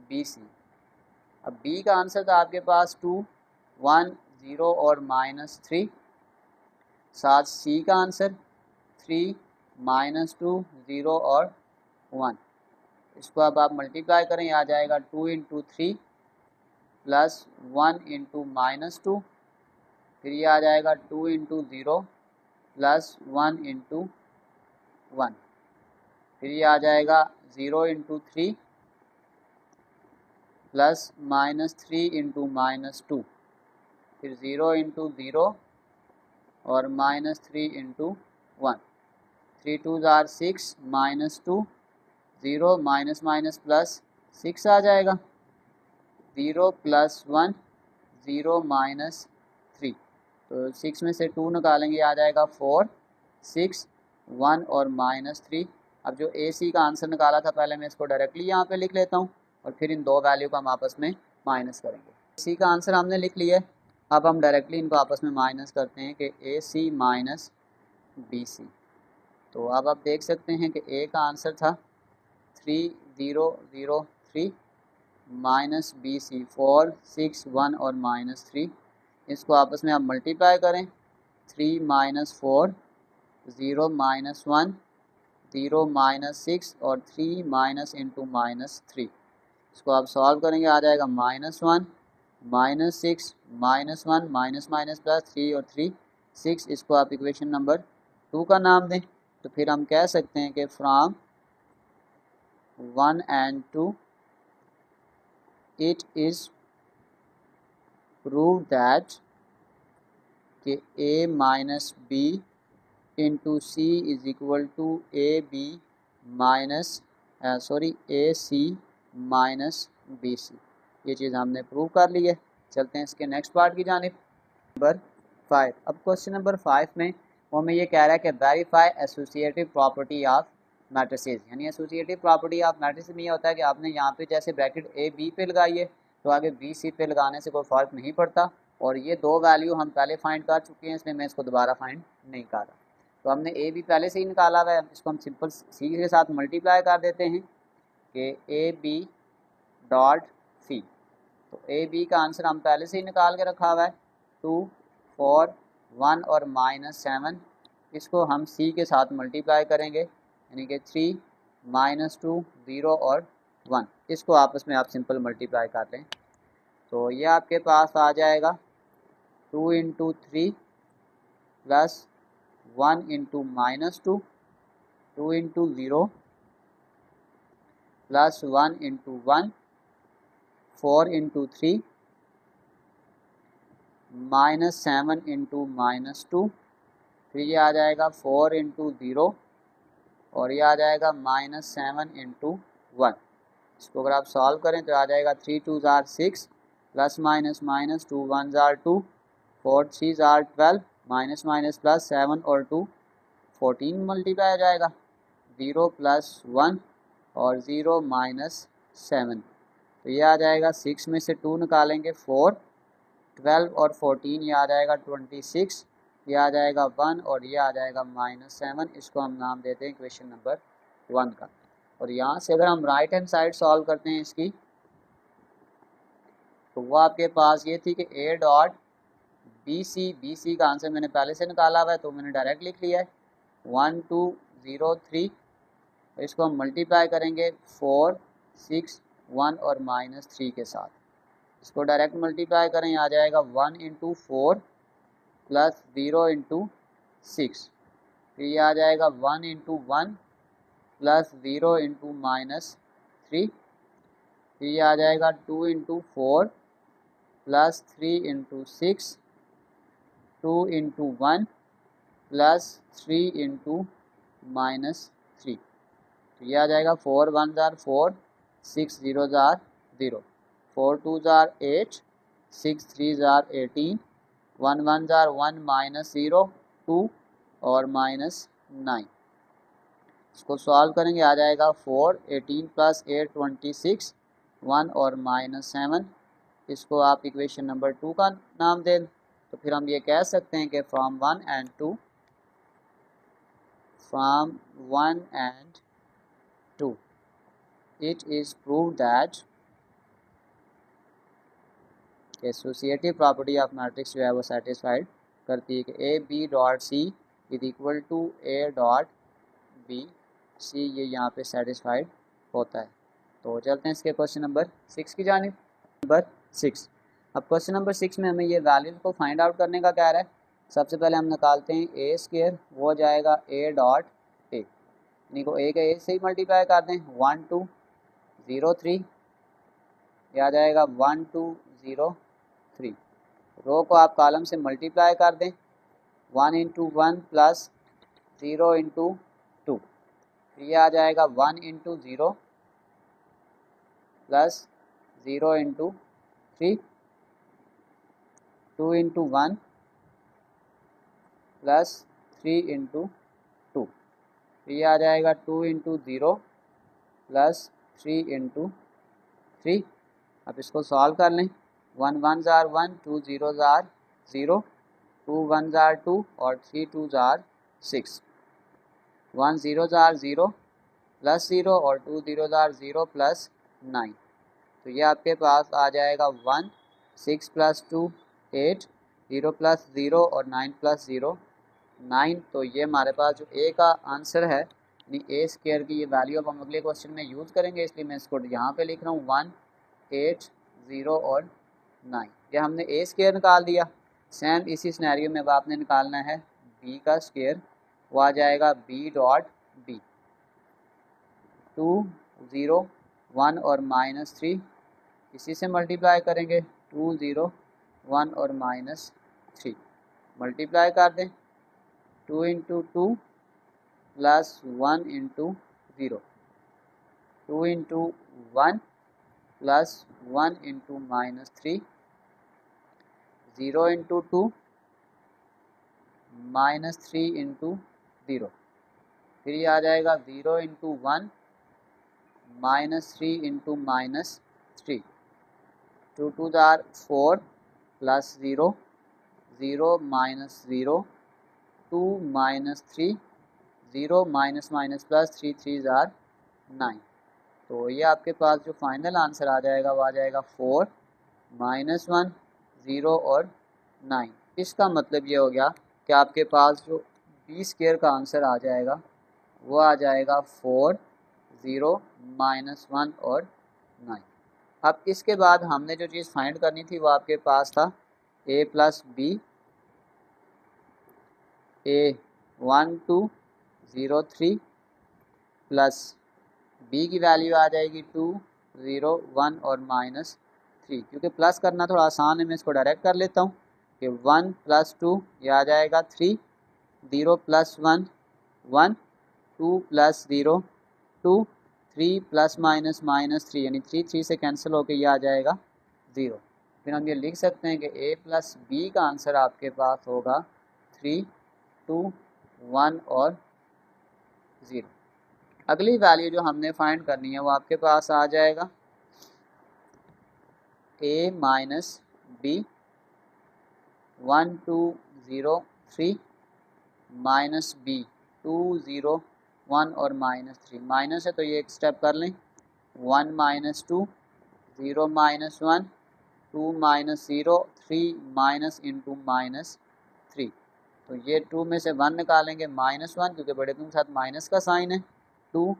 बी सी। अब बी का आंसर था आपके पास 2 1 0 और -3, साथ सी का आंसर 3 -2 0 और 1, इसको अब आप मल्टीप्लाई करें आ जाएगा 2 इंटू 3 प्लस 1 इंटू माइनस 2, फिर ये आ जाएगा 2 इंटू 0 प्लस 1 इंटू 1, फिर ये आ जाएगा 0 into 3 plus minus 3 into minus 2, फिर 0 इंटू 0 और माइनस 3 इंटू 1, 3 2 ज़ार 6 माइनस 2, 0 माइनस माइनस प्लस 6 आ जाएगा, 0 प्लस 1 0 माइनस 3, तो 6 में से 2 निकालेंगे आ जाएगा 4 6 1 और माइनस 3। अब जो ए सी का आंसर निकाला था पहले मैं इसको डायरेक्टली यहाँ पे लिख लेता हूँ और फिर इन दो वैल्यू को हम आपस में माइनस करेंगे। ए सी का आंसर हमने लिख लिया है, अब हम डायरेक्टली इनको आपस में माइनस करते हैं कि ए सी माइनस बी सी। तो अब आप देख सकते हैं कि ए का आंसर था 3003 माइनस बी सी 4 6 1 और माइनस 3। इसको आपस में आप मल्टीप्लाई करें, 3 माइनस 4 0 माइनस 1 0 माइनस 6 और 3 माइनस इंटू माइनस 3। इसको आप सॉल्व करेंगे आ जाएगा minus 1 minus 6 minus 1 minus minus plus 3 और 3 6। इसको आप इक्वेशन नंबर 2 का नाम दें, तो फिर हम कह सकते हैं कि from 1 and 2 it is proved that कि a minus b into C is equal to A B minus A C minus B C. ये चीज़ हमने प्रूव कर ली है। चलते हैं इसके नेक्स्ट पार्ट की जानिब, नंबर 5। अब क्वेश्चन नंबर 5 में वो हमें ये कह रहा है कि verify associative property of matrices. यानी एसोसिएटिव प्रॉपर्टी ऑफ मैट्रिसेस में ये होता है कि आपने यहाँ पे जैसे ब्रैकेट ए बी पे लगाई है तो आगे बी सी पे लगाने से कोई फ़र्क नहीं पड़ता, और ये दो वैल्यू हम पहले फाइंड कर चुके हैं, इसलिए मैं इसको दोबारा फाइंड नहीं कर रहा। तो हमने ए बी पहले से ही निकाला हुआ है, इसको हम सिंपल सी के साथ मल्टीप्लाई कर देते हैं कि ए बी डॉट सी। तो ए बी का आंसर हम पहले से ही निकाल के रखा हुआ है 2 4 1 और माइनस 7। इसको हम सी के साथ मल्टीप्लाई करेंगे यानी कि 3 माइनस 2 0 और 1। इसको आपस में आप सिंपल मल्टीप्लाई कर लें तो ये आपके पास आ जाएगा 2 into 3 plus 1 into minus 2 2 into 0 plus 1 into 1 4 into 3 minus 7 into minus 2, फिर ये आ जाएगा 4 इंटू 0 और ये आ जाएगा माइनस 7 इंटू 1। इसको अगर आप सॉल्व करें तो आ जाएगा 3 2 ज़ार 6 प्लस माइनस माइनस 2 1 ज़ार 2 4 3 ज़ार 12 माइनस माइनस प्लस 7 और 2 14 मल्टीप्लाई आ जाएगा 0 प्लस 1 और 0 माइनस 7। तो ये आ जाएगा 6 में से 2 निकालेंगे 4 12 और 14 ये आ जाएगा 26, ये आ जाएगा 1 और ये आ जाएगा माइनस 7। इसको हम नाम देते हैं क्वेश्चन नंबर 1 का। और यहाँ से अगर हम राइट हैंड साइड सॉल्व करते हैं इसकी तो वो आपके पास ये थी कि ए डॉट बी सी का आंसर मैंने पहले से निकाला हुआ है तो मैंने डायरेक्ट लिख लिया है 1 2 0 3। इसको हम मल्टीप्लाई करेंगे 4 6 1 और माइनस 3 के साथ। इसको डायरेक्ट मल्टीप्लाई करें आ जाएगा 1 इंटू 4 प्लस 0 इंटू 6, फिर ये आ जाएगा 1 इंटू 1 प्लस 0 इंटू माइनस 3, फिर ये आ जाएगा 2 into 4 plus 3 into 6 2 into 1 plus 3 into minus 3। तो ये आ जाएगा 4 1 ज़ार 4 6 0 ज़ार 0 4 2 ज़ार 8 6 3 ज़ार 18 1 1 ज़ार 1 माइनस 0 2 और माइनस 9। इसको सॉल्व करेंगे आ जाएगा 4 18 प्लस 8 26 1 और माइनस 7। इसको आप इक्वेशन नंबर 2 का नाम दें तो फिर हम ये कह सकते हैं कि from 1 and 2 it is proved that associative property of matrix जो है वो सेटिस्फाइड करती है कि A B dot C is equal to A dot B C, ये यहाँ पे सेटिस्फाइड होता है। तो चलते हैं इसके क्वेश्चन नंबर 6 की जानिब। नंबर 6 अब क्वेश्चन नंबर 6 में हमें ये वैल्यूज़ को फाइंड आउट करने का कह रहा है। सबसे पहले हम निकालते हैं ए स्क्वायर, वो हो जाएगा ए डॉट ए, यानी को ए का ए से ही मल्टीप्लाई कर दें, 1 2 0 3, ये आ जाएगा 1 2 0 3। रो को आप कॉलम से मल्टीप्लाई कर दें, 1 इंटू 1 प्लस 0 इंटू 2, ये आ जाएगा 1 into 0 plus 0 into 3, 2 into 1 plus 3 into 2, ये आ जाएगा 2 इंटू 0 प्लस 3 इंटू 3। अब इसको सॉल्व कर लें, 1 1 जार 1, 2 0 जार 0, 2 1 जार 2 और 3 2 जार 6, 1 0 जार 0 प्लस 0 और 2 0 जार 0 प्लस 9। तो ये आपके पास आ जाएगा 1 6 प्लस 2 8, 0 प्लस 0 और 9 प्लस 0 9। तो ये हमारे पास जो ए का आंसर है, यानी ए स्क्वायर की ये वैल्यू अब हम अगले क्वेश्चन में यूज़ करेंगे, इसलिए मैं इसको यहाँ पे लिख रहा हूँ 1 8 0 और 9। ये हमने ए स्क्वायर निकाल दिया। सेम इसी सिनेरियो में अब आपने निकालना है बी का स्क्वायर, वो आ जाएगा बी डॉट बी, 2 0 1 और -3, इसी से मल्टीप्लाई करेंगे, 2 0 1 और -3 मल्टीप्लाई कर दें, 2 into 2 plus 1 into 0, 2 into 1 plus 1 into -3, 0 into 2 -3 into 0, फिर ये आ जाएगा 0 into 1 -3 into -3, 2 2 jar 4 plus 0 0 -0 2 -3 0 minus minus plus 3 3 jar 9। तो ये आपके पास जो फाइनल आंसर आ जाएगा वो आ जाएगा 4 -1 0 और 9। इसका मतलब ये हो गया कि आपके पास जो बी स्क्वायर का आंसर आ जाएगा वो आ जाएगा 4 0 -1 और 9। अब इसके बाद हमने जो चीज़ फाइंड करनी थी वो आपके पास था a plus b, a 1 2 0 3 plus b की वैल्यू आ जाएगी 2 0 1 और -3। क्योंकि प्लस करना थोड़ा आसान है, मैं इसको डायरेक्ट कर लेता हूँ कि 1 प्लस 2 ये आ जाएगा 3, 0 प्लस 1 1, 2 प्लस 0 2, 3 प्लस माइनस -3, यानी 3 3 से कैंसिल होकर ये आ जाएगा 0। फिर हम ये लिख सकते हैं कि a प्लस बी का आंसर आपके पास होगा 3 2 1 और 0। अगली वैल्यू जो हमने फाइंड करनी है वो आपके पास आ जाएगा a minus B 1 2 0 3 minus b 2 0 1 और -3, माइनस है तो ये एक स्टेप कर लें, 1 minus 2 0 minus 1 2 minus 0 3 minus into -3। तो ये 2 में से 1 निकालेंगे -1, क्योंकि बड़े के साथ माइनस का साइन है, 2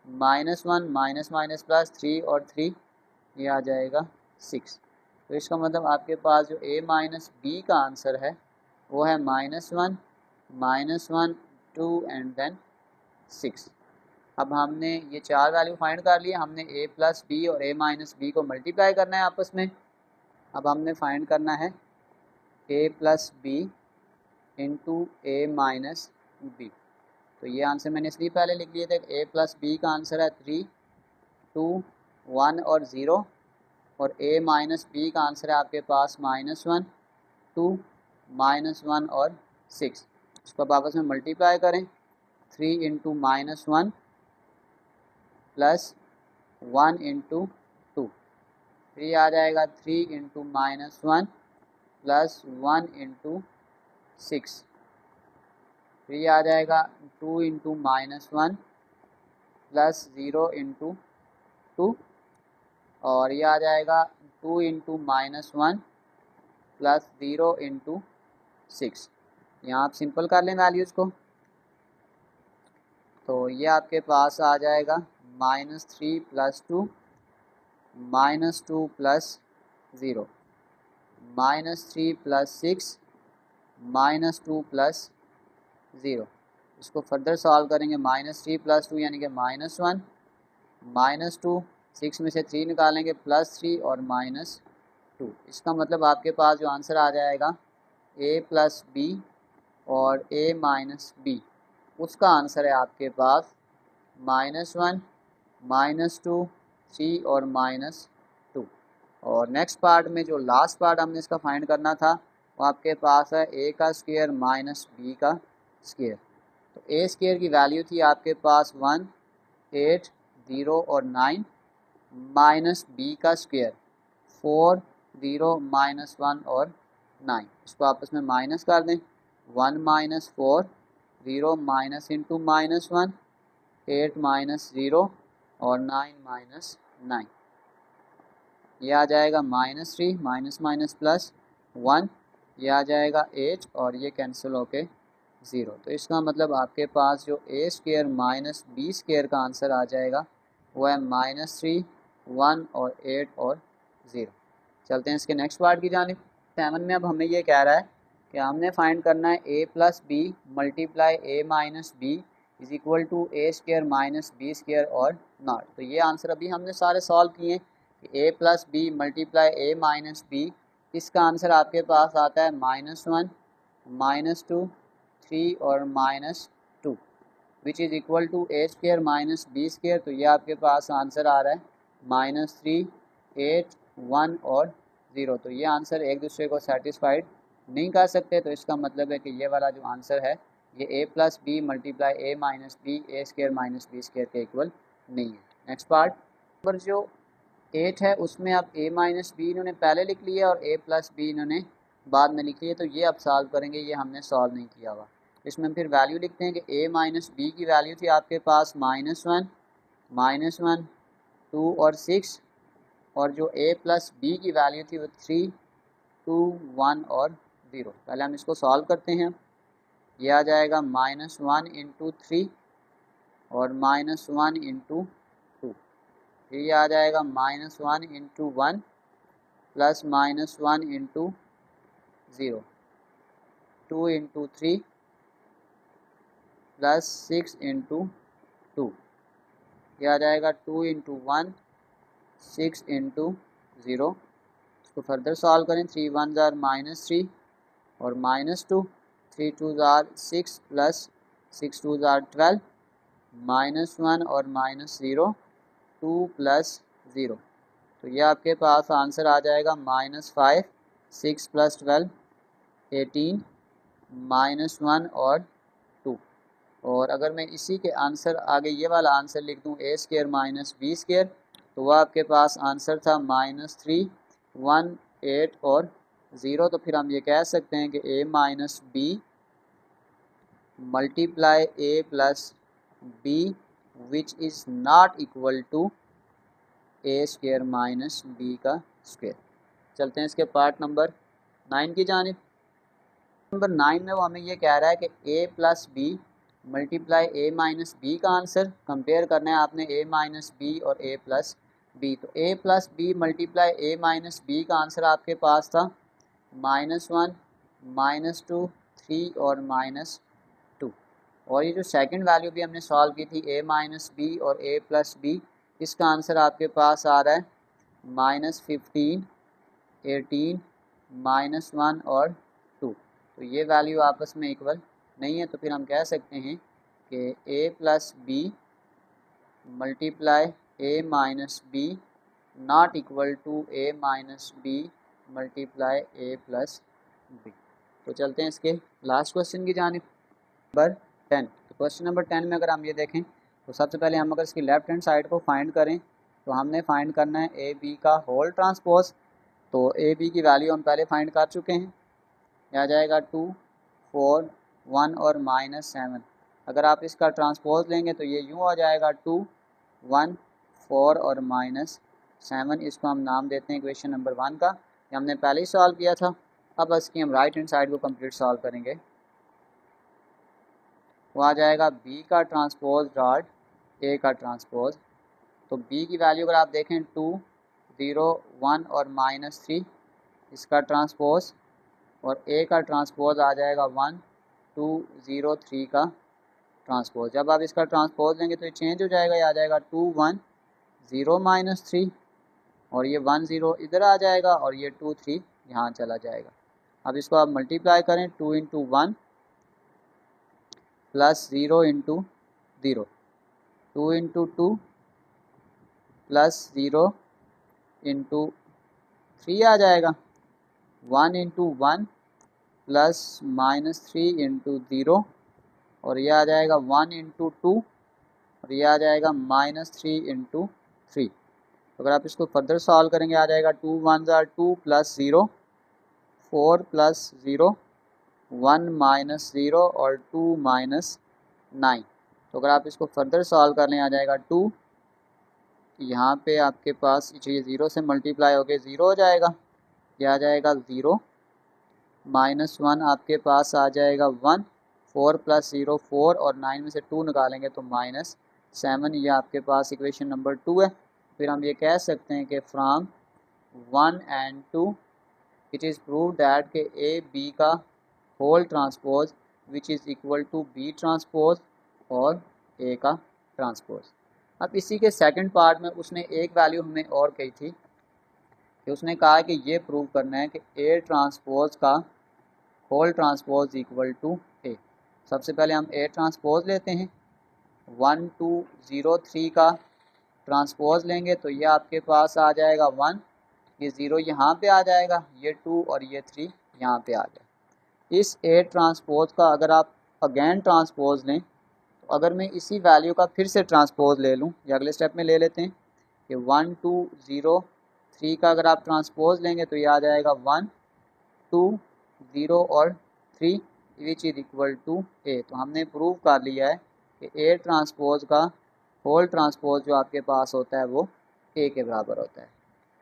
-1 माइनस माइनस प्लस 3 और 3, ये आ जाएगा 6। तो इसका मतलब आपके पास जो a माइनस बी का आंसर है वो है -1 -1 2 एंड देन 6। अब हमने ये 4 वैल्यू फाइंड कर लिए, हमने a प्लस बी और a माइनस बी को मल्टीप्लाई करना है आपस में। अब हमने फाइंड करना है a plus b into a minus b. तो ये आंसर मैंने इसलिए पहले लिख दिए थे, a प्लस बी का आंसर है 3 2 1 और 0, और a माइनस बी का आंसर है आपके पास -1 2 -1 और 6। इसको आप आपस में मल्टीप्लाई करें, 3 इंटू -1 प्लस 1 इंटू 2, फिर ये आ जाएगा 3 इंटू -1 प्लस 1 इंटू 6, फिर ये आ जाएगा 2 इंटू -1 प्लस 0 इंटू 2, और ये आ जाएगा 2 इंटू -1 प्लस 0 इंटू 6। यहाँ आप सिंपल कर लें वैल्यूज़ को, तो ये आपके पास आ जाएगा -3 प्लस 2 -2 प्लस 0, -3 + 6 -2 + 0। इसको फर्दर सॉल्व करेंगे, -3 + 2 यानी कि -1, -2, 6 में से 3 निकालेंगे +3 और -2। इसका मतलब आपके पास जो आंसर आ जाएगा a + b और a - b, उसका आंसर है आपके पास -1, -2, 3 और -2। और नेक्स्ट पार्ट में जो लास्ट पार्ट हमने इसका फाइंड करना था वो आपके पास है a का स्क्वायर - b का स्क्वायर। तो a स्क्वायर की वैल्यू थी आपके पास 1, 8, 0 और 9, माइनस b का स्क्वायर 4, 0, -1 और 9। इसको आपस में माइनस कर दें, 1 - 4, 0 माइनस इंटू -1, 8 - 0 और 9 - 9। ये आ जाएगा -3, माइनस माइनस प्लस 1, ये आ जाएगा 8 और ये कैंसिल होके 0। तो इसका मतलब आपके पास जो a स्क्वायर - b स्क्वायर का आंसर आ जाएगा वो है -3, 1 और 8 और 0। चलते हैं इसके नेक्स्ट पार्ट की जानिब। 7 में अब हमें ये कह रहा है कि हमने फाइंड करना है a + b multiply a - b is equal to a square - b square और नॉट। तो ये आंसर अभी हमने सारे सॉल्व किए कि a + b multiply a - b, इसका आंसर आपके पास आता है -1, -2, 3 और -2 which is equal to a square - b square. तो ये आपके पास आंसर आ रहा है -3, 8, 1 और 0। तो ये आंसर एक दूसरे को सेटिस्फाइड नहीं कर सकते। तो इसका मतलब है कि ये वाला जो आंसर है ये a + b multiply a - b a square - b square के इक्वल नहीं है। नेक्स्ट पार्ट पर जो 8 है उसमें अब a - b इन्होंने पहले लिख लिया और a + b इन्होंने बाद में लिख लिया। तो ये अब सॉल्व करेंगे, ये हमने सॉल्व नहीं किया हुआ। इसमें फिर वैल्यू लिखते हैं कि a - b की वैल्यू थी आपके पास -1, -1, 2 और 6, और जो a + b की वैल्यू थी वो 3, 2, 1 और 0। पहले हम इसको सॉल्व करते हैं। ये आ जाएगा -1 × 3 और -1 × 2। फिर ये आ जाएगा -1 × 1 प्लस -1 × 0, 2 × 3 प्लस 6 × 2। ये आ जाएगा 2 × 1, 6 × 0। इसको फर्दर सॉल्व करें, 3 1 ज़ार -3 और -2, 3 2 ज़ार 6 प्लस 6 2 ज़ार 12, -1 और -0, 2 प्लस 0। तो ये आपके पास आंसर आ जाएगा -5, 6 + 12, 18, -1 और 2। और अगर मैं इसी के आंसर आगे ये वाला आंसर लिख दूँ a स्क्वायर - b स्क्वायर, तो वह आपके पास आंसर था -3, 1, 8 और 0। तो फिर हम ये कह सकते हैं कि a - b multiply a + b which is not equal to a square - b का स्क्वायर। चलते हैं इसके पार्ट नंबर 9 की जानिब। नंबर 9 में वो हमें ये कह रहा है कि a + b multiply a - b का आंसर कंपेयर करना है आपने a - b और a + b। तो a + b multiply a - b का आंसर आपके पास था -1, -2, 3 और -2। और ये जो सेकंड वैल्यू भी हमने सॉल्व की थी a - b और a + b, इसका आंसर आपके पास आ रहा है -15, 18, -1 और 2। तो ये वैल्यू आपस में इक्वल नहीं है। तो फिर हम कह सकते हैं कि a + b multiply a - b not equal to a - b multiply a + b। तो चलते हैं इसके लास्ट क्वेश्चन की जानिब, नंबर 10। तो क्वेश्चन नंबर 10 में अगर हम ये देखें तो सबसे पहले हम अगर इसकी लेफ्ट हैंड साइड को फाइंड करें तो हमने फाइंड करना है ए बी का होल ट्रांसपोज। तो ए बी की वैल्यू हम पहले फाइंड कर चुके हैं, यह आ जाएगा 2, 4, 1 और -7। अगर आप इसका ट्रांसपोज लेंगे तो ये यूँ हो जाएगा 2, 1, 4 और -7। इसको हम नाम देते हैं इक्वेशन नंबर 1 का। ये हमने पहले ही सॉल्व किया था। अब इसकी हम राइट हैंड साइड को कंप्लीट सॉल्व करेंगे। वो आ जाएगा b का ट्रांसपोज डॉट a का ट्रांसपोज। तो b की वैल्यू अगर आप देखें 2, 0, 1 और -3, इसका ट्रांसपोज और ए का ट्रांसपोज आ जाएगा 1 2 0 3 का ट्रांसपोज। जब आप इसका ट्रांसपोज लेंगे तो ये चेंज हो जाएगा, ये आ जाएगा 2 1 0 -3 और ये 1 0 इधर आ जाएगा और ये 2 3 यहाँ चला जाएगा। अब इसको आप मल्टीप्लाई करें 2 × 1 प्लस 0 × 0, 2 × 2 प्लस 0 × 3 आ जाएगा, 1 × 1 प्लस -3 × 0 और ये आ जाएगा 1 × 2 और ये आ जाएगा -3 × 3। तो अगर आप इसको फर्दर सॉल्व करेंगे आ जाएगा 2 1 2 प्लस 0 4 प्लस 0 1 -0 और 2 -9। तो अगर आप इसको फर्दर सॉल्व कर लें आ जाएगा 2, यहाँ पे आपके पास ये 0 से मल्टीप्लाई होके 0 हो जाएगा, ये आ जाएगा 0 -1 आपके पास आ जाएगा 1, 4 प्लस 0 4 और 9 में से 2 निकालेंगे तो -7, ये आपके पास इक्वेशन नंबर 2 है। फिर हम ये कह सकते हैं कि from 1 and 2 it is prove that के ए बी का whole transpose which is equal to B transpose और ए का ट्रांसपोज। अब इसी के सेकंड पार्ट में उसने एक वैल्यू हमें और कही थी कि उसने कहा कि ये प्रूव करना है कि ए ट्रांसपोज का होल ट्रांसपोज इक्वल टू ए। सबसे पहले हम ए ट्रांसपोज लेते हैं, 1 2 0 3 का ट्रांसपोज लेंगे तो ये आपके पास आ जाएगा 1, ये 0 यहाँ पे आ जाएगा, ये 2 और ये 3 यहाँ पे आ जाएगा। इस ए ट्रांसपोज का अगर आप अगेन ट्रांसपोज लें तो अगर मैं इसी वैल्यू का फिर से ट्रांसपोज ले लूँ, या अगले स्टेप में ले लेते हैं कि 1 2 0 3 का अगर आप ट्रांसपोज लेंगे तो ये आ जाएगा 1 2 0 और 3 विच इज इक्वल टू ए। तो हमने प्रूव कर लिया है कि ए ट्रांसपोज का होल ट्रांसपोज जो आपके पास होता है वो ए के बराबर होता है।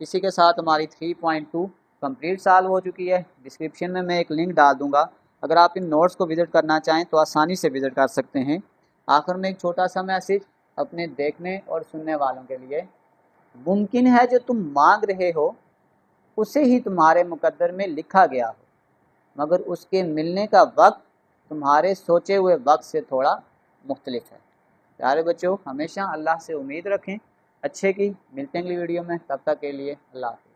इसी के साथ हमारी 3.2 कंप्लीट सॉल्व हो चुकी है। डिस्क्रिप्शन में मैं एक लिंक डाल दूंगा, अगर आप इन नोट्स को विज़िट करना चाहें तो आसानी से विज़िट कर सकते हैं। आखिर में एक छोटा सा मैसेज अपने देखने और सुनने वालों के लिए, मुमकिन है जो तुम मांग रहे हो उसे ही तुम्हारे मुकद्दर में लिखा गया हो, मगर उसके मिलने का वक्त तुम्हारे सोचे हुए वक्त से थोड़ा मुख्तलिफ है। प्यारे बच्चों, हमेशा अल्लाह से उम्मीद रखें अच्छे की। मिलते हैं अगली वीडियो में, तब तक के लिए अल्लाह हाफ़िज़।